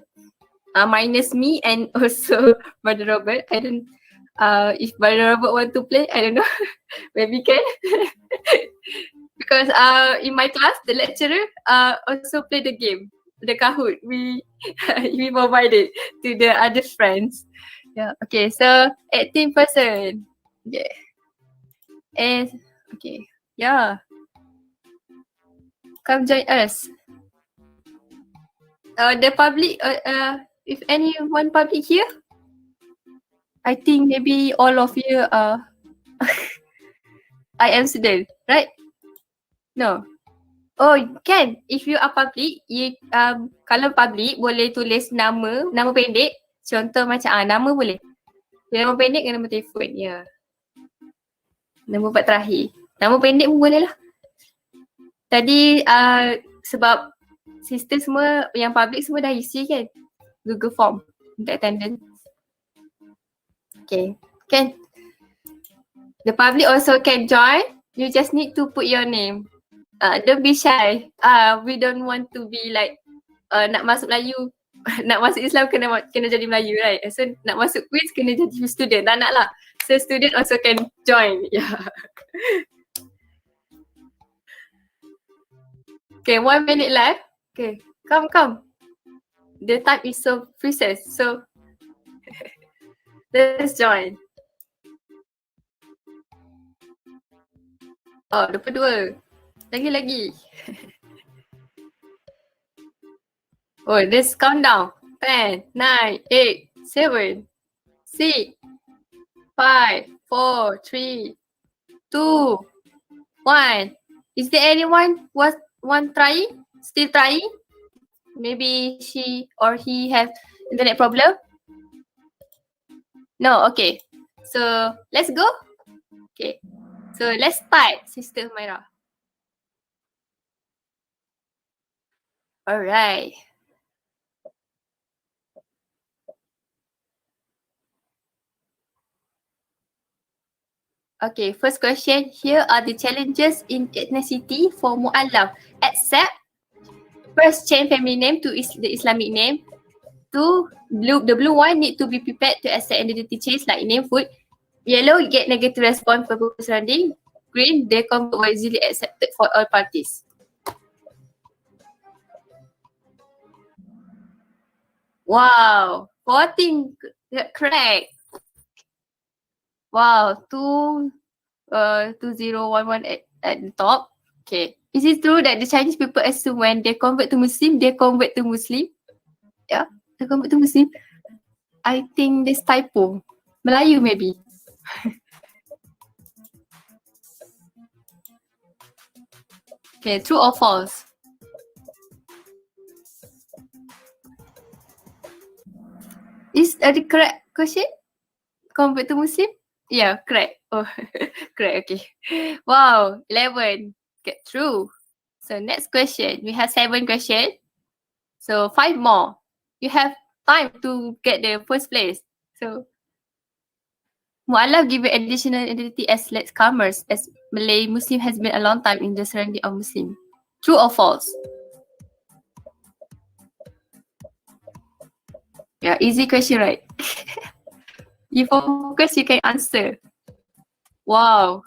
Minus me and also Brother Robert. I don't if Brother Robert want to play, I don't know. Maybe can. Because in my class the lecturer also play the game, the Kahoot. We we provided to the other friends. Yeah. Okay. So 18%. Yeah. And okay. Yeah. Come join us. The public. If anyone public here, I think maybe all of you are I am student, right? No. Oh, can. If you are public, you kalau public boleh tulis nama pendek. Contoh macam nama boleh. Nama pendek dengan nama telefon. Ya. Nama empat terakhir. Nama pendek pun boleh lah. Tadi sebab sistem semua yang public semua dah isi kan? Google Form untuk attendance. Okay. Can. The public also can join. You just need to put your name. Don't be shy. We don't want to be like nak masuk Melayu, nak masuk Islam kena jadi Melayu, right? So nak masuk quiz kena jadi student. Tak nak lah. So student also can join. Yeah. Okay, 1 minute left. Okay, come. The time is so precious. So let's join. Oh, 22. Lagi. Oh, let's count down. 10, 9, 8, 7, 6, 5, 4, 3, 2, 1. Is there anyone one trying? Still trying? Maybe she or he have internet problem? No, okay. So let's go. Okay. So let's start, Sister Humaira. Alright. Okay, first question. Here are the challenges in ethnicity for mu'allaf. Accept. First, change family name to the Islamic name. 2, the blue one need to be prepared to accept identity change like name, food. Yellow, get negative response for people surrounding. Green, they convert easily accepted for all parties. Wow, 14 correct. Wow, 2011 at the top. Okay. Is it true that the Chinese people assume when they convert to Muslim, they convert to Muslim? Yeah, they convert to Muslim. I think this typo. Melayu maybe. Okay, true or false? Is the correct question? Convert to Muslim? Yeah, correct. Oh, correct. Okay. Wow, 11. Get true. So next question. We have 7 questions. So 5 more. You have time to get the first place. So Mu'allaf give additional identity as latecomers, as Malay Muslim has been a long time in the surrounding of Muslim. True or false? Yeah, easy question, right? You focus, you can answer. Wow,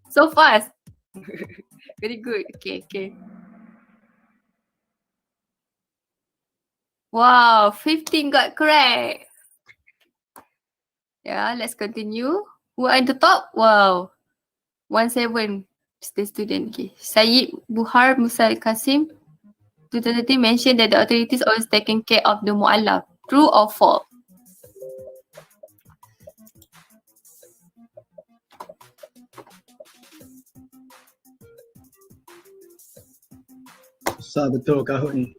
so fast. Very good. Okay. Wow, 15 got correct. Yeah, let's continue. Who are in the top? Wow, 17 the student. Okay. Syed Buhar Musa Qasim 2013 mentioned that the authorities always taking care of the mu'allaf. True or false? Susah betul Kahoot ni.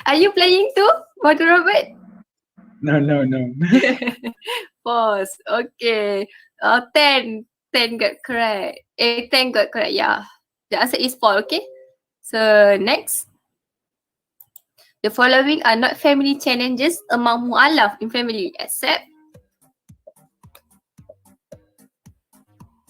Are you playing too, Brother Robert? No. False. Okay. 10 got correct. 10 got correct. Yeah. The answer is false. Okay. So next. The following are not family challenges among mu'alaf in family, except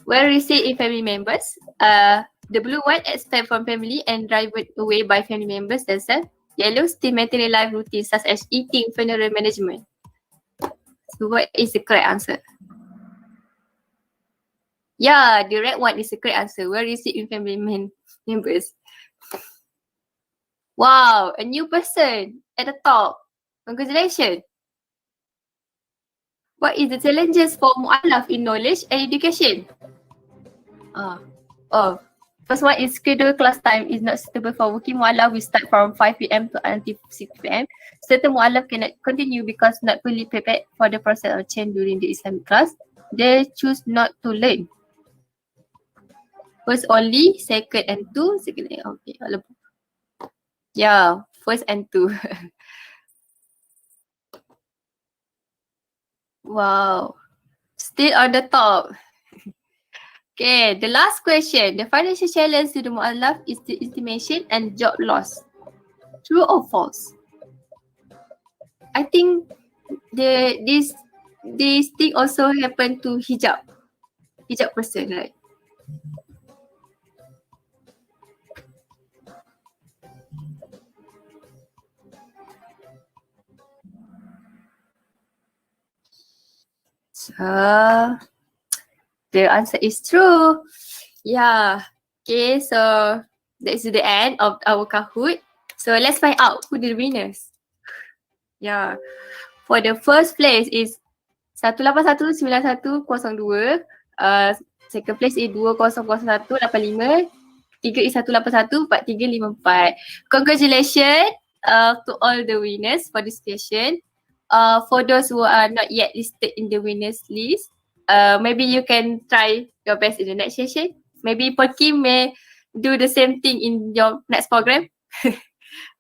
well received in family members. The blue one, expect from family and driven away by family members themselves. Yellow, still maintaining life routine such as eating, funeral management. So what is the correct answer? Yeah, the red one is the correct answer. Well received in family members. Wow, a new person at the top. Congratulations. What is the challenges for mu'alaf in knowledge and education? First one is schedule class time is not suitable for working mu'alaf. We start from 5 p.m. to until 6 p.m. Certain mu'alaf cannot continue because not fully prepared for the process of change during the Islamic class. They choose not to learn. First only, second and two, second and okay. Yeah, first and two. Wow. Still on the top. Okay, the last question. The financial challenge to the mu'alaf is the estimation and job loss. True or false? I think this thing also happen to hijab person, right? So the answer is true. Yeah. Okay, so that is the end of our Kahoot. So let's find out who the winners. Yeah. For the first place is 1819102. Second place is 200185. Tiga is 1814354. Congratulations to all the winners for this session. For those who are not yet listed in the winners list, maybe you can try your best in the next session. Maybe PERKIM may do the same thing in your next program.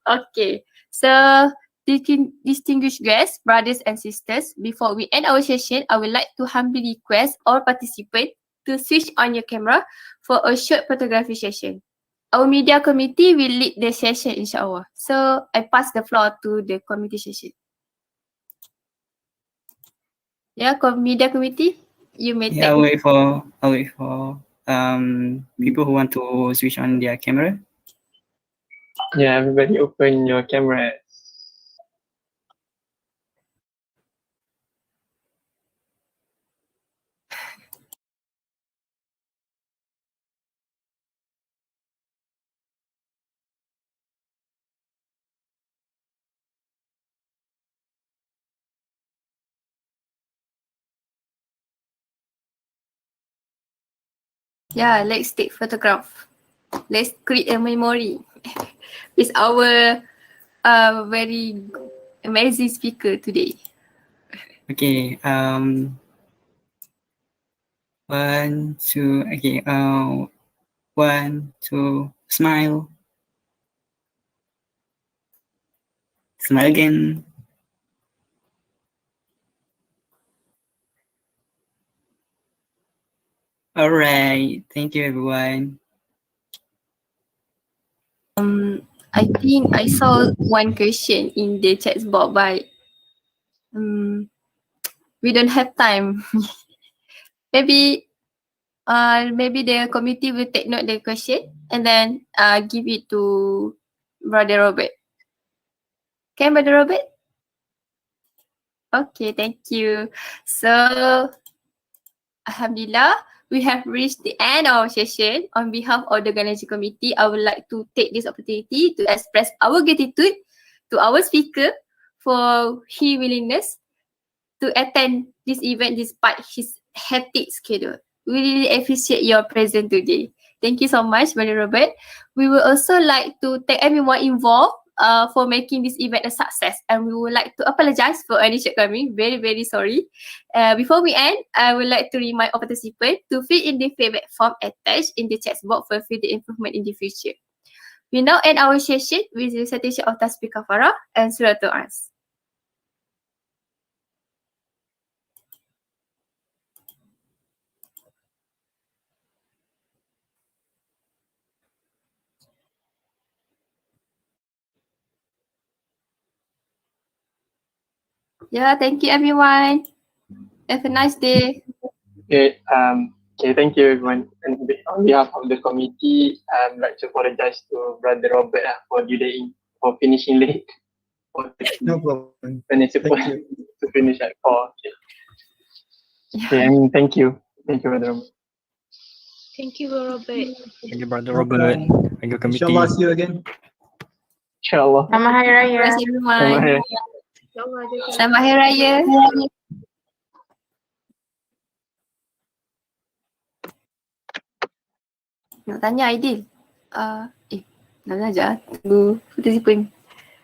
Okay, so distinguished guests, brothers and sisters, before we end our session, I would like to humbly request all participants to switch on your camera for a short photography session. Our media committee will lead the session, inshallah. So I pass the floor to the committee session. Yeah, media committee, you may Yeah, take. I'll wait for people who want to switch on their camera. Yeah, everybody open your camera. Yeah, let's take photograph. Let's create a memory with our very amazing speaker today. Okay. One, two. Okay. 1, 2. Smile. Smile again. All right. Thank you, everyone. I think I saw one question in the chat box, but we don't have time. Maybe the committee will take note the question and then give it to Brother Robert. Okay, Brother Robert? Okay, thank you. So, Alhamdulillah, we have reached the end of our session. On behalf of the organizing committee, I would like to take this opportunity to express our gratitude to our speaker for his willingness to attend this event despite his hectic schedule. We really appreciate your presence today. Thank you so much, Brother Robert. We would also like to thank everyone involved for making this event a success, and we would like to apologize for any shortcoming. Very, very sorry. Before we end, I would like to remind all participants to fill in the feedback form attached in the chat box for further improvement in the future. We now end our session with the recitation of Tasbih Kafarah and Surah As. Yeah, thank you everyone. Have a nice day. Okay, thank you everyone. And on behalf of the committee, I'd like to apologize to Brother Robert for delaying, for finishing late. No problem. When it's supposed Thank you. to finish at 4. Okay, and thank you. Thank you, Brother Robert. Thank you, Robert. Thank you, Brother No Robert. problem. Thank you, committee. Inshallah, see you again. InsyaAllah. Selamat Hari Raya. Terima kasih everyone. Selamat Hari Raya. Nak tanya Aidil. Nak belajar. Tunggu participant.